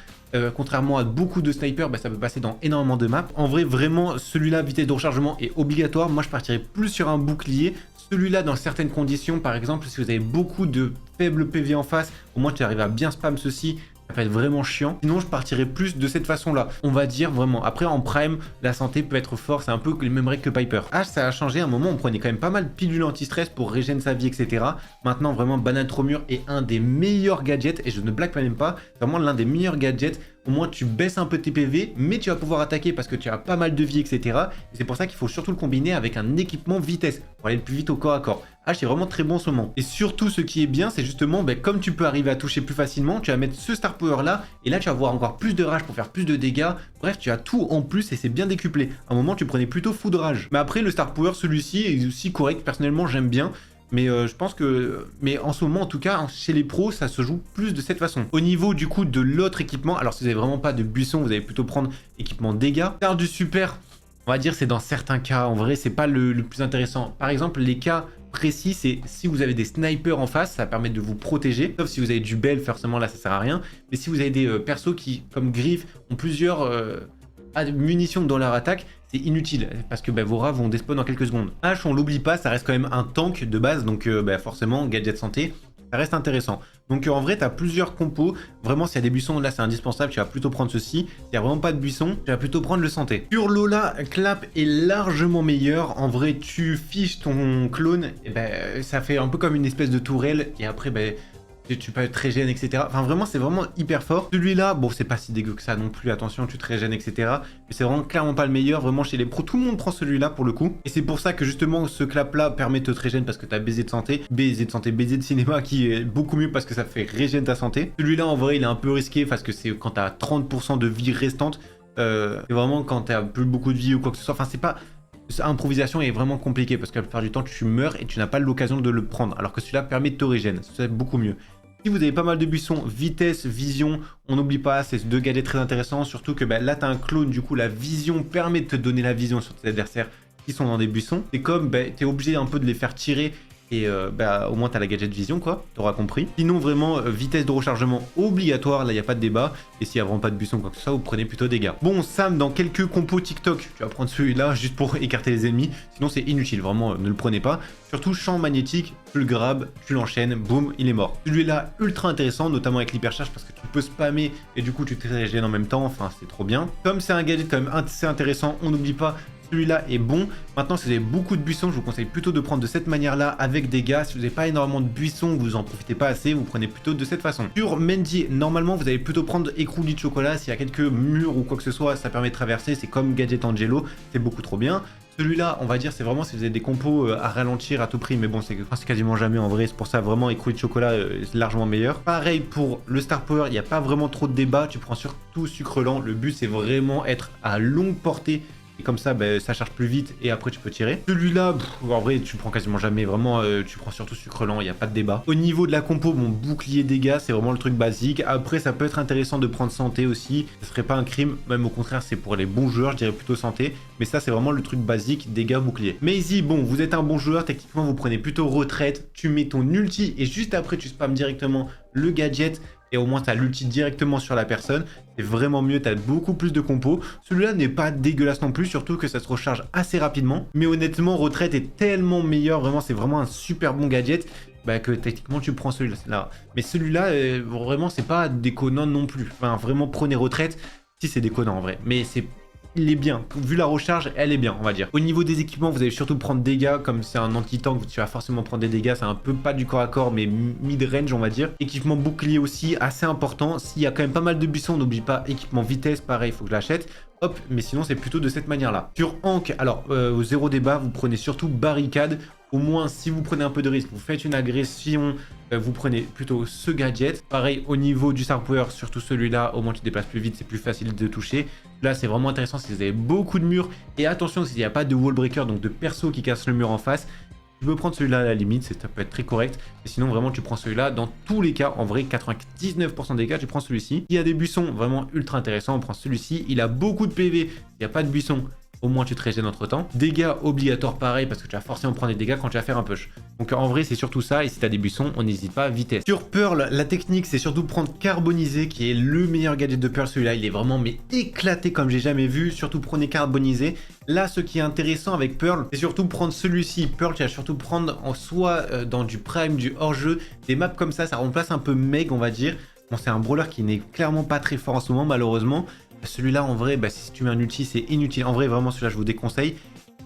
Contrairement à beaucoup de snipers, ça peut passer dans énormément de maps. En vrai, vraiment, celui-là, vitesse de rechargement est obligatoire. Moi, je partirais plus sur un bouclier. Celui-là, dans certaines conditions, par exemple, si vous avez beaucoup de faibles PV en face, au moins tu arrives à bien spam ceci. Ça peut être vraiment chiant. Sinon, je partirais plus de cette façon-là. On va dire vraiment. Après, en prime, la santé peut être forte. C'est un peu les mêmes règles que Piper. H, ça a changé. À un moment, on prenait quand même pas mal de pilules anti-stress pour régénérer sa vie, etc. Maintenant, vraiment, banane trop mûre est un des meilleurs gadgets. Et je ne blague même pas. C'est vraiment l'un des meilleurs gadgets. Au moins, tu baisses un peu tes PV, mais tu vas pouvoir attaquer parce que tu as pas mal de vie, etc. Et c'est pour ça qu'il faut surtout le combiner avec un équipement vitesse pour aller le plus vite au corps à corps. H, c'est vraiment très bon en ce moment. Et surtout, ce qui est bien, c'est justement, comme tu peux arriver à toucher plus facilement, tu vas mettre ce Star Power là, et là, tu vas avoir encore plus de rage pour faire plus de dégâts. Bref, tu as tout en plus et c'est bien décuplé. À un moment, tu prenais plutôt fou de rage. Mais après, le Star Power, celui-ci est aussi correct. Personnellement, j'aime bien. Mais je pense que... Mais en ce moment, en tout cas, chez les pros, ça se joue plus de cette façon. Au niveau, du coup, de l'autre équipement, alors si vous n'avez vraiment pas de buisson, vous allez plutôt prendre équipement dégâts. Faire du super, on va dire, c'est dans certains cas. En vrai, c'est pas le plus intéressant. Par exemple, les cas précis, c'est si vous avez des snipers en face, ça permet de vous protéger. Sauf si vous avez du bel, forcément, là, ça sert à rien. Mais si vous avez des persos qui, comme Griff, ont plusieurs munitions dans leur attaque, c'est inutile parce que vos rats vont despawn en quelques secondes. H, on l'oublie pas, ça reste quand même un tank de base, donc forcément, gadget santé, ça reste intéressant. Donc en vrai, tu as plusieurs compos. Vraiment, s'il y a des buissons, là c'est indispensable, tu vas plutôt prendre ceci. S'il n'y a vraiment pas de buissons, tu vas plutôt prendre le santé. Sur Lola, Clap est largement meilleur. En vrai, tu fiches ton clone, et ça fait un peu comme une espèce de tourelle, et après, tu peux être régène, etc. Enfin, vraiment, c'est vraiment hyper fort. Celui-là, bon, c'est pas si dégueu que ça non plus. Attention, tu te régènes, etc. Mais c'est vraiment clairement pas le meilleur. Vraiment, chez les pros, tout le monde prend celui-là pour le coup. Et c'est pour ça que justement, ce clap-là permet de te régène parce que t'as baiser de santé. Baiser de cinéma qui est beaucoup mieux parce que ça fait régène ta santé. Celui-là, en vrai, il est un peu risqué parce que c'est quand t'as 30% de vie restante. C'est vraiment quand t'as plus beaucoup de vie ou quoi que ce soit. Enfin, c'est pas... Improvisation est vraiment compliqué parce que la plupart du temps, tu meurs et tu n'as pas l'occasion de le prendre. Alors que celui-là permet de te régène. C'est beaucoup mieux. Si vous avez pas mal de buissons, vitesse, vision, on n'oublie pas, c'est deux gadgets très intéressants, surtout que là tu as un clone, du coup la vision permet de te donner la vision sur tes adversaires qui sont dans des buissons. C'est comme, tu es obligé un peu de les faire tirer et au moins tu as la gadget vision quoi, tu auras compris. Sinon vraiment, vitesse de rechargement obligatoire, là il n'y a pas de débat, et s'il n'y a vraiment pas de buisson quoi que ce soit, vous prenez plutôt dégâts. Bon Sam, dans quelques compos TikTok, tu vas prendre celui-là juste pour écarter les ennemis, sinon c'est inutile, vraiment ne le prenez pas. Surtout champ magnétique, tu le grabes, tu l'enchaînes, boum, il est mort. Celui-là, ultra intéressant, notamment avec l'hypercharge parce que tu peux spammer et du coup tu te régènes en même temps, enfin c'est trop bien. Comme c'est un gadget quand même assez intéressant, on n'oublie pas, celui-là est bon. Maintenant, si vous avez beaucoup de buissons, je vous conseille plutôt de prendre de cette manière-là avec des gars. Si vous n'avez pas énormément de buissons, vous en profitez pas assez, vous prenez plutôt de cette façon. Sur Mendy, normalement, vous allez plutôt prendre écroulis de chocolat. S'il y a quelques murs ou quoi que ce soit, ça permet de traverser. C'est comme Gadget Angelo, c'est beaucoup trop bien. Celui-là, on va dire, c'est vraiment si vous avez des compos à ralentir à tout prix, mais bon, c'est quasiment jamais en vrai. C'est pour ça, vraiment, écroulis de chocolat, c'est largement meilleur. Pareil pour le Star Power, il n'y a pas vraiment trop de débat. Tu prends surtout sucre lent. Le but, c'est vraiment être à longue portée. Et comme ça, ça charge plus vite et après tu peux tirer. Celui-là, en vrai, tu prends quasiment jamais. Vraiment, tu prends surtout sucre lent, il n'y a pas de débat. Au niveau de la compo, mon bouclier dégâts, c'est vraiment le truc basique. Après, ça peut être intéressant de prendre santé aussi. Ce serait pas un crime. Même au contraire, c'est pour les bons joueurs, je dirais plutôt santé. Mais ça, c'est vraiment le truc basique, dégâts, bouclier. Mais ici, bon, vous êtes un bon joueur. Techniquement, vous prenez plutôt retraite. Tu mets ton ulti et juste après, tu spams directement le gadget. Et au moins, tu as l'ulti directement sur la personne. C'est vraiment mieux, tu as beaucoup plus de compos. Celui-là n'est pas dégueulasse non plus, surtout que ça se recharge assez rapidement. Mais honnêtement, retraite est tellement meilleur. Vraiment, c'est vraiment un super bon gadget que techniquement, tu prends celui-là. Mais celui-là, vraiment, c'est pas déconnant non plus. Enfin, vraiment, prenez retraite. Si, c'est déconnant en vrai. Mais c'est... Il est bien, vu la recharge, elle est bien, on va dire. Au niveau des équipements, vous allez surtout prendre dégâts, comme c'est un anti-tank, tu vas forcément prendre des dégâts, c'est un peu pas du corps à corps, mais mid-range, on va dire. Équipement bouclier aussi, assez important. S'il y a quand même pas mal de buissons, n'oublie pas, équipement vitesse, pareil, il faut que je l'achète. Hop, mais sinon, c'est plutôt de cette manière-là. Sur Hank, alors, au zéro débat, vous prenez surtout barricade. Au moins, si vous prenez un peu de risque, vous faites une agression, vous prenez plutôt ce gadget. Pareil, au niveau du Star Power, surtout celui-là, au moins tu te déplaces plus vite, c'est plus facile de toucher. Là, c'est vraiment intéressant si vous avez beaucoup de murs. Et attention, s'il n'y a pas de wall breaker, donc de perso qui casse le mur en face, tu peux prendre celui-là à la limite, ça peut être très correct. Mais sinon, vraiment, tu prends celui-là. Dans tous les cas, en vrai, 99% des cas, tu prends celui-ci. Il y a des buissons vraiment ultra intéressants, on prend celui-ci. Il a beaucoup de PV, il n'y a pas de buissons. au moins tu te régènes entre temps. Dégâts obligatoires pareil parce que tu vas forcément prendre des dégâts quand tu vas faire un push. Donc en vrai c'est surtout ça, et si t'as des buissons, on n'hésite pas, vitesse. Sur Pearl, la technique c'est surtout prendre Carbonisé qui est le meilleur gadget de Pearl. Celui-là il est vraiment mais éclaté comme j'ai jamais vu, surtout prenez Carbonisé. Là ce qui est intéressant avec Pearl, c'est surtout prendre celui-ci. Pearl tu vas surtout prendre en soit dans du prime, du hors-jeu, des maps comme ça remplace un peu Meg on va dire. Bon c'est un brawler qui n'est clairement pas très fort en ce moment malheureusement. Celui-là en vrai, si tu mets un ulti c'est inutile. En vrai vraiment celui-là je vous déconseille.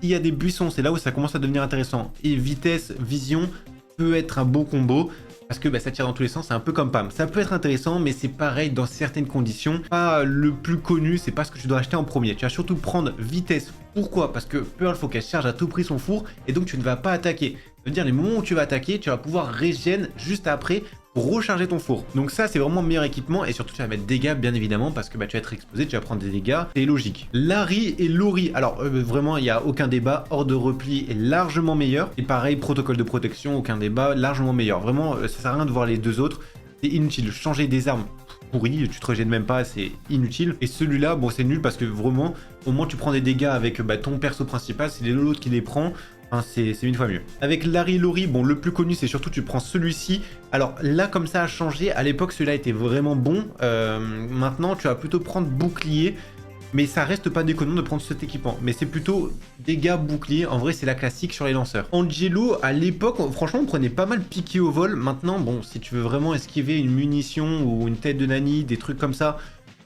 S'il y a des buissons, c'est là où ça commence à devenir intéressant. Et vitesse, vision peut être un bon combo. Parce que ça tire dans tous les sens, c'est un peu comme Pam. Ça peut être intéressant, mais c'est pareil dans certaines conditions. Pas le plus connu, c'est pas ce que tu dois acheter en premier. Tu vas surtout prendre vitesse. Pourquoi? Parce que Pearl, faut qu'elle charge à tout prix son four, et donc tu ne vas pas attaquer. Ça veut dire les moments où tu vas attaquer, tu vas pouvoir régène juste après pour recharger ton four. Donc ça c'est vraiment le meilleur équipement, et surtout tu vas mettre dégâts bien évidemment parce que tu vas être exposé, tu vas prendre des dégâts, c'est logique. Larry et Lori, alors vraiment il n'y a aucun débat, hors de repli est largement meilleur, et pareil protocole de protection, aucun débat, largement meilleur. Vraiment ça sert à rien de voir les deux autres, c'est inutile. Changer des armes pourri, tu te régènes même pas, c'est inutile. Et celui-là, bon c'est nul parce que vraiment, au moins tu prends des dégâts avec ton perso principal, c'est l'autre qui les prend. C'est 1000 fois mieux. Avec Larry Lori, bon le plus connu c'est surtout tu prends celui-ci. Alors là comme ça a changé, à l'époque celui-là était vraiment bon. Maintenant tu vas plutôt prendre bouclier. Mais ça reste pas déconnant de prendre cet équipement. Mais c'est plutôt dégâts bouclier. En vrai, c'est la classique sur les lanceurs. Angelo, à l'époque, franchement, on prenait pas mal piqué au vol. Maintenant, bon, si tu veux vraiment esquiver une munition ou une tête de Nani, des trucs comme ça,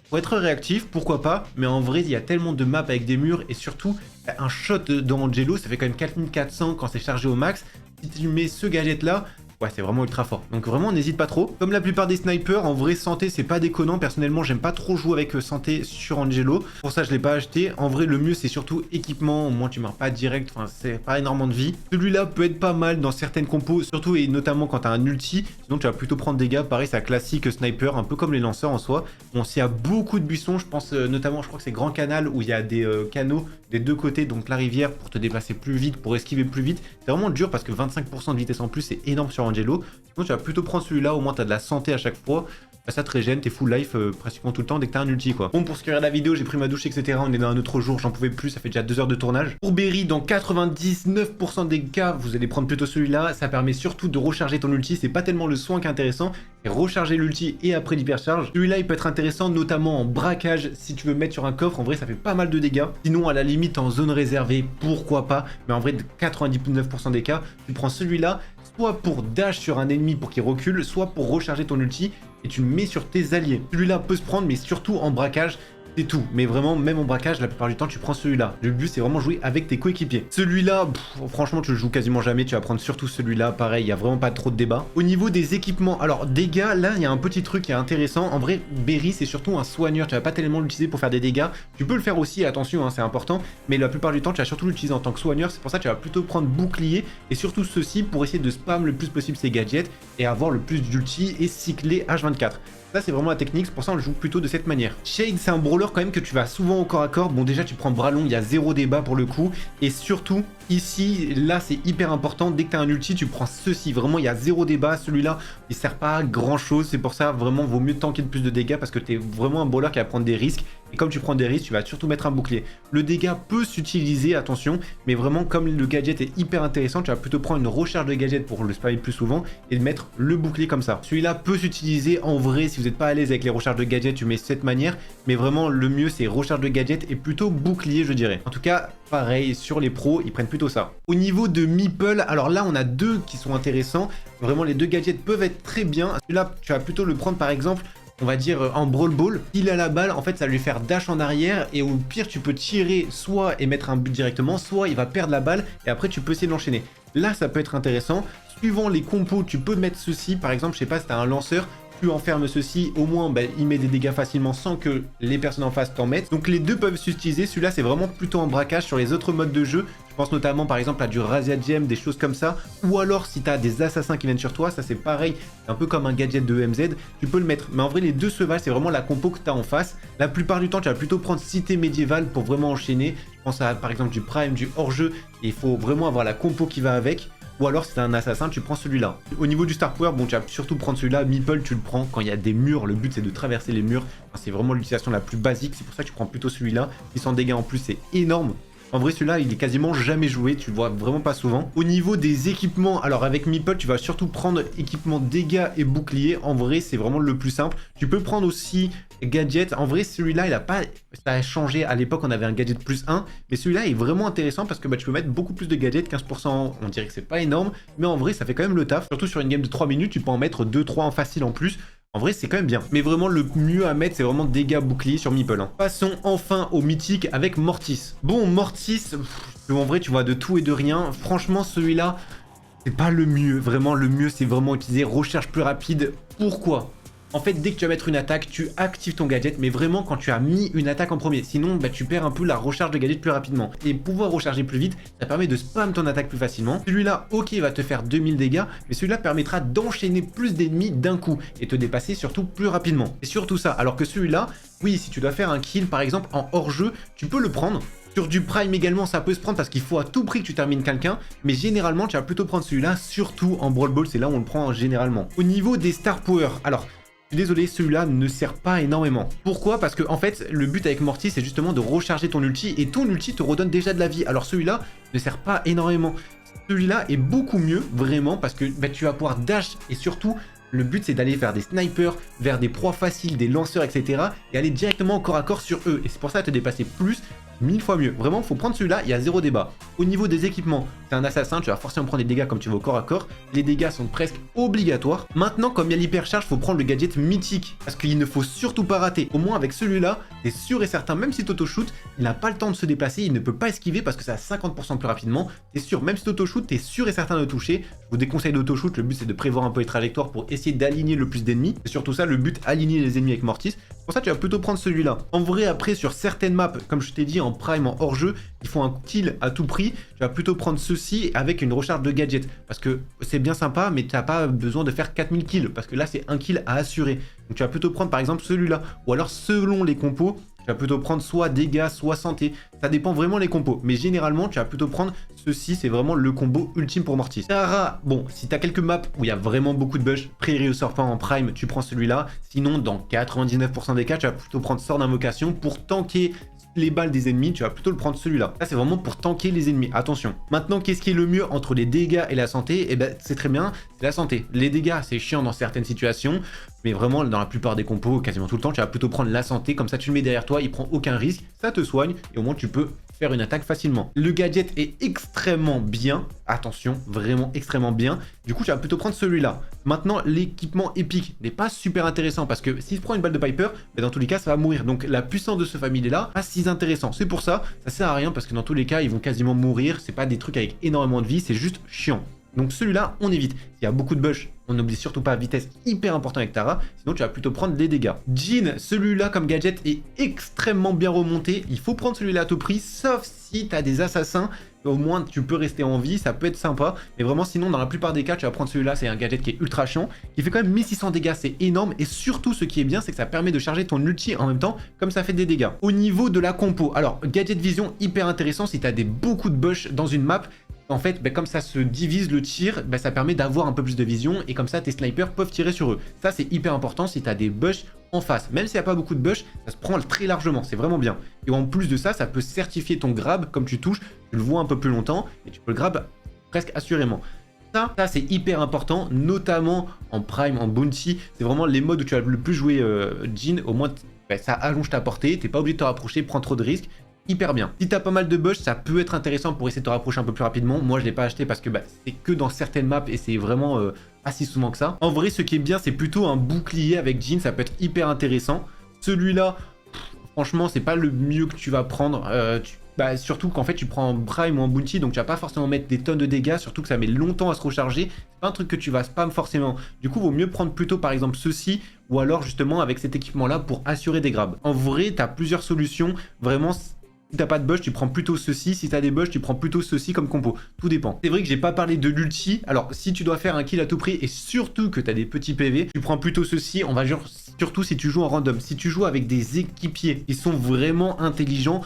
pour être réactif, pourquoi pas. Mais en vrai, il y a tellement de maps avec des murs. Et surtout, un shot d'Angelo, ça fait quand même 4400 quand c'est chargé au max. Si tu mets ce gadget-là, ouais, c'est vraiment ultra fort. Donc vraiment, n'hésite pas trop. Comme la plupart des snipers, en vrai, santé, c'est pas déconnant. Personnellement, j'aime pas trop jouer avec santé sur Angelo. Pour ça, je l'ai pas acheté. En vrai, le mieux, c'est surtout équipement. Au moins, tu meurs pas direct. Enfin, c'est pas énormément de vie. Celui-là peut être pas mal dans certaines compos, surtout et notamment quand t'as un ulti. Sinon, tu vas plutôt prendre des dégâts. Pareil, c'est un classique sniper, un peu comme les lanceurs en soi. Bon, s'il y a beaucoup de buissons, je pense notamment, je crois que c'est Grand Canal où il y a des canaux des deux côtés, donc la rivière, pour te déplacer plus vite, pour esquiver plus vite. C'est vraiment dur parce que 25% de vitesse en plus, c'est énorme sur Angelo. Sinon, tu vas plutôt prendre celui-là, au moins tu as de la santé à chaque fois. Ça te régène, t'es full life pratiquement tout le temps dès que t'as un ulti quoi. Bon, pour ce qui est de la vidéo, j'ai pris ma douche, etc. On est dans un autre jour, j'en pouvais plus, ça fait déjà 2 heures de tournage. Pour Berry, dans 99% des cas, vous allez prendre plutôt celui-là. Ça permet surtout de recharger ton ulti, c'est pas tellement le soin qui est intéressant, c'est recharger l'ulti et après l'hypercharge. Celui-là, il peut être intéressant, notamment en braquage, si tu veux mettre sur un coffre. En vrai, ça fait pas mal de dégâts. Sinon, à la limite, en zone réservée, pourquoi pas. Mais en vrai, de 99% des cas, tu prends celui-là, soit pour dash sur un ennemi pour qu'il recule, soit pour recharger ton ulti et tu le mets sur tes alliés. Celui-là peut se prendre, mais surtout en braquage, c'est tout. Mais vraiment, même en braquage, la plupart du temps, tu prends celui-là. Le but, c'est vraiment jouer avec tes coéquipiers. Celui-là, franchement, tu le joues quasiment jamais. Tu vas prendre surtout celui-là. Pareil, il n'y a vraiment pas trop de débat. Au niveau des équipements, alors dégâts, là, il y a un petit truc qui est intéressant. En vrai, Berry, c'est surtout un soigneur. Tu vas pas tellement l'utiliser pour faire des dégâts. Tu peux le faire aussi, attention, hein, c'est important. Mais la plupart du temps, tu vas surtout l'utiliser en tant que soigneur. C'est pour ça que tu vas plutôt prendre bouclier et surtout ceci pour essayer de spam le plus possible ses gadgets et avoir le plus d'ulti et cycler H24. Ça, c'est vraiment la technique, c'est pour ça qu'on le joue plutôt de cette manière. Shade, c'est un brawler quand même que tu vas souvent au corps à corps. Bon, déjà, tu prends bras long, il y a zéro débat pour le coup. Et surtout, ici, là, c'est hyper important. Dès que tu as un ulti, tu prends ceci. Vraiment, il y a zéro débat. Celui-là, il sert pas à grand chose. C'est pour ça, vraiment, vaut mieux tanker de plus de dégâts parce que tu es vraiment un brawler qui va prendre des risques. Et comme tu prends des risques, tu vas surtout mettre un bouclier. Le dégât peut s'utiliser, attention, mais vraiment, comme le gadget est hyper intéressant, tu vas plutôt prendre une recharge de gadget pour le spammer plus souvent et de mettre le bouclier comme ça. Celui-là peut s'utiliser en vrai. Si vous n'êtes pas à l'aise avec les recharges de gadget, tu mets de cette manière. Mais vraiment, le mieux, c'est recharge de gadget et plutôt bouclier, je dirais. En tout cas, pareil, sur les pros, ils prennent plutôt ça. Au niveau de Meeple, alors là, on a deux qui sont intéressants. Vraiment, les deux gadgets peuvent être très bien. Celui-là, tu vas plutôt le prendre, par exemple, on va dire en Brawl Ball. Il a la balle, en fait ça va lui faire dash en arrière et au pire tu peux tirer soit et mettre un but directement, soit il va perdre la balle et après tu peux essayer de l'enchaîner. Là ça peut être intéressant. Suivant les compos, tu peux mettre ceci, par exemple, je sais pas si t'as un lanceur, tu enfermes ceci, au moins il met des dégâts facilement sans que les personnes en face t'en mettent. Donc les deux peuvent s'utiliser, celui-là c'est vraiment plutôt en braquage. Sur les autres modes de jeu, je pense notamment par exemple à du Razia Gem, des choses comme ça, ou alors si tu as des assassins qui viennent sur toi, ça c'est pareil, un peu comme un gadget de MZ, tu peux le mettre. Mais en vrai les deux se valent, c'est vraiment la compo que tu as en face. La plupart du temps tu vas plutôt prendre cité médiévale pour vraiment enchaîner. Je pense à par exemple du prime, du hors-jeu, et il faut vraiment avoir la compo qui va avec. Ou alors si t'es un assassin, tu prends celui-là. Au niveau du star power, bon tu vas surtout prendre celui-là. Meeple, tu le prends quand il y a des murs. Le but c'est de traverser les murs. Enfin, c'est vraiment l'utilisation la plus basique. C'est pour ça que tu prends plutôt celui-là. 600 dégâts en plus, c'est énorme. En vrai, celui-là, il est quasiment jamais joué, tu le vois vraiment pas souvent. Au niveau des équipements, alors avec Meeple, tu vas surtout prendre équipement dégâts et bouclier. En vrai, c'est vraiment le plus simple. Tu peux prendre aussi gadget. En vrai, celui-là, il a pas... Ça a changé. À l'époque, on avait un gadget plus 1. Mais celui-là est vraiment intéressant parce que tu peux mettre beaucoup plus de gadgets. 15%, on dirait que c'est pas énorme. Mais en vrai, ça fait quand même le taf. Surtout sur une game de 3 minutes, tu peux en mettre 2-3 en facile en plus. En vrai, c'est quand même bien. Mais vraiment, le mieux à mettre, c'est vraiment dégâts boucliers sur Meeple. Hein. Passons enfin au mythique avec Mortis. Bon, Mortis, en vrai, tu vois de tout et de rien. Franchement, celui-là, c'est pas le mieux. Vraiment, le mieux, c'est vraiment utiliser recherche plus rapide. Pourquoi ? En fait, dès que tu vas mettre une attaque, tu actives ton gadget, mais vraiment quand tu as mis une attaque en premier. Sinon, tu perds un peu la recharge de gadget plus rapidement. Et pouvoir recharger plus vite, ça permet de spam ton attaque plus facilement. Celui-là, ok, va te faire 2000 dégâts, mais celui-là permettra d'enchaîner plus d'ennemis d'un coup et te dépasser surtout plus rapidement. C'est surtout ça. Alors que celui-là, oui, si tu dois faire un kill, par exemple, en hors-jeu, tu peux le prendre. Sur du prime également, ça peut se prendre parce qu'il faut à tout prix que tu termines quelqu'un. Mais généralement, tu vas plutôt prendre celui-là, surtout en Brawl Ball, c'est là où on le prend généralement. Au niveau des Star Power, alors... Je suis désolé, celui-là ne sert pas énormément. Pourquoi? Parce que en fait, le but avec Mortis, c'est justement de recharger ton ulti, et ton ulti te redonne déjà de la vie. Alors celui-là ne sert pas énormément. Celui-là est beaucoup mieux, vraiment, parce que tu vas pouvoir dash, et surtout, le but c'est d'aller vers des snipers, vers des proies faciles, des lanceurs, etc. et aller directement corps à corps sur eux. Et c'est pour ça te dépasser plus, 1000 fois mieux. Vraiment, faut prendre celui-là, il y a zéro débat. Au niveau des équipements, c'est un assassin, tu vas forcément prendre des dégâts comme tu vas au corps à corps. Les dégâts sont presque obligatoires. Maintenant, comme il y a l'hypercharge, faut prendre le gadget mythique. Parce qu'il ne faut surtout pas rater. Au moins, avec celui-là, t'es sûr et certain, même si t'auto-shoot, il n'a pas le temps de se déplacer, il ne peut pas esquiver parce que ça a 50% plus rapidement. T'es sûr, même si t'auto-shoot, t'es sûr et certain de toucher. Je vous déconseille d'auto-shoot, le but c'est de prévoir un peu les trajectoires pour essayer d'aligner le plus d'ennemis. C'est surtout ça, le but, aligner les ennemis avec Mortis. Pour ça, tu vas plutôt prendre celui-là. En vrai, après, sur certaines maps, comme je t'ai dit, en prime, en hors-jeu, il faut un kill à tout prix. Tu vas plutôt prendre ceci avec une recharge de gadget. Parce que c'est bien sympa, mais tu n'as pas besoin de faire 4000 kills. Parce que là, c'est un kill à assurer. Donc tu vas plutôt prendre, par exemple, celui-là. Ou alors, selon les compos, tu vas plutôt prendre soit dégâts, soit santé. Ça dépend vraiment les compos. Mais généralement, tu vas plutôt prendre ceci. C'est vraiment le combo ultime pour Mortis. Tara, bon, si tu as quelques maps où il y a vraiment beaucoup de bush, Prairie au Surfing en prime, tu prends celui-là. Sinon, dans 99% des cas, tu vas plutôt prendre Sort d'Invocation pour tanker les balles des ennemis, tu vas plutôt le prendre celui-là. Ça, c'est vraiment pour tanker les ennemis. Attention. Maintenant, qu'est-ce qui est le mieux entre les dégâts et la santé? Eh ben, c'est très bien, c'est la santé. Les dégâts, c'est chiant dans certaines situations, mais vraiment, dans la plupart des compos, quasiment tout le temps, tu vas plutôt prendre la santé. Comme ça, tu le mets derrière toi, il prend aucun risque, ça te soigne, et au moins, tu peux faire une attaque facilement. Le gadget est extrêmement bien. Attention, vraiment extrêmement bien. Du coup, tu vas plutôt prendre celui-là. Maintenant, l'équipement épique n'est pas super intéressant parce que s'il prend une balle de Piper, ben dans tous les cas, ça va mourir. Donc, la puissance de ce familier-là, pas si intéressant. C'est pour ça, ça sert à rien parce que dans tous les cas, ils vont quasiment mourir. C'est pas des trucs avec énormément de vie, c'est juste chiant. Donc celui-là, on évite. S'il y a beaucoup de bush, on n'oublie surtout pas vitesse, hyper important avec Tara. Sinon, tu vas plutôt prendre des dégâts. Jhin, celui-là comme gadget est extrêmement bien remonté. Il faut prendre celui-là à tout prix, sauf si tu as des assassins. Au moins, tu peux rester en vie, ça peut être sympa. Mais vraiment, sinon, dans la plupart des cas, tu vas prendre celui-là. C'est un gadget qui est ultra chiant, qui fait quand même 1600 dégâts, c'est énorme. Et surtout, ce qui est bien, c'est que ça permet de charger ton ulti en même temps, comme ça fait des dégâts. Au niveau de la compo, alors, gadget vision, hyper intéressant si tu as beaucoup de bush dans une map. En fait, comme ça se divise le tir, ça permet d'avoir un peu plus de vision et comme ça tes snipers peuvent tirer sur eux. Ça c'est hyper important si tu as des bush en face. Même s'il n'y a pas beaucoup de bush, ça se prend très largement, c'est vraiment bien. Et en plus de ça, ça peut certifier ton grab, comme tu touches, tu le vois un peu plus longtemps et tu peux le grab presque assurément. Ça c'est hyper important, notamment en prime, en bounty. C'est vraiment les modes où tu vas le plus jouer Jhin, au moins ça allonge ta portée, t'es pas obligé de te rapprocher, prends trop de risques. Hyper bien. Si t'as pas mal de bush, ça peut être intéressant pour essayer de te rapprocher un peu plus rapidement. Moi, je l'ai pas acheté parce que c'est que dans certaines maps et c'est vraiment pas si souvent que ça. En vrai, ce qui est bien, c'est plutôt un bouclier avec Jhin. Ça peut être hyper intéressant. Celui-là, franchement, c'est pas le mieux que tu vas prendre. Surtout qu'en fait, tu prends en prime ou en bounty, donc tu vas pas forcément mettre des tonnes de dégâts, surtout que ça met longtemps à se recharger. C'est pas un truc que tu vas spam forcément. Du coup, vaut mieux prendre plutôt par exemple ceci, ou alors justement avec cet équipement-là pour assurer des grabs. En vrai, t'as plusieurs solutions. Vraiment. Si t'as pas de bush, tu prends plutôt ceci. Si t'as des bush, tu prends plutôt ceci comme compo. Tout dépend. C'est vrai que j'ai pas parlé de l'ulti. Alors, si tu dois faire un kill à tout prix et surtout que t'as des petits PV, tu prends plutôt ceci. On va dire surtout si tu joues en random. Si tu joues avec des équipiers qui sont vraiment intelligents,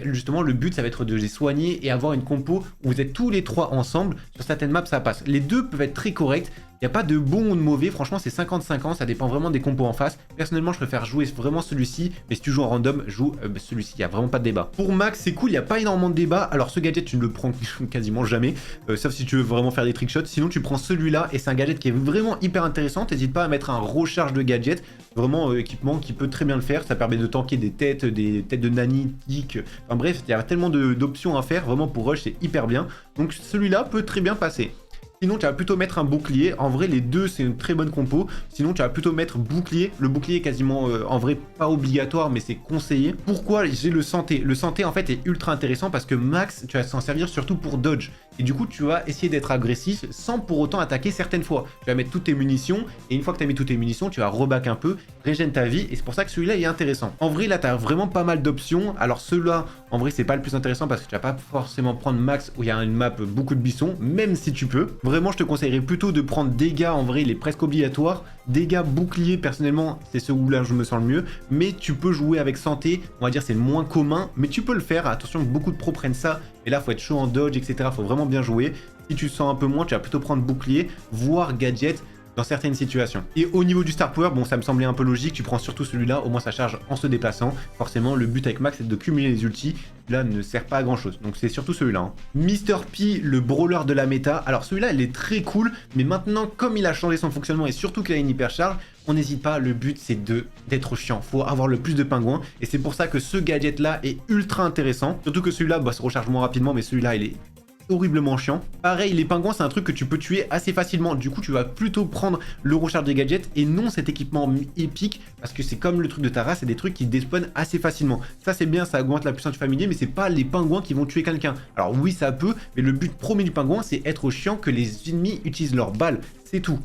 justement, le but, ça va être de les soigner et avoir une compo où vous êtes tous les trois ensemble. Sur certaines maps, ça passe. Les deux peuvent être très corrects. Il n'y a pas de bon ou de mauvais, franchement c'est 50-50, ça dépend vraiment des compos en face. Personnellement je préfère jouer vraiment celui-ci, mais si tu joues en random, joue celui-ci, il n'y a vraiment pas de débat. Pour Max c'est cool, il n'y a pas énormément de débat. Alors ce gadget tu ne le prends quasiment jamais, sauf si tu veux vraiment faire des trickshots. Sinon tu prends celui-là et c'est un gadget qui est vraiment hyper intéressant. N'hésite pas à mettre un recharge de gadget, vraiment équipement qui peut très bien le faire. Ça permet de tanker des têtes de Nani, Tick, enfin bref, il y a tellement d'options à faire, vraiment pour rush c'est hyper bien. Donc celui-là peut très bien passer. Sinon, tu vas plutôt mettre un bouclier. En vrai, les deux, c'est une très bonne compo. Sinon, tu vas plutôt mettre bouclier. Le bouclier est quasiment, en vrai, pas obligatoire, mais c'est conseillé. Pourquoi j'ai le santé? Le santé, en fait, est ultra intéressant parce que Max, tu vas s'en servir surtout pour dodge. Et du coup, tu vas essayer d'être agressif sans pour autant attaquer certaines fois. Tu vas mettre toutes tes munitions. Et une fois que tu as mis toutes tes munitions, tu vas reback un peu, régène ta vie. Et c'est pour ça que celui-là est intéressant. En vrai, là, tu as vraiment pas mal d'options. Alors, celui-là, en vrai, c'est pas le plus intéressant parce que tu vas pas forcément prendre Max où il y a une map beaucoup de buissons, même si tu peux. Vraiment, je te conseillerais plutôt de prendre dégâts, en vrai il est presque obligatoire. Dégâts boucliers, personnellement c'est ce où là je me sens le mieux, mais tu peux jouer avec santé, on va dire c'est le moins commun, mais tu peux le faire. Attention que beaucoup de pros prennent ça, et là faut être chaud en dodge, etc. Faut vraiment bien jouer. Si tu sens un peu moins, tu vas plutôt prendre bouclier, voire gadget dans certaines situations. Et au niveau du Star Power, bon ça me semblait un peu logique, tu prends surtout celui-là, au moins ça charge en se déplaçant. Forcément le but avec Max c'est de cumuler les ultis, là ne sert pas à grand chose, donc c'est surtout celui-là. Hein. Mr P, le brawler de la méta, alors celui-là il est très cool, mais maintenant comme il a changé son fonctionnement et surtout qu'il a une hypercharge, on n'hésite pas, le but c'est d'être chiant, faut avoir le plus de pingouins, et c'est pour ça que ce gadget là est ultra intéressant, surtout que celui-là bah, se recharge moins rapidement, mais celui-là il est horriblement chiant. Pareil, les pingouins c'est un truc que tu peux tuer assez facilement, du coup tu vas plutôt prendre le recharge des gadgets et non cet équipement épique, parce que c'est comme le truc de Tara, c'est des trucs qui despawnent assez facilement. Ça c'est bien, ça augmente la puissance du familier, mais c'est pas les pingouins qui vont tuer quelqu'un. Alors oui ça peut, mais le but premier du pingouin c'est être chiant, que les ennemis utilisent leurs balles, c'est tout.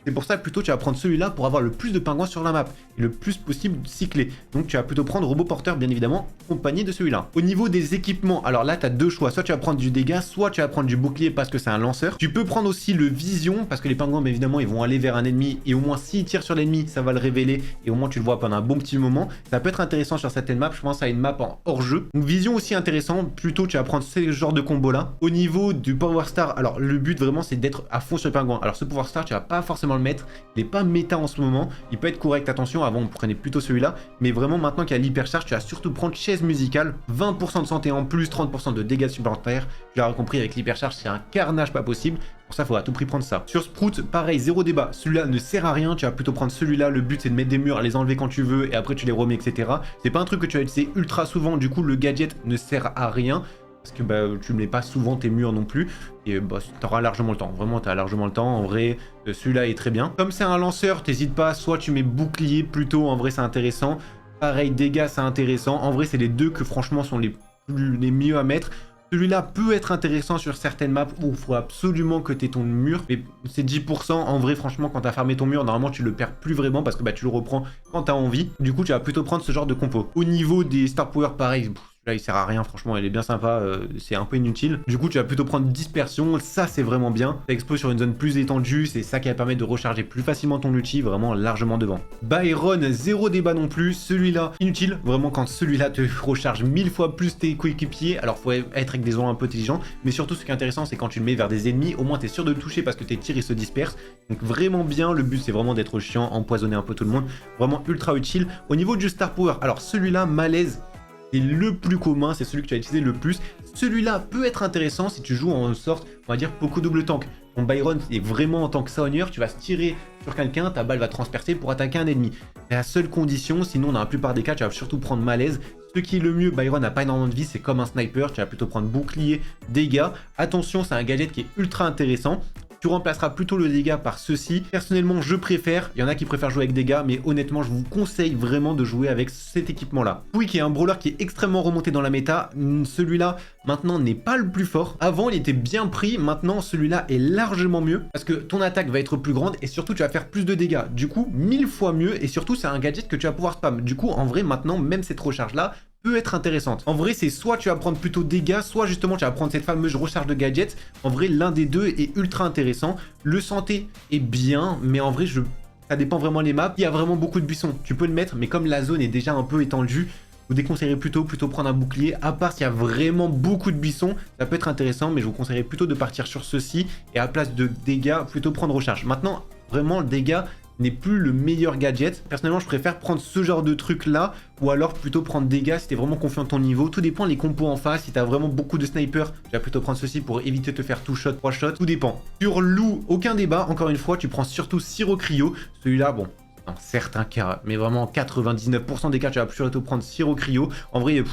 C'est pour ça plutôt tu vas prendre celui-là pour avoir le plus de pingouins sur la map et le plus possible cyclé. Donc tu vas plutôt prendre robot porteur bien évidemment, accompagné de celui-là. Au niveau des équipements, alors là tu as deux choix, soit tu vas prendre du dégât, soit tu vas prendre du bouclier parce que c'est un lanceur. Tu peux prendre aussi le vision parce que les pingouins bien évidemment ils vont aller vers un ennemi et au moins s'ils tirent sur l'ennemi ça va le révéler et au moins tu le vois pendant un bon petit moment. Ça peut être intéressant sur certaines maps, je pense à une map en hors-jeu. Donc vision aussi intéressant, plutôt tu vas prendre ce genre de combo là. Au niveau du Power Star, alors le but vraiment c'est d'être à fond sur le pingouin. Alors ce Power Star tu vas pas forcément le mettre, il n'est pas méta en ce moment, il peut être correct, attention, avant on prenait plutôt celui-là, mais vraiment maintenant qu'il y a l'hypercharge, tu vas surtout prendre chaise musicale, 20% de santé en plus, 30% de dégâts supplémentaires, tu l'auras compris avec l'hypercharge c'est un carnage pas possible, pour ça il faut à tout prix prendre ça. Sur Sprout, pareil, zéro débat, celui-là ne sert à rien, tu vas plutôt prendre celui-là, le but c'est de mettre des murs, les enlever quand tu veux et après tu les remets, etc. C'est pas un truc que tu vas utiliser ultra souvent, du coup le gadget ne sert à rien, parce que bah, tu ne mets pas souvent tes murs non plus, et bah, tu auras largement le temps, vraiment tu as largement le temps, en vrai celui-là est très bien. Comme c'est un lanceur, t'hésites pas, soit tu mets bouclier plutôt, en vrai c'est intéressant, pareil dégâts c'est intéressant, en vrai c'est les deux que franchement sont les mieux à mettre. Celui-là peut être intéressant sur certaines maps où il faut absolument que tu aies ton mur, mais c'est 10%, en vrai franchement quand tu as farmé ton mur, normalement tu le perds plus vraiment parce que bah, tu le reprends quand tu as envie, du coup tu vas plutôt prendre ce genre de compo. Au niveau des Star Power pareil, là il sert à rien franchement, il est bien sympa, c'est un peu inutile. Du coup tu vas plutôt prendre dispersion, ça c'est vraiment bien. Ça explose sur une zone plus étendue, c'est ça qui va permettre de recharger plus facilement ton ulti, vraiment largement devant. Byron, zéro débat non plus, celui-là inutile, vraiment quand celui-là te recharge 1000 fois plus tes coéquipiers, alors faut être avec des zones un peu intelligents, mais surtout ce qui est intéressant c'est quand tu le mets vers des ennemis, au moins tu es sûr de le toucher parce que tes tirs ils se dispersent. Donc vraiment bien, le but c'est vraiment d'être chiant, empoisonner un peu tout le monde, vraiment ultra utile. Au niveau du Star Power, alors celui-là, malaise, c'est le plus commun, c'est celui que tu as utilisé le plus. Celui-là peut être intéressant si tu joues en sorte, on va dire, beaucoup double tank. Ton Byron est vraiment en tant que Saunier, tu vas se tirer sur quelqu'un, ta balle va transpercer pour attaquer un ennemi. C'est la seule condition, sinon dans la plupart des cas, tu vas surtout prendre malaise. Ce qui est le mieux, Byron n'a pas énormément de vie, c'est comme un sniper, tu vas plutôt prendre bouclier, dégâts. Attention, c'est un gadget qui est ultra intéressant. Tu remplaceras plutôt le dégât par ceci. Personnellement, je préfère. Il y en a qui préfèrent jouer avec dégâts, mais honnêtement, je vous conseille vraiment de jouer avec cet équipement-là. Quick est un brawler qui est extrêmement remonté dans la méta. Celui-là, maintenant, n'est pas le plus fort. Avant, il était bien pris. Maintenant, celui-là est largement mieux parce que ton attaque va être plus grande et surtout, tu vas faire plus de dégâts. Du coup, 1000 fois mieux et surtout, c'est un gadget que tu vas pouvoir spam. Du coup, en vrai, maintenant, même cette recharge-là peut être intéressante. En vrai, c'est soit tu vas prendre plutôt dégâts, soit justement tu vas prendre cette fameuse recharge de gadgets. En vrai, l'un des deux est ultra intéressant. Le santé est bien, mais en vrai, ça dépend vraiment des maps. Il y a vraiment beaucoup de buissons. Tu peux le mettre, mais comme la zone est déjà un peu étendue, vous déconseillerais plutôt prendre un bouclier, à part s'il y a vraiment beaucoup de buissons, ça peut être intéressant, mais je vous conseillerais plutôt de partir sur ceci, et à place de dégâts, plutôt prendre recharge. Maintenant, vraiment, le dégât n'est plus le meilleur gadget. Personnellement, je préfère prendre ce genre de truc là, ou alors plutôt prendre dégâts si t'es vraiment confiant en ton niveau. Tout dépend les compos en face. Si t'as vraiment beaucoup de snipers, tu vas plutôt prendre ceci pour éviter de te faire 2 shots, 3 shots. Tout dépend. Sur loup, aucun débat. Encore une fois, tu prends surtout Sirop Cryo. Celui-là, bon, dans certains cas, mais vraiment 99% des cas, tu vas plutôt prendre Sirop Cryo. En vrai,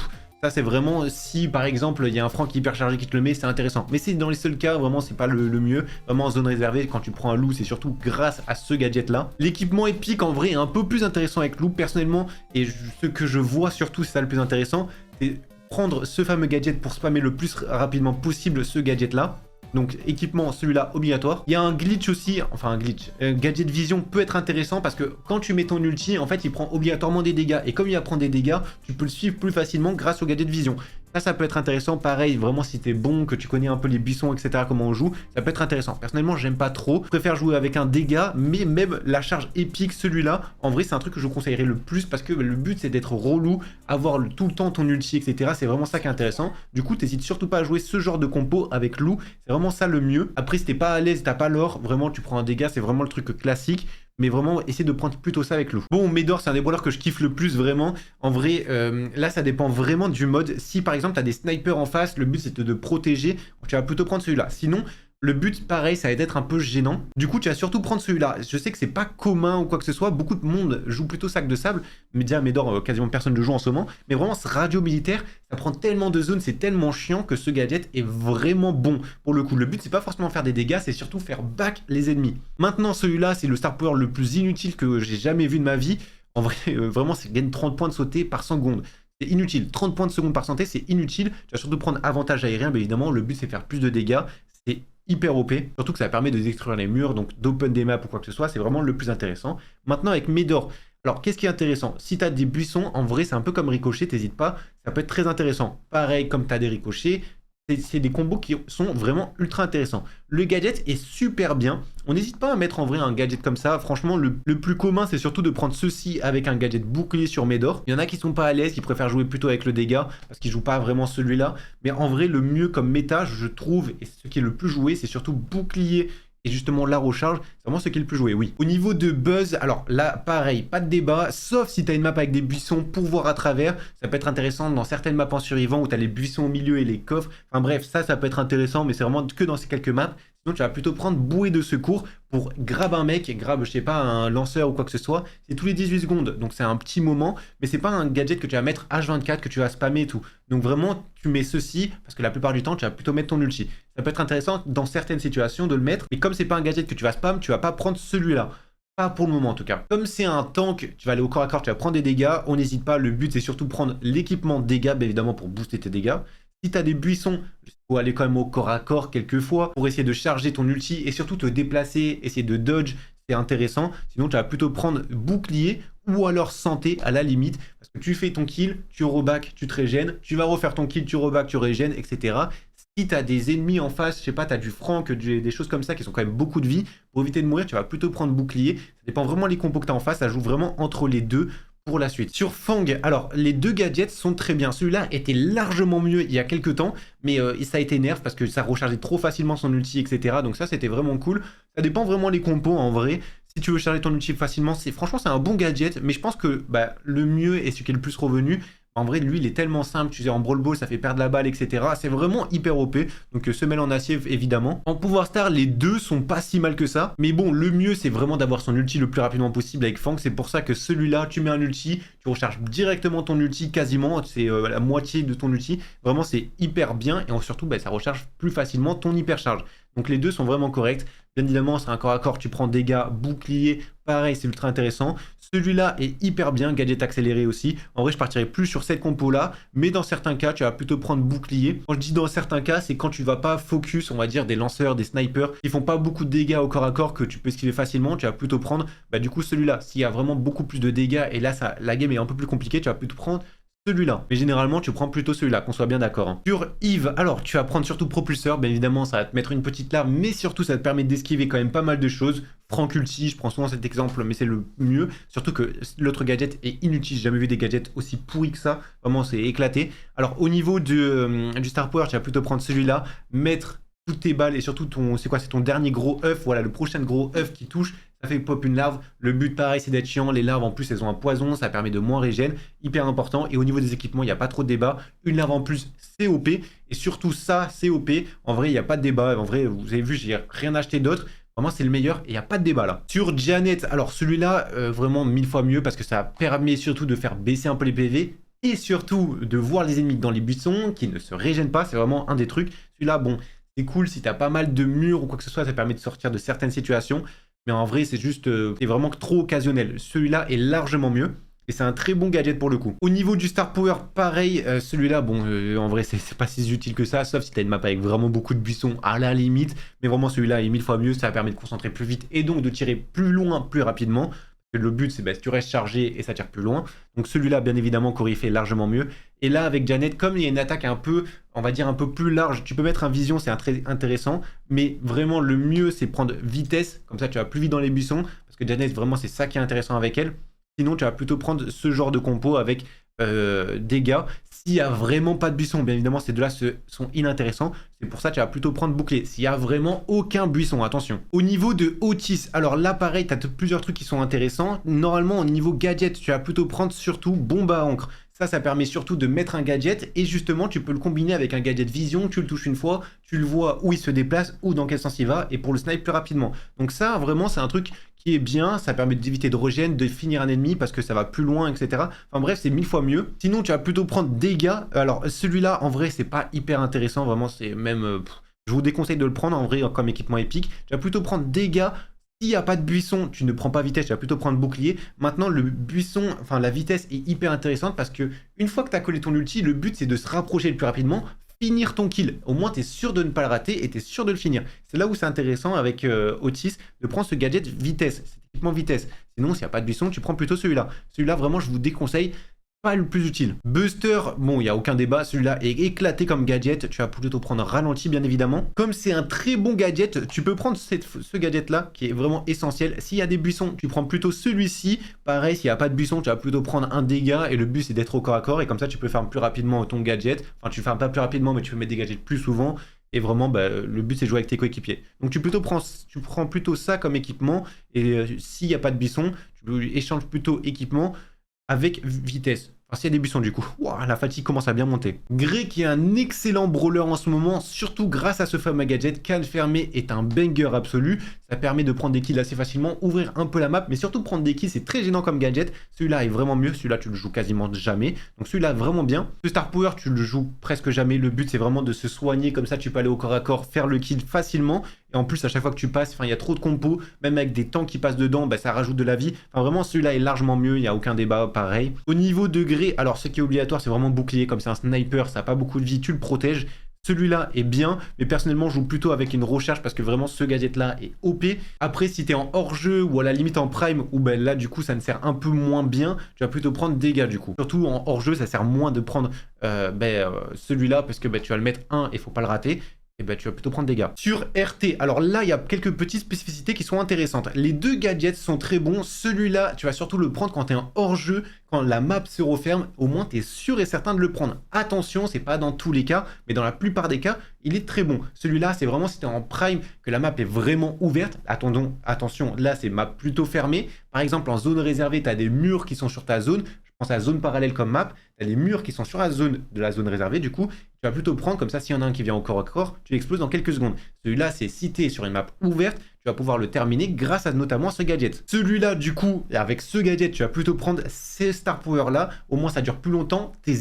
ça c'est vraiment si par exemple il y a un Franck hyperchargé qui te le met, c'est intéressant. Mais c'est dans les seuls cas, vraiment c'est pas le mieux. Vraiment en zone réservée, quand tu prends un loup, c'est surtout grâce à ce gadget là. L'équipement épique en vrai est un peu plus intéressant avec loup personnellement. Et ce que je vois surtout, c'est ça le plus intéressant, c'est prendre ce fameux gadget pour spammer le plus rapidement possible ce gadget là. Donc équipement, celui-là obligatoire. Il y a un glitch aussi, enfin un glitch. Gadget vision peut être intéressant parce que quand tu mets ton ulti, en fait il prend obligatoirement des dégâts. Et comme il apprend des dégâts, tu peux le suivre plus facilement grâce au gadget vision. Ça peut être intéressant. Pareil, vraiment si t'es bon, que tu connais un peu les buissons, etc., comment on joue, ça peut être intéressant. Personnellement, j'aime pas trop. Je préfère jouer avec un dégât, mais même la charge épique, celui-là, en vrai, c'est un truc que je vous conseillerais le plus parce que le but c'est d'être relou, avoir tout le temps ton ulti, etc. C'est vraiment ça qui est intéressant. Du coup, t'hésites surtout pas à jouer ce genre de compo avec loup. C'est vraiment ça le mieux. Après, si t'es pas à l'aise, t'as pas l'or, vraiment tu prends un dégât, c'est vraiment le truc classique. Mais vraiment, essayer de prendre plutôt ça avec loup. Bon, Médor, c'est un des brawlers que je kiffe le plus, vraiment. En vrai, là, ça dépend vraiment du mode. Si, par exemple, tu as des snipers en face, le but, c'est de protéger. Tu vas plutôt prendre celui-là. Sinon, le but, pareil, ça va être un peu gênant. Du coup, tu vas surtout prendre celui-là. Je sais que c'est pas commun ou quoi que ce soit. Beaucoup de monde joue plutôt sac de sable. Mais déjà, Médor, quasiment personne ne joue en ce moment. Mais vraiment, ce radio militaire, ça prend tellement de zones, c'est tellement chiant que ce gadget est vraiment bon. Pour le coup, le but, c'est pas forcément faire des dégâts, c'est surtout faire back les ennemis. Maintenant, celui-là, c'est le star power le plus inutile que j'ai jamais vu de ma vie. En vrai, vraiment, c'est gagne 30 points de sauté par seconde. C'est inutile. 30 points de seconde par santé, c'est inutile. Tu vas surtout prendre avantage aérien, mais évidemment, le but, c'est faire plus de dégâts. C'est hyper OP, surtout que ça permet de détruire les murs, donc d'open des maps ou quoi que ce soit, c'est vraiment le plus intéressant. Maintenant avec Médor, alors qu'est-ce qui est intéressant? Si tu as des buissons, en vrai c'est un peu comme ricochet, t'hésites pas, ça peut être très intéressant. Pareil, comme tu as des ricochets, c'est des combos qui sont vraiment ultra intéressants. Le gadget est super bien, on n'hésite pas à mettre en vrai un gadget comme ça. Franchement, le plus commun, c'est surtout de prendre ceci avec un gadget bouclier sur Médor. Il y en a qui sont pas à l'aise, qui préfèrent jouer plutôt avec le dégât, parce qu'ils jouent pas vraiment celui-là. Mais en vrai, le mieux comme méta, je trouve, et ce qui est le plus joué, c'est surtout bouclier et justement la recharge, c'est vraiment ce qui est le plus joué, oui. Au niveau de buzz, alors là, pareil, pas de débat, sauf si tu as une map avec des buissons pour voir à travers. Ça peut être intéressant dans certaines maps en survivant où tu as les buissons au milieu et les coffres. Enfin bref, ça peut être intéressant, mais c'est vraiment que dans ces quelques maps. Sinon, tu vas plutôt prendre bouée de secours pour grab un mec, grab, je sais pas, un lanceur ou quoi que ce soit. C'est tous les 18 secondes, donc c'est un petit moment, mais c'est pas un gadget que tu vas mettre H24, que tu vas spammer et tout. Donc vraiment, tu mets ceci, parce que la plupart du temps, tu vas plutôt mettre ton ulti. Ça peut être intéressant dans certaines situations de le mettre, mais comme c'est pas un gadget que tu vas spam, tu vas pas prendre celui-là. Pas pour le moment en tout cas. Comme c'est un tank, tu vas aller au corps à corps, tu vas prendre des dégâts. On n'hésite pas, le but c'est surtout prendre l'équipement dégâts, bien évidemment pour booster tes dégâts. Si tu as des buissons, il faut aller quand même au corps à corps quelquefois pour essayer de charger ton ulti et surtout te déplacer, essayer de dodge, c'est intéressant. Sinon, tu vas plutôt prendre bouclier ou alors santé à la limite parce que tu fais ton kill, tu reback, tu te régènes, tu vas refaire ton kill, tu reback, tu régènes, etc. Si tu as des ennemis en face, je sais pas, tu as du Franck, des choses comme ça qui sont quand même beaucoup de vie, pour éviter de mourir, tu vas plutôt prendre bouclier. Ça dépend vraiment les compos que tu as en face, ça joue vraiment entre les deux. Pour la suite. Sur Fang, alors les deux gadgets sont très bien. Celui-là était largement mieux il y a quelques temps, mais ça a été nerf parce que ça rechargeait trop facilement son ulti, etc. Donc ça, c'était vraiment cool. Ça dépend vraiment les compos en vrai. Si tu veux charger ton ulti facilement, franchement, c'est un bon gadget, mais je pense que le mieux et ce qui est le plus revenu, en vrai, lui, il est tellement simple, tu sais, en Brawl Ball, ça fait perdre la balle, etc. C'est vraiment hyper OP, donc semelle en acier, évidemment. En pouvoir star, les deux sont pas si mal que ça, mais bon, le mieux, c'est vraiment d'avoir son ulti le plus rapidement possible avec Fang. C'est pour ça que celui-là, tu mets un ulti, tu recharges directement ton ulti quasiment, c'est la moitié de ton ulti. Vraiment, c'est hyper bien, et surtout, ça recharge plus facilement ton hypercharge. Donc les deux sont vraiment corrects. Bien évidemment, c'est un corps à corps, tu prends dégâts, bouclier, pareil, c'est ultra intéressant. Celui-là est hyper bien, gadget accéléré aussi. En vrai, je partirais plus sur cette compo-là, mais dans certains cas, tu vas plutôt prendre bouclier. Quand je dis dans certains cas, c'est quand tu vas pas focus, on va dire, des lanceurs, des snipers, qui font pas beaucoup de dégâts au corps à corps, que tu peux esquiver facilement, tu vas plutôt prendre, du coup, celui-là. S'il y a vraiment beaucoup plus de dégâts, et là, la game est un peu plus compliquée, tu vas plutôt prendre celui-là. Mais généralement, tu prends plutôt celui-là, qu'on soit bien d'accord. Hein. Sur Yves, alors, tu vas prendre surtout propulseur. Bien évidemment, ça va te mettre une petite larme, mais surtout, ça te permet d'esquiver quand même pas mal de choses. Franck Ulti, je prends souvent cet exemple, mais c'est le mieux. Surtout que l'autre gadget est inutile. J'ai jamais vu des gadgets aussi pourris que ça. Vraiment, c'est éclaté. Alors, au niveau du Star Power, tu vas plutôt prendre celui-là, mettre toutes tes balles et surtout c'est quoi? C'est ton dernier gros œuf. Voilà, le prochain gros œuf qui touche. Ça fait pop une larve. Le but, pareil, c'est d'être chiant. Les larves, en plus, elles ont un poison. Ça permet de moins régène. Hyper important. Et au niveau des équipements, il n'y a pas trop de débat. Une larve en plus, c'est OP. Et surtout, ça, c'est OP. En vrai, il n'y a pas de débat. En vrai, vous avez vu, j'ai rien acheté d'autre. Vraiment, c'est le meilleur et il n'y a pas de débat là. Sur Janet, alors celui-là, vraiment 1000 fois mieux parce que ça permet surtout de faire baisser un peu les PV et surtout de voir les ennemis dans les buissons qui ne se régènent pas. C'est vraiment un des trucs. Celui-là, bon, c'est cool si tu as pas mal de murs ou quoi que ce soit. Ça permet de sortir de certaines situations. Mais en vrai, c'est juste, c'est vraiment trop occasionnel. Celui-là est largement mieux. Et c'est un très bon gadget pour le coup. Au niveau du Star Power, pareil, celui-là, bon, en vrai, c'est pas si utile que ça, sauf si t'as une map avec vraiment beaucoup de buissons à la limite. Mais vraiment, celui-là est 1000 fois mieux, ça permet de concentrer plus vite et donc de tirer plus loin, plus rapidement. Parce que le but, c'est tu restes chargé et ça tire plus loin. Donc celui-là, bien évidemment, Cory fait largement mieux. Et là, avec Janet, comme il y a une attaque un peu, on va dire un peu plus large, tu peux mettre un vision, c'est très intéressant. Mais vraiment, le mieux, c'est prendre vitesse. Comme ça, tu vas plus vite dans les buissons. Parce que Janet, vraiment, c'est ça qui est intéressant avec elle. Sinon, tu vas plutôt prendre ce genre de compo avec dégâts. S'il n'y a vraiment pas de buisson, bien évidemment, ces deux-là sont inintéressants. C'est pour ça que tu vas plutôt prendre bouclier. S'il n'y a vraiment aucun buisson, attention. Au niveau de Otis, alors là, pareil, tu as plusieurs trucs qui sont intéressants. Normalement, au niveau gadget, tu vas plutôt prendre surtout bombe à encre. Ça permet surtout de mettre un gadget et justement, tu peux le combiner avec un gadget vision. Tu le touches une fois, tu le vois où il se déplace ou dans quel sens il va et pour le snipe plus rapidement. Donc ça, vraiment, c'est un truc qui est bien. Ça permet d'éviter de regen, de finir un ennemi parce que ça va plus loin, etc. Enfin bref, c'est 1000 fois mieux. Sinon, tu vas plutôt prendre dégâts. Alors celui-là, en vrai, c'est pas hyper intéressant. Vraiment, c'est même... je vous déconseille de le prendre en vrai comme équipement épique. Tu vas plutôt prendre dégâts. S'il n'y a pas de buisson, tu ne prends pas vitesse, tu vas plutôt prendre bouclier. Maintenant, le buisson, enfin la vitesse est hyper intéressante parce que une fois que tu as collé ton ulti, le but c'est de se rapprocher le plus rapidement, finir ton kill. Au moins, tu es sûr de ne pas le rater et tu es sûr de le finir. C'est là où c'est intéressant avec Otis de prendre ce gadget vitesse, cet équipement vitesse. Sinon, s'il n'y a pas de buisson, tu prends plutôt celui-là. Celui-là, vraiment, je vous déconseille. Pas le plus utile. Buster, bon, il n'y a aucun débat, celui-là est éclaté comme gadget, tu vas plutôt prendre ralenti bien évidemment. Comme c'est un très bon gadget, tu peux prendre ce gadget-là qui est vraiment essentiel. S'il y a des buissons, tu prends plutôt celui-ci. Pareil, s'il n'y a pas de buisson, tu vas plutôt prendre un dégât et le but c'est d'être au corps à corps et comme ça tu peux faire plus rapidement ton gadget. Enfin, tu fais pas plus rapidement, mais tu peux mettre des gadgets plus souvent. Et vraiment, le but c'est de jouer avec tes coéquipiers. Donc tu prends plutôt ça comme équipement et s'il n'y a pas de buisson, tu échanges plutôt équipement avec vitesse. Enfin, s'il y a des buissons du coup, wow, la fatigue commence à bien monter. Grey qui est un excellent brawler en ce moment, surtout grâce à ce fameux gadget. Canne fermée est un banger absolu. Ça permet de prendre des kills assez facilement, ouvrir un peu la map, mais surtout prendre des kills, c'est très gênant comme gadget. Celui-là est vraiment mieux, celui-là tu le joues quasiment jamais. Donc celui-là vraiment bien. Ce Star Power, tu le joues presque jamais. Le but c'est vraiment de se soigner, comme ça tu peux aller au corps à corps, faire le kill facilement. Et en plus, à chaque fois que tu passes, il y a trop de compos, même avec des tanks qui passent dedans, ça rajoute de la vie. Enfin, vraiment, celui-là est largement mieux, il n'y a aucun débat, pareil. Au niveau de Grey, alors ce qui est obligatoire, c'est vraiment bouclier. Comme c'est un sniper, ça n'a pas beaucoup de vie, tu le protèges. Celui-là est bien, mais personnellement, je joue plutôt avec une recharge parce que vraiment, ce gadget-là est OP. Après, si tu es en hors-jeu ou à la limite en prime, où là, du coup, ça ne sert un peu moins bien, tu vas plutôt prendre dégâts, du coup. Surtout en hors-jeu, ça sert moins de prendre celui-là parce que tu vas le mettre 1 et il ne faut pas le rater. Et tu vas plutôt prendre des dégâts. Sur RT, alors là, il y a quelques petites spécificités qui sont intéressantes. Les deux gadgets sont très bons. Celui-là, tu vas surtout le prendre quand tu es en hors-jeu, quand la map se referme. Au moins, tu es sûr et certain de le prendre. Attention, c'est pas dans tous les cas, mais dans la plupart des cas, il est très bon. Celui-là, c'est vraiment si tu es en prime, que la map est vraiment ouverte. Attention, là, c'est map plutôt fermée. Par exemple, en zone réservée, tu as des murs qui sont sur ta zone. Je pense à la zone parallèle comme map, tu as les murs qui sont sur la zone de la zone réservée, du coup, tu vas plutôt prendre comme ça, s'il y en a un qui vient au corps à corps, tu l'exploses dans quelques secondes. Celui-là, c'est si tu es sur une map ouverte, tu vas pouvoir le terminer grâce à notamment ce gadget. Celui-là, du coup, avec ce gadget, tu vas plutôt prendre ces Star Power-là, au moins ça dure plus longtemps, tes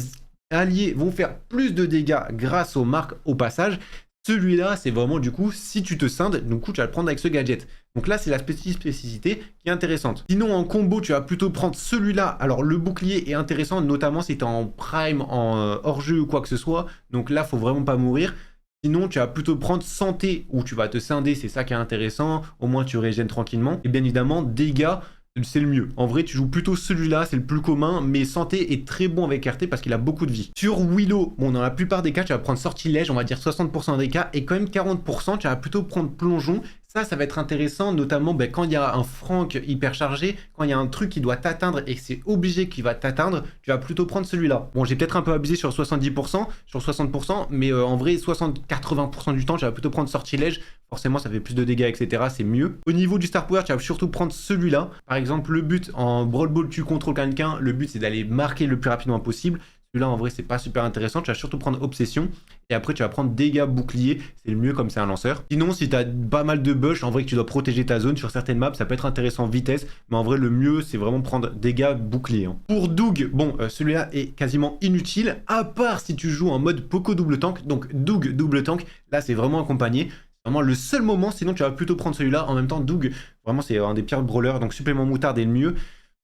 alliés vont faire plus de dégâts grâce aux marques au passage. Celui-là, c'est vraiment du coup, si tu te scindes, du coup, tu vas le prendre avec ce gadget. Donc là, c'est la spécificité qui est intéressante. Sinon, en combo, tu vas plutôt prendre celui-là. Alors, le bouclier est intéressant, notamment si tu es en prime, en hors-jeu ou quoi que ce soit. Donc là, faut vraiment pas mourir. Sinon, tu vas plutôt prendre santé, où tu vas te scinder, c'est ça qui est intéressant. Au moins, tu régènes tranquillement. Et bien évidemment, dégâts, c'est le mieux. En vrai, tu joues plutôt celui-là, c'est le plus commun, mais santé est très bon avec RT parce qu'il a beaucoup de vie. Sur Willow, bon, dans la plupart des cas, tu vas prendre sortilège, on va dire 60% des cas, et quand même 40%, tu vas plutôt prendre plongeon. Ça va être intéressant, notamment quand il y a un Frank hyper chargé, quand il y a un truc qui doit t'atteindre et que c'est obligé qu'il va t'atteindre, tu vas plutôt prendre celui-là. Bon, j'ai peut-être un peu abusé sur 70%, sur 60%, mais en vrai, 60-80% du temps, tu vas plutôt prendre sortilège. Forcément, ça fait plus de dégâts, etc. C'est mieux. Au niveau du Star Power, tu vas surtout prendre celui-là. Par exemple, le but en Brawl Ball, tu contrôles quelqu'un. Le but, c'est d'aller marquer le plus rapidement possible. Celui-là, en vrai, c'est pas super intéressant. Tu vas surtout prendre Obsession. Et après, tu vas prendre dégâts boucliers. C'est le mieux comme c'est un lanceur. Sinon, si tu as pas mal de bush, en vrai, que tu dois protéger ta zone sur certaines maps, ça peut être intéressant vitesse. Mais en vrai, le mieux, c'est vraiment prendre dégâts boucliers. Pour Doug, bon, celui-là est quasiment inutile. À part si tu joues en mode Poco double tank. Donc, Doug double tank, là, c'est vraiment accompagné. Vraiment le seul moment, sinon tu vas plutôt prendre celui-là. En même temps, Doug, vraiment, c'est un des pires brawlers. Donc, supplément moutarde est le mieux.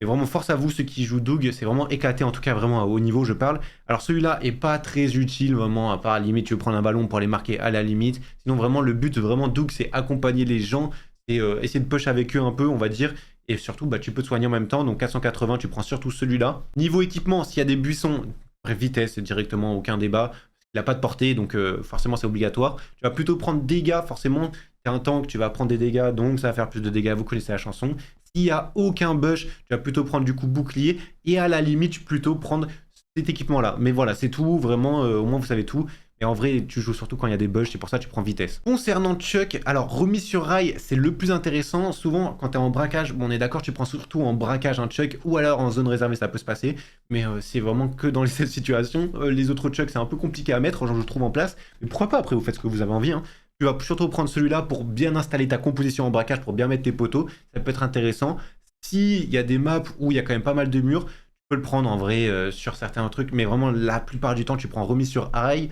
Et vraiment, force à vous, ceux qui jouent Doug, c'est vraiment éclaté, en tout cas vraiment à haut niveau, je parle. Alors celui-là est pas très utile, vraiment, à part à la limite, tu veux prendre un ballon pour les marquer à la limite. Sinon, vraiment, le but, vraiment, Doug, c'est accompagner les gens et essayer de push avec eux un peu, on va dire. Et surtout, tu peux te soigner en même temps. Donc 480, tu prends surtout celui-là. Niveau équipement, s'il y a des buissons, bref, vitesse, directement, aucun débat. Il n'a pas de portée, donc forcément, c'est obligatoire. Tu vas plutôt prendre dégâts, forcément. Tu es un tank, tu vas prendre des dégâts, donc ça va faire plus de dégâts. Vous connaissez la chanson. S'il n'y a aucun bush, tu vas plutôt prendre du coup bouclier et à la limite plutôt prendre cet équipement là. Mais voilà, c'est tout, vraiment, au moins vous savez tout. Et en vrai, tu joues surtout quand il y a des bush, c'est pour ça que tu prends vitesse. Concernant Chuck, alors remise sur rail, c'est le plus intéressant. Souvent, quand tu es en braquage, bon, on est d'accord, tu prends surtout en braquage un Chuck ou alors en zone réservée, ça peut se passer. Mais c'est vraiment que dans cette situation. Les autres Chuck, c'est un peu compliqué à mettre, je trouve en place. Mais pourquoi pas, après, vous faites ce que vous avez envie, hein. Tu vas surtout prendre celui-là pour bien installer ta composition en braquage, pour bien mettre tes poteaux. Ça peut être intéressant. S'il y a des maps où il y a quand même pas mal de murs, tu peux le prendre en vrai sur certains trucs. Mais vraiment, la plupart du temps, tu prends remise sur rail.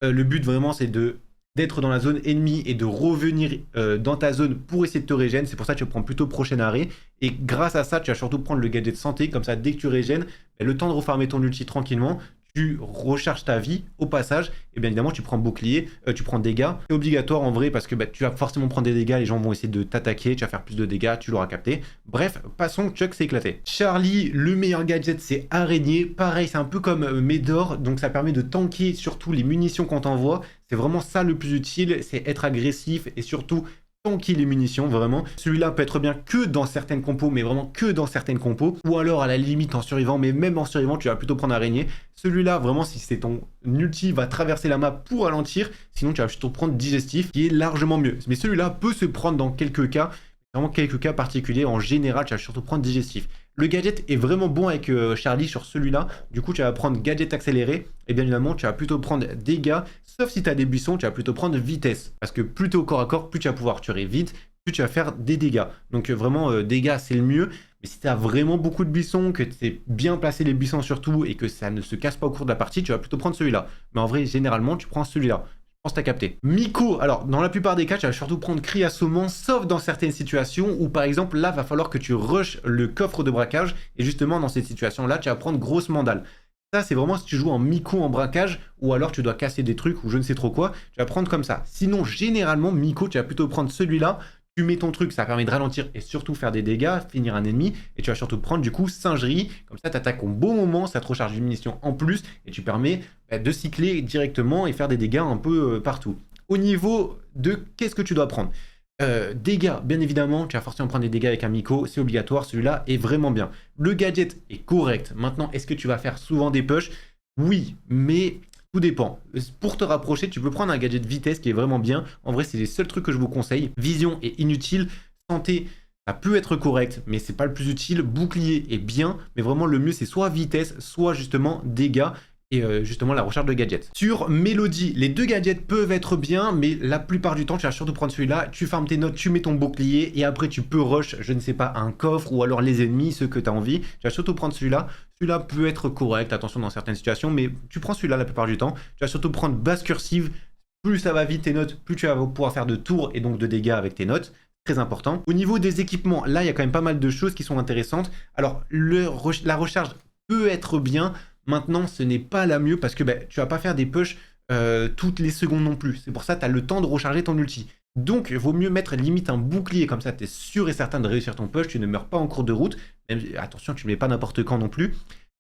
Le but vraiment, c'est d'être dans la zone ennemie et de revenir dans ta zone pour essayer de te régénérer. C'est pour ça que tu prends plutôt prochain arrêt. Et grâce à ça, tu vas surtout prendre le gadget de santé. Comme ça, dès que tu régènes, le temps de refarmer ton ulti tranquillement, tu recharges ta vie au passage, et bien évidemment tu prends bouclier, tu prends dégâts. C'est obligatoire en vrai parce que tu vas forcément prendre des dégâts, les gens vont essayer de t'attaquer, tu vas faire plus de dégâts, tu l'auras capté. Bref, passons, Chuck s'est éclaté. Charlie, le meilleur gadget c'est araignée, pareil c'est un peu comme Médor, donc ça permet de tanker surtout les munitions qu'on t'envoie. C'est vraiment ça le plus utile, c'est être agressif et surtout tanker les munitions, vraiment. Celui-là peut être bien que dans certaines compos, mais vraiment que dans certaines compos. Ou alors à la limite en survivant, mais même en survivant, tu vas plutôt prendre araignée. Celui-là, vraiment, si c'est ton ulti, va traverser la map pour ralentir. Sinon, tu vas plutôt prendre digestif, qui est largement mieux. Mais celui-là peut se prendre dans quelques cas, vraiment quelques cas particuliers. En général, tu vas surtout prendre digestif. Le gadget est vraiment bon avec Charlie sur celui-là. Du coup, tu vas prendre gadget accéléré. Et bien évidemment, tu vas plutôt prendre dégâts. Sauf si tu as des buissons, tu vas plutôt prendre vitesse. Parce que plus tu es au corps à corps, plus tu vas pouvoir tuer vite, plus tu vas faire des dégâts. Donc vraiment, dégâts, c'est le mieux. Mais si tu as vraiment beaucoup de buissons, que tu sais bien placer les buissons surtout, et que ça ne se casse pas au cours de la partie, tu vas plutôt prendre celui-là. Mais en vrai, généralement, tu prends celui-là. Je pense que t'as capté. Miko, alors dans la plupart des cas, tu vas surtout prendre cri assommant, sauf dans certaines situations où par exemple là, va falloir que tu rushes le coffre de braquage. Et justement, dans cette situation-là, tu vas prendre grosse mandale. Ça, c'est vraiment si tu joues en Miko en braquage, ou alors tu dois casser des trucs, ou je ne sais trop quoi, tu vas prendre comme ça. Sinon, généralement, Miko, tu vas plutôt prendre celui-là. Tu mets ton truc, ça permet de ralentir et surtout faire des dégâts, finir un ennemi. Et tu vas surtout prendre du coup singerie. Comme ça, tu attaques au bon moment, ça te recharge une munition en plus. Et tu permets de cycler directement et faire des dégâts un peu partout. Au niveau de qu'est-ce que tu dois prendre, dégâts, bien évidemment, tu vas forcément prendre des dégâts avec un Miko, c'est obligatoire, celui-là est vraiment bien. Le gadget est correct. Maintenant, est-ce que tu vas faire souvent des pushs? Oui, mais tout dépend. Pour te rapprocher, tu peux prendre un gadget vitesse qui est vraiment bien. En vrai, c'est les seuls trucs que je vous conseille. Vision est inutile. Santé, ça peut être correct, mais c'est pas le plus utile. Bouclier est bien, mais vraiment le mieux, c'est soit vitesse, soit justement dégâts. Et justement la recharge de gadgets. Sur Mélodie, les deux gadgets peuvent être bien, mais la plupart du temps, tu vas surtout prendre celui-là, tu farmes tes notes, tu mets ton bouclier, et après tu peux rush, je ne sais pas, un coffre, ou alors les ennemis, ceux que tu as envie. Tu vas surtout prendre celui-là. Celui-là peut être correct, attention dans certaines situations, mais tu prends celui-là la plupart du temps. Tu vas surtout prendre basse cursive, plus ça va vite tes notes, plus tu vas pouvoir faire de tours et donc de dégâts avec tes notes. Très important. Au niveau des équipements, là, il y a quand même pas mal de choses qui sont intéressantes. Alors, la recharge peut être bien. Maintenant, ce n'est pas la mieux parce que tu vas pas faire des pushs toutes les secondes non plus. C'est pour ça que tu as le temps de recharger ton ulti. Donc, il vaut mieux mettre limite un bouclier, comme ça tu es sûr et certain de réussir ton push, tu ne meurs pas en cours de route. Même, attention, tu ne mets pas n'importe quand non plus.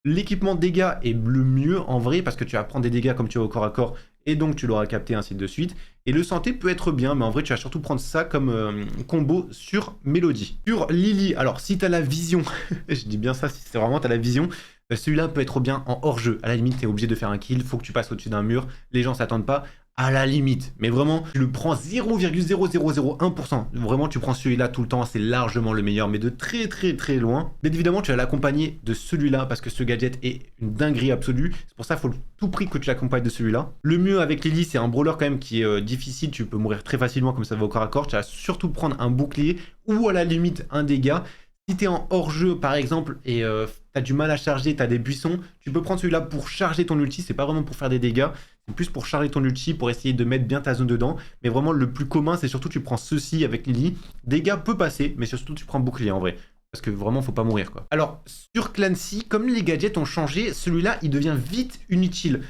L'équipement dégâts est le mieux en vrai parce que tu vas prendre des dégâts comme tu vas au corps à corps et donc tu l'auras capté ainsi de suite. Et le santé peut être bien, mais en vrai tu vas surtout prendre ça comme combo sur Mélodie. Sur Lily, alors si tu as la vision, je dis bien ça, si c'est vraiment tu as la vision, celui-là peut être bien en hors-jeu. À la limite, tu es obligé de faire un kill, faut que tu passes au-dessus d'un mur, les gens s'attendent pas. À la limite, mais vraiment, tu le prends 0,0001%. Vraiment, tu prends celui-là tout le temps, c'est largement le meilleur, mais de très très très loin. Bien évidemment, tu vas l'accompagner de celui-là parce que ce gadget est une dinguerie absolue. C'est pour ça qu'il faut tout prix que tu l'accompagnes de celui-là. Le mieux avec Lily, c'est un brawler quand même qui est difficile. Tu peux mourir très facilement comme ça va au corps à corps. Tu vas surtout prendre un bouclier ou à la limite un dégât. Si tu es en hors-jeu par exemple et tu as du mal à charger, tu as des buissons, tu peux prendre celui-là pour charger ton ulti, c'est pas vraiment pour faire des dégâts, c'est plus pour charger ton ulti, pour essayer de mettre bien ta zone dedans. Mais vraiment le plus commun c'est surtout tu prends ceci avec Lily. Dégâts peut passer, mais surtout tu prends bouclier en vrai. Parce que vraiment faut pas mourir quoi. Alors sur Clancy, comme les gadgets ont changé, celui-là il devient vite inutile.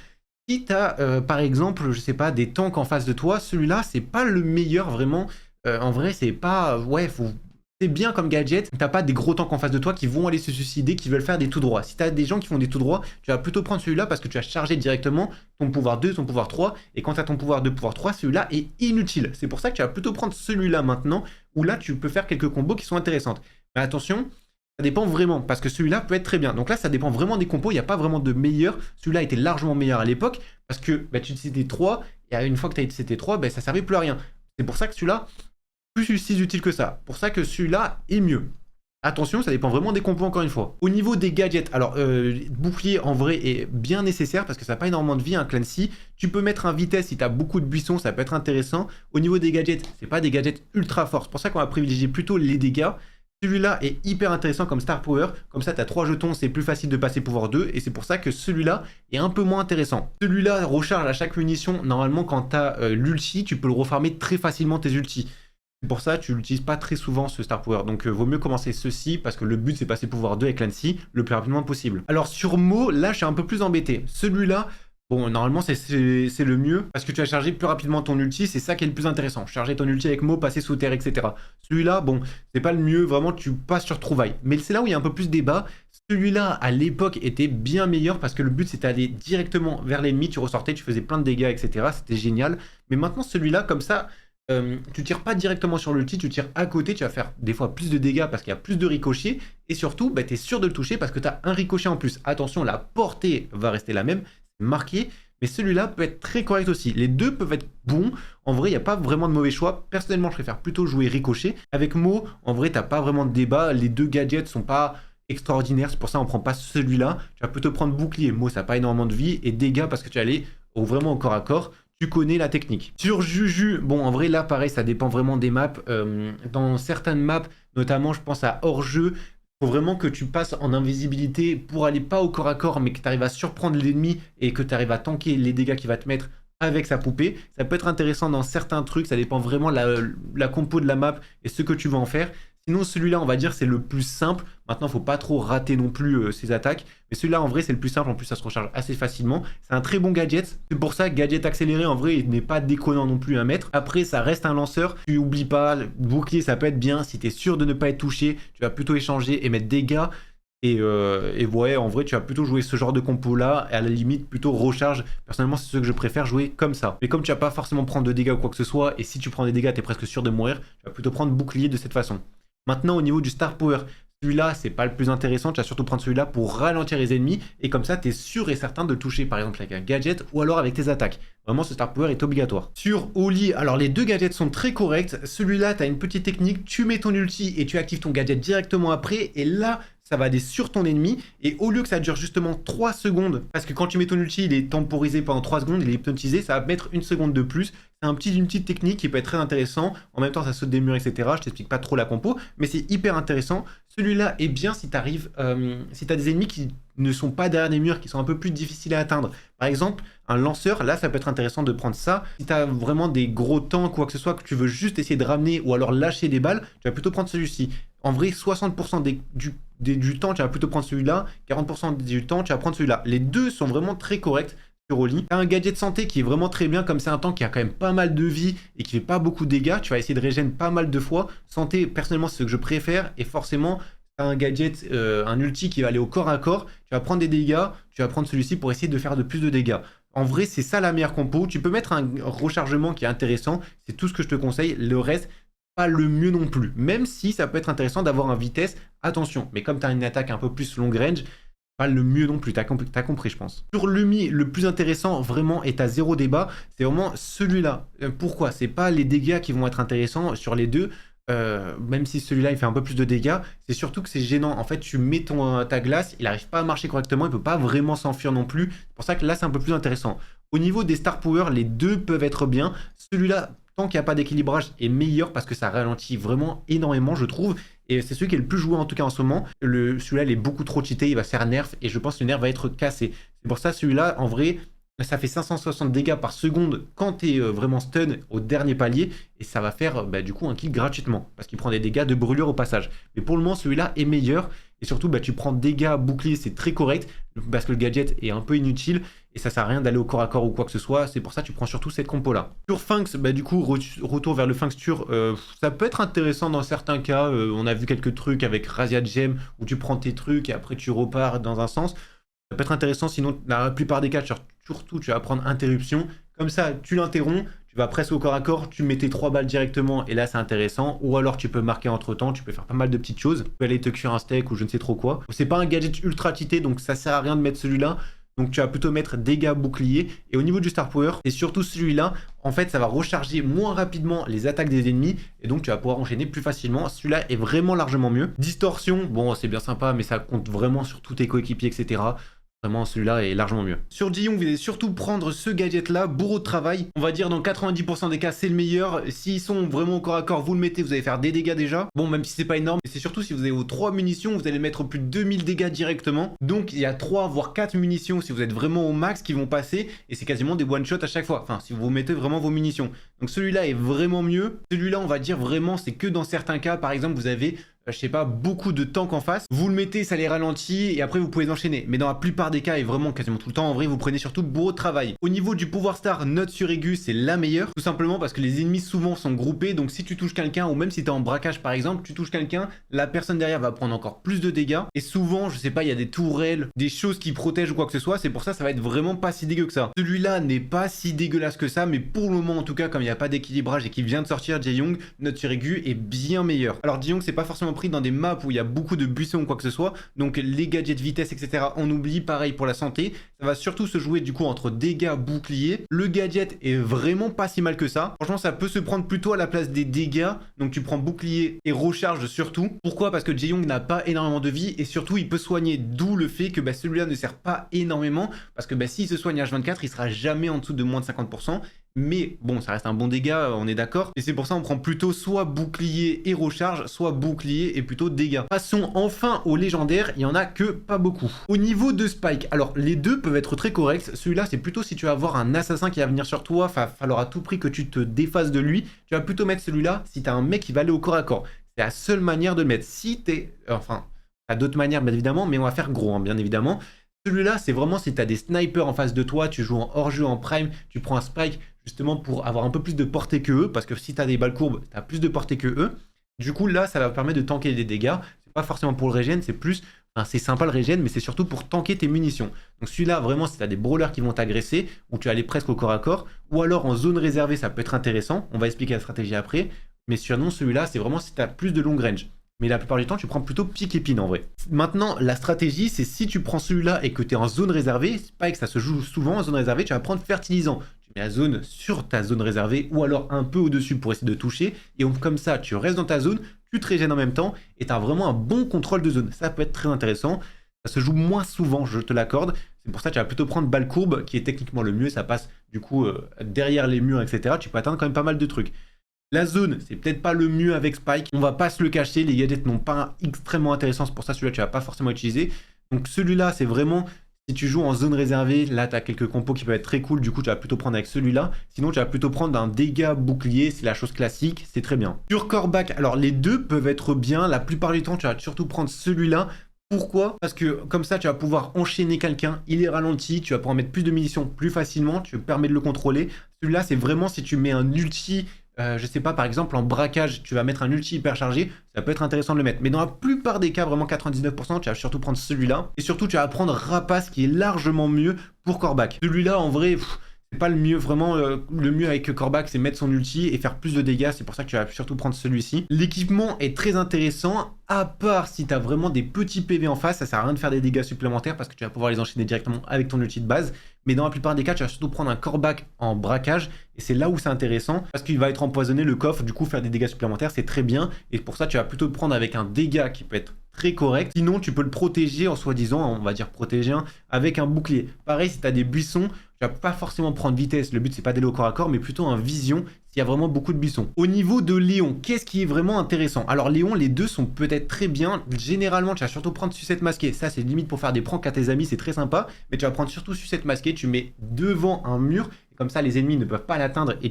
Si tu as par exemple, je sais pas, des tanks en face de toi, celui-là c'est pas le meilleur vraiment. En vrai c'est pas... Ouais, faut... C'est bien comme gadget, t'as pas des gros tanks en face de toi qui vont aller se suicider, qui veulent faire des tout droits. Si t'as des gens qui font des tout droits, tu vas plutôt prendre celui-là parce que tu vas charger directement ton pouvoir 2, ton pouvoir 3, et quand t'as ton pouvoir 2, pouvoir 3, celui-là est inutile. C'est pour ça que tu vas plutôt prendre celui-là maintenant, où là tu peux faire quelques combos qui sont intéressantes. Mais attention, ça dépend vraiment, parce que celui-là peut être très bien. Donc là, ça dépend vraiment des compos, il n'y a pas vraiment de meilleur. Celui-là était largement meilleur à l'époque, parce que bah, tu utilisais 3, et une fois que tu as utilisé 3, bah, ça servait plus à rien. C'est pour ça que celui-là, plus si utile que ça. Pour ça que celui-là est mieux. Attention, ça dépend vraiment des compos encore une fois. Au niveau des gadgets, alors bouclier en vrai est bien nécessaire parce que ça n'a pas énormément de vie un Clancy. Tu peux mettre un vitesse si tu as beaucoup de buissons, ça peut être intéressant. Au niveau des gadgets, c'est pas des gadgets ultra forts. C'est pour ça qu'on va privilégier plutôt les dégâts. Celui-là est hyper intéressant comme Star Power. Comme ça, tu as 3 jetons, c'est plus facile de passer pouvoir 2. Et c'est pour ça que celui-là est un peu moins intéressant. Celui-là recharge à chaque munition. Normalement, quand tu as l'ulti, tu peux le refarmer très facilement tes ultis. C'est pour ça que tu l'utilises pas très souvent ce Star Power. Donc vaut mieux commencer ceci parce que le but c'est passer pouvoir 2 avec Clancy le plus rapidement possible. Alors sur Mo, là je suis un peu plus embêté. Celui-là, bon normalement c'est le mieux parce que tu vas charger plus rapidement ton ulti, c'est ça qui est le plus intéressant. Charger ton ulti avec Mo, passer sous terre, etc. Celui-là, bon, c'est pas le mieux, vraiment tu passes sur trouvaille. Mais c'est là où il y a un peu plus de débat. Celui-là, à l'époque, était bien meilleur parce que le but, c'était d'aller directement vers l'ennemi. Tu ressortais, tu faisais plein de dégâts, etc. C'était génial. Mais maintenant, celui-là, comme ça... tu tires pas directement sur l'ulti, tu tires à côté, tu vas faire des fois plus de dégâts parce qu'il y a plus de ricochets et surtout bah, tu es sûr de le toucher parce que tu as un ricochet en plus. Attention, la portée va rester la même, c'est marqué, mais celui-là peut être très correct aussi. Les deux peuvent être bons, en vrai il n'y a pas vraiment de mauvais choix. Personnellement je préfère plutôt jouer ricochet. Avec Mo, en vrai t'as pas vraiment de débat, les deux gadgets sont pas extraordinaires, c'est pour ça on prend pas celui-là. Tu vas plutôt prendre bouclier, Mo ça n'a pas énormément de vie, et dégâts parce que tu vas aller vraiment au corps à corps. Tu connais la technique. Sur Juju, bon en vrai là pareil ça dépend vraiment des maps. Dans certaines maps, notamment je pense à hors-jeu, il faut vraiment que tu passes en invisibilité pour aller pas au corps à corps mais que tu arrives à surprendre l'ennemi et que tu arrives à tanker les dégâts qu'il va te mettre avec sa poupée. Ça peut être intéressant dans certains trucs, ça dépend vraiment la compo de la map et ce que tu vas en faire. Sinon celui-là on va dire c'est le plus simple. Maintenant faut pas trop rater non plus ses attaques. Mais celui-là en vrai c'est le plus simple, en plus ça se recharge assez facilement. C'est un très bon gadget. C'est pour ça que gadget accéléré en vrai il n'est pas déconnant non plus à mettre. Après ça reste un lanceur. Tu oublies pas, le bouclier ça peut être bien. Si tu es sûr de ne pas être touché, tu vas plutôt échanger et mettre dégâts. Et ouais, en vrai, tu vas plutôt jouer ce genre de compo là, et à la limite, plutôt recharge. Personnellement, c'est ce que je préfère jouer comme ça. Mais comme tu vas pas forcément prendre de dégâts ou quoi que ce soit, et si tu prends des dégâts, tu es presque sûr de mourir, tu vas plutôt prendre bouclier de cette façon. Maintenant, au niveau du Star Power, celui-là, c'est pas le plus intéressant. Tu vas surtout prendre celui-là pour ralentir les ennemis, et comme ça, tu es sûr et certain de toucher, par exemple, avec un gadget ou alors avec tes attaques. Vraiment, ce Star Power est obligatoire. Sur Oli, alors les deux gadgets sont très corrects. Celui-là, tu as une petite technique, tu mets ton ulti et tu actives ton gadget directement après, et là, ça va aller sur ton ennemi, et au lieu que ça dure justement 3 secondes, parce que quand tu mets ton ulti, il est temporisé pendant 3 secondes, il est hypnotisé, ça va mettre 1 seconde de plus. C'est une petite technique qui peut être très intéressant. En même temps, ça saute des murs, etc. Je t'explique pas trop la compo, mais c'est hyper intéressant. Celui-là est bien si tu arrives, si tu as des ennemis qui ne sont pas derrière des murs, qui sont un peu plus difficiles à atteindre. Par exemple, un lanceur, là, ça peut être intéressant de prendre ça. Si tu as vraiment des gros tanks ou quoi que ce soit, que tu veux juste essayer de ramener ou alors lâcher des balles, tu vas plutôt prendre celui-ci. En vrai, 60% du temps, tu vas plutôt prendre celui-là. 40% du temps, tu vas prendre celui-là. Les deux sont vraiment très corrects sur Oli. Tu as un gadget santé qui est vraiment très bien, comme c'est un tank qui a quand même pas mal de vie et qui fait pas beaucoup de dégâts. Tu vas essayer de régénérer pas mal de fois. Santé, personnellement, c'est ce que je préfère. Et forcément, tu as un gadget, un ulti qui va aller au corps à corps, tu vas prendre des dégâts, tu vas prendre celui-ci pour essayer de faire de plus de dégâts. En vrai, c'est ça la meilleure compo. Tu peux mettre un rechargement qui est intéressant, c'est tout ce que je te conseille. Le reste, pas le mieux non plus. Même si ça peut être intéressant d'avoir un vitesse, attention. Mais comme tu as une attaque un peu plus long range, pas le mieux non plus, t'as compris je pense. Sur Lumi, le plus intéressant vraiment est à zéro débat, c'est vraiment celui-là. Pourquoi? C'est pas les dégâts qui vont être intéressants sur les deux, même si celui-là il fait un peu plus de dégâts, c'est surtout que c'est gênant. En fait, tu mets ta glace, il n'arrive pas à marcher correctement, il peut pas vraiment s'enfuir non plus. C'est pour ça que là c'est un peu plus intéressant. Au niveau des star power, les deux peuvent être bien. Celui-là, tant qu'il n'y a pas d'équilibrage, est meilleur parce que ça ralentit vraiment énormément, je trouve. Et c'est celui qui est le plus joué en tout cas en ce moment. Celui-là, il est beaucoup trop cheaté, il va se faire nerf et je pense que le nerf va être cassé. C'est pour ça, celui-là, en vrai, ça fait 560 dégâts par seconde quand tu es vraiment stun au dernier palier. Et ça va faire du coup un kill gratuitement parce qu'il prend des dégâts de brûlure au passage. Mais pour le moment, celui-là est meilleur. Et surtout, tu prends dégâts boucliers, c'est très correct parce que le gadget est un peu inutile et ça sert à rien d'aller au corps à corps ou quoi que ce soit. C'est pour ça que tu prends surtout cette compo-là. Sur Finks, du coup, retour vers le Finksture, ça peut être intéressant dans certains cas. On a vu quelques trucs avec Razia Gem où tu prends tes trucs et après tu repars dans un sens. Ça peut être intéressant, sinon, la plupart des cas, surtout, tu vas prendre interruption. Comme ça, tu l'interromps. Tu vas presque au corps à corps, tu mets tes 3 balles directement et là c'est intéressant. Ou alors tu peux marquer entre temps, tu peux faire pas mal de petites choses. Tu peux aller te cuire un steak ou je ne sais trop quoi. C'est pas un gadget ultra cheaté donc ça sert à rien de mettre celui-là. Donc tu vas plutôt mettre dégâts boucliers. Et au niveau du star power, et surtout celui-là, en fait ça va recharger moins rapidement les attaques des ennemis. Et donc tu vas pouvoir enchaîner plus facilement. Celui-là est vraiment largement mieux. Distorsion, bon c'est bien sympa mais ça compte vraiment sur tous tes coéquipiers etc. Vraiment, celui-là est largement mieux. Sur Ji-Young, vous allez surtout prendre ce gadget-là, bourreau de travail. On va dire dans 90% des cas, c'est le meilleur. S'ils sont vraiment au corps à corps, vous le mettez, vous allez faire des dégâts déjà. Bon, même si c'est pas énorme, mais c'est surtout si vous avez vos 3 munitions, vous allez mettre plus de 2000 dégâts directement. Donc, il y a 3 voire 4 munitions si vous êtes vraiment au max qui vont passer. Et c'est quasiment des one-shot à chaque fois. Enfin, si vous mettez vraiment vos munitions. Donc, celui-là est vraiment mieux. Celui-là, on va dire vraiment, c'est que dans certains cas, par exemple, vous avez je sais pas, beaucoup de tanks en face. Vous le mettez, ça les ralentit et après vous pouvez enchaîner. Mais dans la plupart des cas et vraiment quasiment tout le temps, en vrai, vous prenez surtout bourreau de travail. Au niveau du pouvoir star, note sur aigu, c'est la meilleure. Tout simplement parce que les ennemis souvent sont groupés. Donc si tu touches quelqu'un ou même si tu es en braquage par exemple, tu touches quelqu'un, la personne derrière va prendre encore plus de dégâts. Et souvent, je sais pas, il y a des tourelles, des choses qui protègent ou quoi que ce soit. C'est pour ça, ça va être vraiment pas si dégueu que ça. Celui-là n'est pas si dégueulasse que ça. Mais pour le moment, en tout cas, comme il n'y a pas d'équilibrage et qu'il vient de sortir, Ji-Young, note sur aigu est bien meilleur. Alors Ji-Young, c'est pas forcément pris dans des maps où il y a beaucoup de buissons ou quoi que ce soit, donc les gadgets vitesse etc on oublie. Pareil pour la santé, ça va surtout se jouer du coup entre dégâts boucliers. Le gadget est vraiment pas si mal que ça, franchement ça peut se prendre plutôt à la place des dégâts, donc tu prends bouclier et recharge surtout. Pourquoi? Parce que Ji-Young n'a pas énormément de vie et surtout il peut soigner, d'où le fait que celui-là ne sert pas énormément parce que s'il se soigne H24 il sera jamais en dessous de moins de 50%. Mais bon, ça reste un bon dégât, on est d'accord. Et c'est pour ça on prend plutôt soit bouclier et recharge, soit bouclier et plutôt dégâts. Passons enfin au légendaire, il y en a que pas beaucoup. Au niveau de Spike, alors les deux peuvent être très corrects. Celui-là, c'est plutôt si tu vas avoir un assassin qui va venir sur toi, il va falloir à tout prix que tu te défasses de lui. Tu vas plutôt mettre celui-là si tu as un mec qui va aller au corps à corps. C'est la seule manière de le mettre. Si t'es... Enfin, t'as d'autres manières bien évidemment, mais on va faire gros, bien évidemment. Celui-là, c'est vraiment si tu as des snipers en face de toi, tu joues en hors-jeu, en prime, tu prends un Spike justement pour avoir un peu plus de portée que eux, parce que si tu as des balles courbes, tu as plus de portée que eux. Du coup, là, ça va permettre de tanker des dégâts. C'est pas forcément pour le régène, c'est plus... Enfin, c'est sympa le régène, mais c'est surtout pour tanker tes munitions. Donc celui-là, vraiment, si tu as des brawlers qui vont t'agresser, ou tu vas aller presque au corps à corps, ou alors en zone réservée, ça peut être intéressant. On va expliquer la stratégie après. Mais sinon, celui-là, c'est vraiment si tu as plus de long range. Mais la plupart du temps, tu prends plutôt pique épine en vrai. Maintenant, la stratégie, c'est si tu prends celui-là et que tu es en zone réservée, c'est pas que ça se joue souvent en zone réservée, tu vas prendre fertilisant. Tu mets la zone sur ta zone réservée ou alors un peu au-dessus pour essayer de toucher. Et comme ça, tu restes dans ta zone, tu te régènes en même temps et tu as vraiment un bon contrôle de zone. Ça peut être très intéressant. Ça se joue moins souvent, je te l'accorde. C'est pour ça que tu vas plutôt prendre balle courbe, qui est techniquement le mieux. Ça passe du coup derrière les murs, etc. Tu peux atteindre quand même pas mal de trucs. La zone, c'est peut-être pas le mieux avec Spike. On va pas se le cacher, les gadgets n'ont pas extrêmement intéressant. C'est pour ça celui-là, tu vas pas forcément utiliser. Donc celui-là, c'est vraiment... Si tu joues en zone réservée, là, tu as quelques compos qui peuvent être très cool. Du coup, tu vas plutôt prendre avec celui-là. Sinon, tu vas plutôt prendre un dégât bouclier. C'est la chose classique. C'est très bien. Sur Corbac, alors les deux peuvent être bien. La plupart du temps, tu vas surtout prendre celui-là. Pourquoi? Parce que comme ça, tu vas pouvoir enchaîner quelqu'un. Il est ralenti. Tu vas pouvoir mettre plus de munitions plus facilement. Tu permets de le contrôler. Celui-là, c'est vraiment si tu mets un ulti... je sais pas, par exemple, en braquage, tu vas mettre un ulti hyper chargé, ça peut être intéressant de le mettre. Mais dans la plupart des cas, vraiment 99%, tu vas surtout prendre celui-là. Et surtout, tu vas prendre Rapace qui est largement mieux pour Corbac. Celui-là, en vrai, c'est pas le mieux, vraiment le mieux avec Corbac, c'est mettre son ulti et faire plus de dégâts, c'est pour ça que tu vas surtout prendre celui-ci. L'équipement est très intéressant, à part si tu as vraiment des petits PV en face, ça sert à rien de faire des dégâts supplémentaires parce que tu vas pouvoir les enchaîner directement avec ton ulti de base. Mais dans la plupart des cas, tu vas surtout prendre un Corbac en braquage et c'est là où c'est intéressant parce qu'il va être empoisonné, le coffre, du coup faire des dégâts supplémentaires, c'est très bien. Et pour ça, tu vas plutôt le prendre avec un dégât qui peut être très correct. Sinon, tu peux le protéger en soi-disant, on va dire protéger avec un bouclier. Pareil, si tu as des buissons, tu vas pas forcément prendre vitesse. Le but, c'est pas d'aller au corps à corps, mais plutôt un vision s'il y a vraiment beaucoup de buissons. Au niveau de Léon, qu'est-ce qui est vraiment intéressant? Alors, Léon, les deux sont peut-être très bien. Généralement, tu vas surtout prendre sucette masquée. Ça, c'est limite pour faire des pranks à tes amis, c'est très sympa. Mais tu vas prendre surtout sucette masquée. Tu mets devant un mur. Et comme ça, les ennemis ne peuvent pas l'atteindre et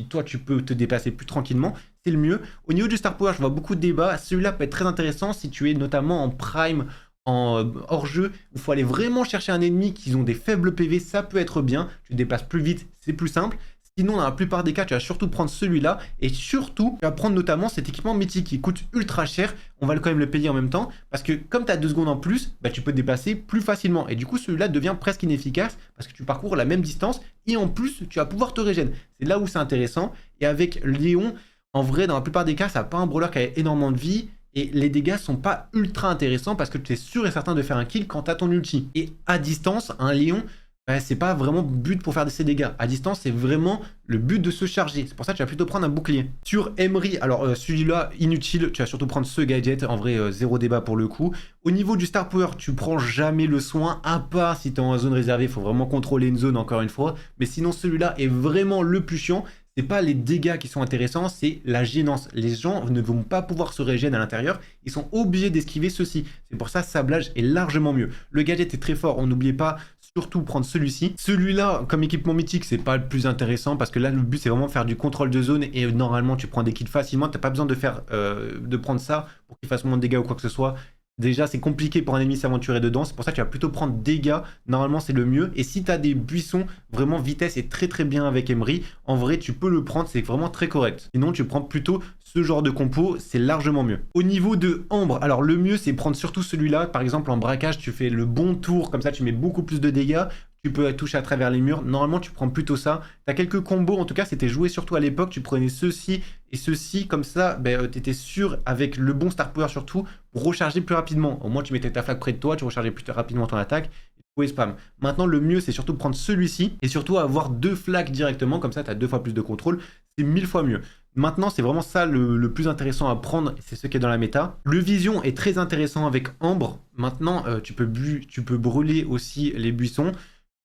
toi, tu peux te déplacer plus tranquillement. C'est le mieux. Au niveau du Star Power, je vois beaucoup de débats. Celui-là peut être très intéressant si tu es notamment en prime, en hors-jeu, il faut aller vraiment chercher un ennemi qui ont des faibles PV, ça peut être bien. Tu te déplaces plus vite, c'est plus simple. Sinon, dans la plupart des cas, tu vas surtout prendre celui-là. Et surtout, tu vas prendre notamment cet équipement mythique qui coûte ultra cher. On va quand même le payer en même temps. Parce que comme tu as 2 secondes en plus, bah, tu peux te déplacer plus facilement. Et du coup, celui-là devient presque inefficace parce que tu parcours la même distance. Et en plus, tu vas pouvoir te régénérer. C'est là où c'est intéressant. Et avec Léon, en vrai, dans la plupart des cas, ça n'a pas un brawler qui a énormément de vie. Et les dégâts sont pas ultra intéressants parce que tu es sûr et certain de faire un kill quand tu as ton ulti. Et à distance, un Léon, bah, c'est pas vraiment but pour faire ces dégâts. À distance, c'est vraiment le but de se charger. C'est pour ça que tu vas plutôt prendre un bouclier. Sur Emery, alors celui-là, inutile, tu vas surtout prendre ce gadget. En vrai, zéro débat pour le coup. Au niveau du Star Power, tu prends jamais le soin, à part si tu es en zone réservée, il faut vraiment contrôler une zone encore une fois. Mais sinon, celui-là est vraiment le plus chiant. C'est pas les dégâts qui sont intéressants, c'est la gênance. Les gens ne vont pas pouvoir se régénérer à l'intérieur, ils sont obligés d'esquiver ceci. C'est pour ça que sablage est largement mieux. Le gadget est très fort, on n'oubliez pas surtout prendre celui-ci. Celui-là, comme équipement mythique, c'est pas le plus intéressant parce que là, le but c'est vraiment de faire du contrôle de zone et normalement tu prends des kills facilement. T'as pas besoin de prendre ça pour qu'il fasse moins de dégâts ou quoi que ce soit. Déjà, c'est compliqué pour un ennemi s'aventurer dedans. C'est pour ça que tu vas plutôt prendre dégâts. Normalement, c'est le mieux. Et si tu as des buissons, vraiment, vitesse est très très bien avec Emery. En vrai, tu peux le prendre. C'est vraiment très correct. Sinon, tu prends plutôt ce genre de compo. C'est largement mieux. Au niveau de Ambre, alors le mieux, c'est prendre surtout celui-là. Par exemple, en braquage, tu fais le bon tour. Comme ça, tu mets beaucoup plus de dégâts. Tu peux toucher à travers les murs. Normalement, tu prends plutôt ça. Tu as quelques combos. En tout cas, c'était joué surtout à l'époque. Tu prenais ceci et ceci. Comme ça, tu étais sûr avec le bon Star Power surtout pour recharger plus rapidement. Au moins, tu mettais ta flaque près de toi. Tu rechargeais plus rapidement ton attaque. Et tu pouvais spam. Maintenant, le mieux, c'est surtout de prendre celui-ci et surtout avoir 2 flaques directement. Comme ça, tu as 2 fois plus de contrôle. C'est 1000 fois mieux. Maintenant, c'est vraiment ça le plus intéressant à prendre. C'est ce qui est dans la méta. Le vision est très intéressant avec Ambre. Maintenant, tu peux brûler aussi les buissons.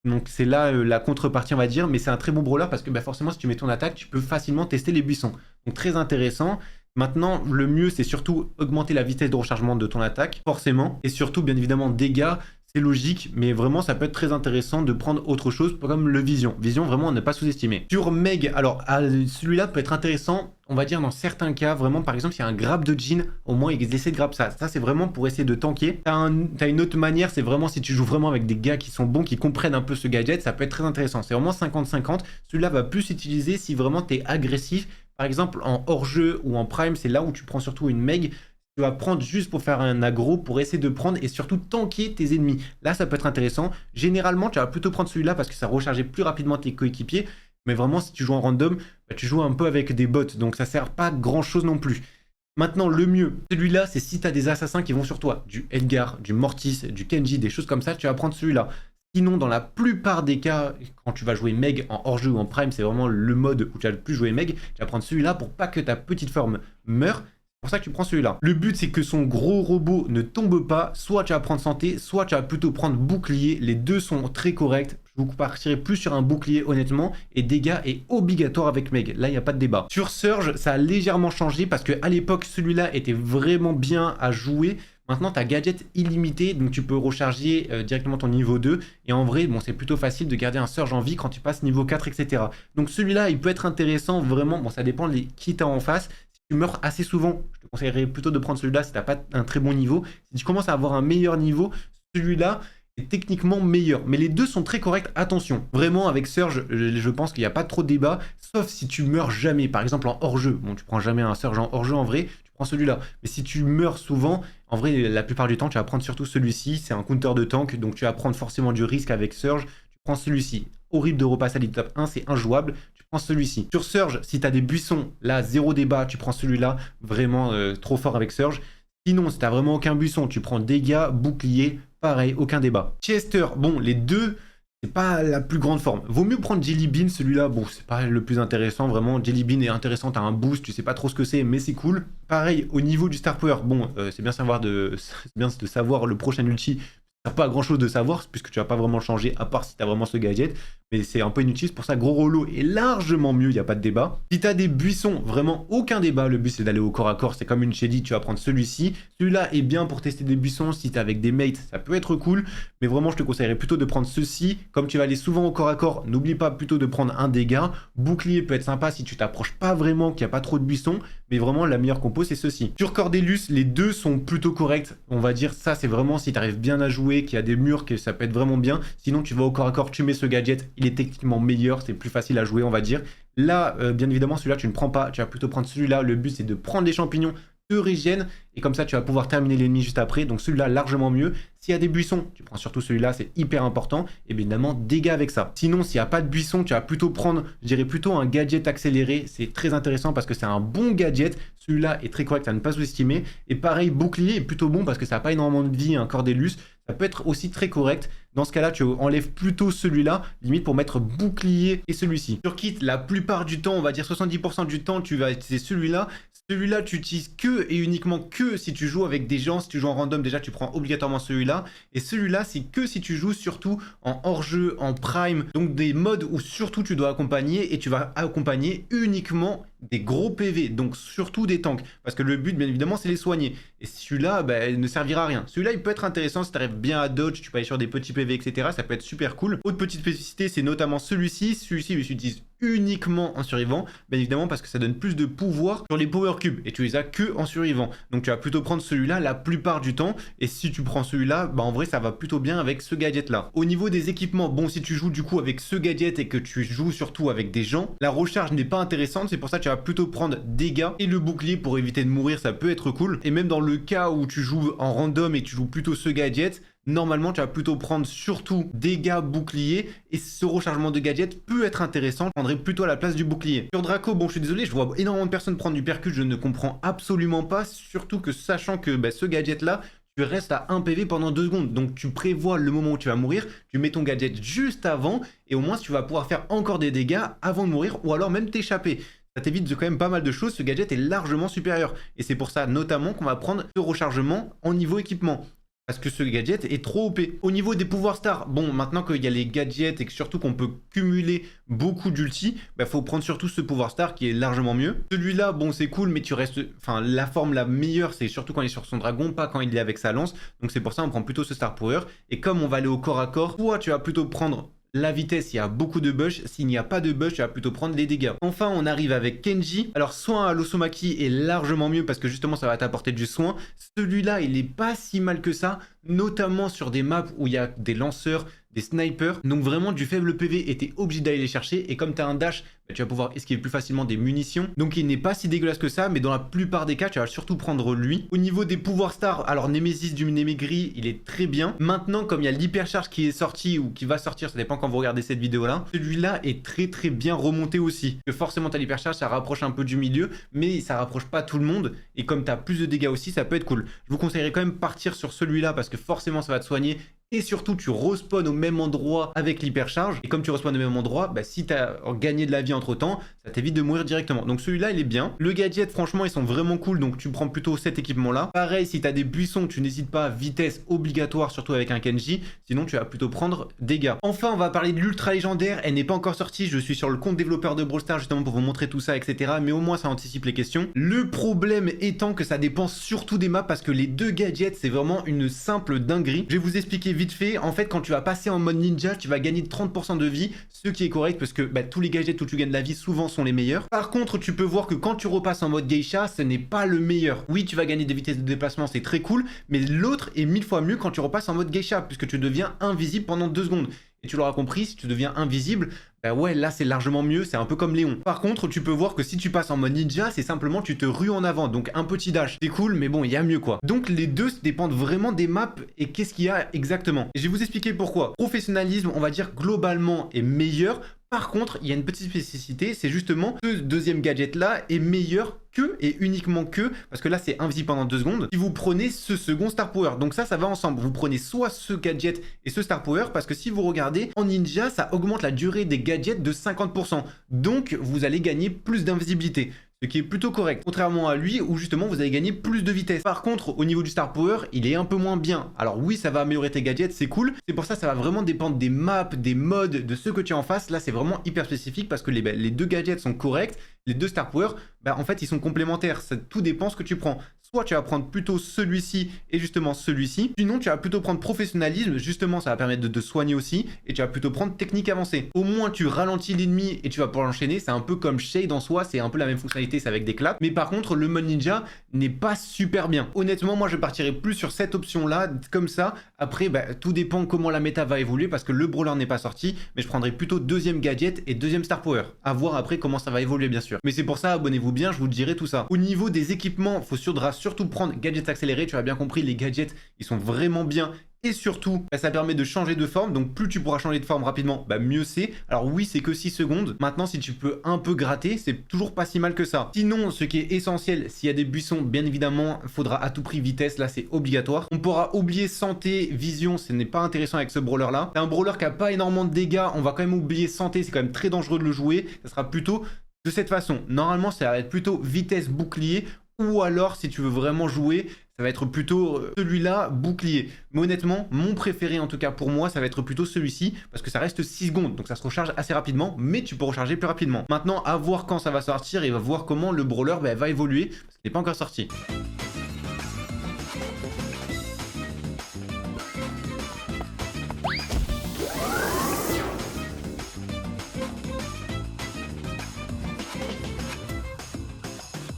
Donc c'est là la contrepartie on va dire, mais c'est un très bon brawler parce que forcément si tu mets ton attaque, tu peux facilement tester les buissons. Donc très intéressant. Maintenant le mieux c'est surtout augmenter la vitesse de rechargement de ton attaque, forcément. Et surtout bien évidemment dégâts, c'est logique, mais vraiment ça peut être très intéressant de prendre autre chose comme le vision. Vision vraiment à ne pas sous-estimer. Sur Meg, alors celui-là peut être intéressant, on va dire dans certains cas, vraiment par exemple s'il y a un grab de Jhin, au moins ils essaient de grab ça. Ça c'est vraiment pour essayer de tanker. T'as une autre manière, c'est vraiment si tu joues vraiment avec des gars qui sont bons, qui comprennent un peu ce gadget, ça peut être très intéressant. C'est vraiment 50-50. Celui-là va plus s'utiliser si vraiment t'es agressif. Par exemple en hors-jeu ou en prime, c'est là où tu prends surtout une Meg. Tu vas prendre juste pour faire un aggro, pour essayer de prendre et surtout tanker tes ennemis. Là, ça peut être intéressant. Généralement, tu vas plutôt prendre celui-là parce que ça rechargeait plus rapidement tes coéquipiers. Mais vraiment, si tu joues en random, tu joues un peu avec des bots. Donc, ça sert pas grand-chose non plus. Maintenant, le mieux, celui-là, c'est si tu as des assassins qui vont sur toi. Du Edgar, du Mortis, du Kenji, des choses comme ça, tu vas prendre celui-là. Sinon, dans la plupart des cas, quand tu vas jouer Meg en hors-jeu ou en prime, c'est vraiment le mode où tu vas le plus jouer Meg. Tu vas prendre celui-là pour pas que ta petite forme meure. C'est pour ça que tu prends celui-là. Le but, c'est que son gros robot ne tombe pas. Soit tu vas prendre santé, soit tu vas plutôt prendre bouclier. Les deux sont très corrects. Je vous partirai plus sur un bouclier, honnêtement. Et dégâts est obligatoire avec Meg. Là, il n'y a pas de débat. Sur Surge, ça a légèrement changé parce qu'à l'époque, celui-là était vraiment bien à jouer. Maintenant, tu as gadget illimité, donc tu peux recharger directement ton niveau 2. Et en vrai, bon, c'est plutôt facile de garder un Surge en vie quand tu passes niveau 4, etc. Donc celui-là, il peut être intéressant, vraiment. Bon, ça dépend de qui tu as en face. Tu meurs assez souvent, je te conseillerais plutôt de prendre celui-là si tu n'as pas un très bon niveau. Si tu commences à avoir un meilleur niveau, celui-là est techniquement meilleur. Mais les deux sont très corrects, attention. Vraiment, avec Surge, je pense qu'il n'y a pas trop de débat, sauf si tu meurs jamais. Par exemple, en hors-jeu. Bon, tu prends jamais un Surge en hors-jeu en vrai, tu prends celui-là. Mais si tu meurs souvent, en vrai, la plupart du temps, tu vas prendre surtout celui-ci. C'est un counter de tank, donc tu vas prendre forcément du risque avec Surge. Tu prends celui-ci. Horrible de repasser à l'étape 1, c'est injouable. Tu prends celui-ci. Sur Surge, si tu as des buissons, là, zéro débat, tu prends celui-là. Vraiment trop fort avec Surge. Sinon, si tu n'as vraiment aucun buisson, tu prends dégâts, bouclier, pareil, aucun débat. Chester, bon, les deux, c'est pas la plus grande forme. Vaut mieux prendre Jelly Bean, celui-là, bon, c'est pas le plus intéressant, vraiment. Jelly Bean est intéressant, t'as un boost, tu sais pas trop ce que c'est, mais c'est cool. Pareil, au niveau du Star Power, bon, c'est bien de savoir le prochain ulti. Ça sert pas à grand chose de savoir, puisque tu vas pas vraiment changer, à part si tu as vraiment ce gadget. Mais c'est un peu inutile, c'est pour ça gros Rollo est largement mieux, il n'y a pas de débat. Si tu as des buissons, vraiment aucun débat. Le but c'est d'aller au corps à corps, c'est comme une Shady, tu vas prendre celui-ci. Celui-là est bien pour tester des buissons, si tu es avec des mates, ça peut être cool. Mais vraiment, je te conseillerais plutôt de prendre ceci. Comme tu vas aller souvent au corps à corps, n'oublie pas plutôt de prendre un dégât. Bouclier peut être sympa si tu t'approches pas vraiment, qu'il n'y a pas trop de buissons. Mais vraiment, la meilleure compo, c'est ceci. Sur Cordelius, les deux sont plutôt corrects. On va dire ça, c'est vraiment si tu arrives bien à jouer, qu'il y a des murs, que ça peut être vraiment bien. Sinon, tu vas au corps à corps, tu mets ce gadget, il est techniquement meilleur, c'est plus facile à jouer, on va dire. Là, bien évidemment, celui-là, tu ne prends pas, tu vas plutôt prendre celui-là. Le but, c'est de prendre les champignons, te régène, et comme ça, tu vas pouvoir terminer l'ennemi juste après. Donc celui-là, largement mieux. S'il y a des buissons, tu prends surtout celui-là, c'est hyper important. Et bien évidemment, dégâts avec ça. Sinon, s'il n'y a pas de buissons, tu vas plutôt prendre, je dirais plutôt un gadget accéléré. C'est très intéressant parce que c'est un bon gadget. Celui-là est très correct à ne pas sous-estimer. Et pareil, bouclier est plutôt bon parce que ça n'a pas énormément de vie, un Cordelius. Ça peut être aussi très correct. Dans ce cas-là, tu enlèves plutôt celui-là, limite pour mettre bouclier et celui-ci. Sur kit, la plupart du temps, on va dire 70% du temps, tu vas utiliser celui-là. Celui-là, tu utilises que et uniquement que si tu joues avec des gens. Si tu joues en random, déjà, tu prends obligatoirement celui-là. Et celui-là, c'est que si tu joues surtout en hors-jeu, en prime. Donc des modes où surtout tu dois accompagner et tu vas accompagner uniquement des gros PV, donc surtout des tanks, parce que le but bien évidemment c'est les soigner, et celui-là il ne servira à rien. Celui-là il peut être intéressant si tu arrives bien à dodge, tu peux aller sur des petits PV etc, ça peut être super cool. Autre petite spécificité c'est notamment celui-ci il s'utilise uniquement en survivant, bien évidemment parce que ça donne plus de pouvoir sur les power cubes, et tu les as que en survivant, donc tu vas plutôt prendre celui-là la plupart du temps, et si tu prends celui-là, en vrai ça va plutôt bien avec ce gadget là. Au niveau des équipements, bon si tu joues du coup avec ce gadget et que tu joues surtout avec des gens, la recharge n'est pas intéressante, c'est pour ça que tu vas plutôt prendre dégâts et le bouclier pour éviter de mourir, ça peut être cool. Et même dans le cas où tu joues en random et tu joues plutôt ce gadget, normalement tu vas plutôt prendre surtout dégâts, bouclier, et ce rechargement de gadget peut être intéressant, je prendrais plutôt à la place du bouclier. Sur Draco, bon je suis désolé, je vois énormément de personnes prendre du percute, je ne comprends absolument pas, surtout que sachant que ce gadget là, tu restes à 1 PV pendant 2 secondes. Donc tu prévois le moment où tu vas mourir, tu mets ton gadget juste avant, et au moins tu vas pouvoir faire encore des dégâts avant de mourir, ou alors même t'échapper. Ça t'évite de quand même pas mal de choses, ce gadget est largement supérieur. Et c'est pour ça notamment qu'on va prendre ce rechargement en niveau équipement. Parce que ce gadget est trop OP. Au niveau des pouvoirs stars, bon, maintenant qu'il y a les gadgets et que surtout qu'on peut cumuler beaucoup d'ulti, faut prendre surtout ce pouvoir star qui est largement mieux. Celui-là, bon, c'est cool, mais tu restes... Enfin, la forme la meilleure, c'est surtout quand il est sur son dragon, pas quand il est avec sa lance. Donc c'est pour ça qu'on prend plutôt ce star power. Et comme on va aller au corps à corps, toi, tu vas plutôt prendre... la vitesse, il y a beaucoup de bush. S'il n'y a pas de bush, tu vas plutôt prendre les dégâts. Enfin, on arrive avec Kenji. Alors, soin à l'Osomaki est largement mieux parce que justement, ça va t'apporter du soin. Celui-là, il est pas si mal que ça, notamment sur des maps où il y a des lanceurs, des snipers. Donc vraiment, du faible PV, et t'es obligé d'aller les chercher. Et comme tu as un dash, tu vas pouvoir esquiver plus facilement des munitions. Donc, il n'est pas si dégueulasse que ça, mais dans la plupart des cas, tu vas surtout prendre lui. Au niveau des pouvoirs stars, alors Nemesis du Nemegri, il est très bien. Maintenant, comme il y a l'hypercharge qui est sorti ou qui va sortir, ça dépend quand vous regardez cette vidéo-là, celui-là est très bien remonté aussi. Que forcément, t'as l'hypercharge, ça rapproche un peu du milieu, mais ça rapproche pas tout le monde. Et comme tu as plus de dégâts aussi, ça peut être cool. Je vous conseillerais quand même partir sur celui-là parce que forcément, ça va te soigner. Et surtout, tu respawns au même endroit avec l'hypercharge. Et comme tu respawns au même endroit, si tu as gagné de la vie entre temps, ça t'évite de mourir directement. Donc celui-là, il est bien. Le gadget, franchement, ils sont vraiment cool. Donc tu prends plutôt cet équipement-là. Pareil, si tu as des buissons, tu n'hésites pas. Vitesse obligatoire, surtout avec un Kenji. Sinon, tu vas plutôt prendre dégâts. Enfin, on va parler de l'ultra légendaire. Elle n'est pas encore sortie. Je suis sur le compte développeur de Brawl Stars justement pour vous montrer tout ça, etc. Mais au moins, ça anticipe les questions. Le problème étant que ça dépend surtout des maps parce que les deux gadgets, c'est vraiment une simple dinguerie. Je vais vous expliquer vite vite fait, en fait, quand tu vas passer en mode ninja, tu vas gagner 30% de vie, ce qui est correct parce que tous les gadgets où tu gagnes de la vie souvent sont les meilleurs. Par contre, tu peux voir que quand tu repasses en mode geisha, ce n'est pas le meilleur. Oui, tu vas gagner des vitesses de déplacement, c'est très cool, mais l'autre est 1000 fois mieux quand tu repasses en mode geisha, puisque tu deviens invisible pendant 2 secondes. Et tu l'auras compris, si tu deviens invisible, ouais, là c'est largement mieux, c'est un peu comme Léon. Par contre, tu peux voir que si tu passes en mode ninja, c'est simplement tu te rues en avant, donc un petit dash. C'est cool, mais bon, il y a mieux quoi. Donc les deux dépendent vraiment des maps et qu'est-ce qu'il y a exactement. Et je vais vous expliquer pourquoi. Professionnalisme, on va dire globalement, est meilleur. Par contre, il y a une petite spécificité, c'est justement ce deuxième gadget là est meilleur que et uniquement que, parce que là c'est invisible pendant 2 secondes, si vous prenez ce second Star Power. Donc ça va ensemble. Vous prenez soit ce gadget et ce Star Power, parce que si vous regardez, en ninja, ça augmente la durée des gadgets de 50%. Donc vous allez gagner plus d'invisibilité. Ce qui est plutôt correct, contrairement à lui où justement vous allez gagner plus de vitesse. Par contre, au niveau du Star Power, il est un peu moins bien. Alors oui, ça va améliorer tes gadgets, c'est cool. C'est pour ça, ça va vraiment dépendre des maps, des modes, de ce que tu as en face. Là, c'est vraiment hyper spécifique parce que les 2 gadgets sont corrects. Les 2 Star Power, en fait, ils sont complémentaires. Ça, tout dépend ce que tu prends. Soit tu vas prendre plutôt celui-ci et justement celui-ci. Sinon, tu vas plutôt prendre professionnalisme. Justement, ça va permettre de te soigner aussi. Et tu vas plutôt prendre technique avancée. Au moins, tu ralentis l'ennemi et tu vas pouvoir l'enchaîner. C'est un peu comme Shade en soi. C'est un peu la même fonctionnalité, c'est avec des claps. Mais par contre, le mode ninja n'est pas super bien. Honnêtement, moi, je partirais plus sur cette option-là, comme ça. Après, tout dépend comment la méta va évoluer parce que le brawler n'est pas sorti. Mais je prendrais plutôt deuxième gadget et deuxième Star Power. À voir après comment ça va évoluer, bien sûr. Mais c'est pour ça, abonnez-vous bien, je vous dirai tout ça. Au niveau des équipements, il faudra surtout prendre gadgets accélérés. Tu as bien compris, les gadgets, ils sont vraiment bien. Et surtout, ça permet de changer de forme. Donc plus tu pourras changer de forme rapidement, mieux c'est. Alors oui, c'est que 6 secondes. Maintenant, si tu peux un peu gratter, c'est toujours pas si mal que ça. Sinon, ce qui est essentiel, s'il y a des buissons, bien évidemment, il faudra à tout prix vitesse. Là, c'est obligatoire. On pourra oublier santé, vision. Ce n'est pas intéressant avec ce brawler-là. C'est un brawler qui a pas énormément de dégâts. On va quand même oublier santé. C'est quand même très dangereux de le jouer. Ça sera plutôt de cette façon. Normalement, ça va être plutôt vitesse, bouclier. Ou alors, si tu veux vraiment jouer, ça va être plutôt celui-là, bouclier. Mais honnêtement, mon préféré en tout cas pour moi, ça va être plutôt celui-ci, parce que ça reste 6 secondes, donc ça se recharge assez rapidement, mais tu peux recharger plus rapidement. Maintenant, à voir quand ça va sortir et à voir comment le brawler va évoluer, parce qu'il n'est pas encore sorti.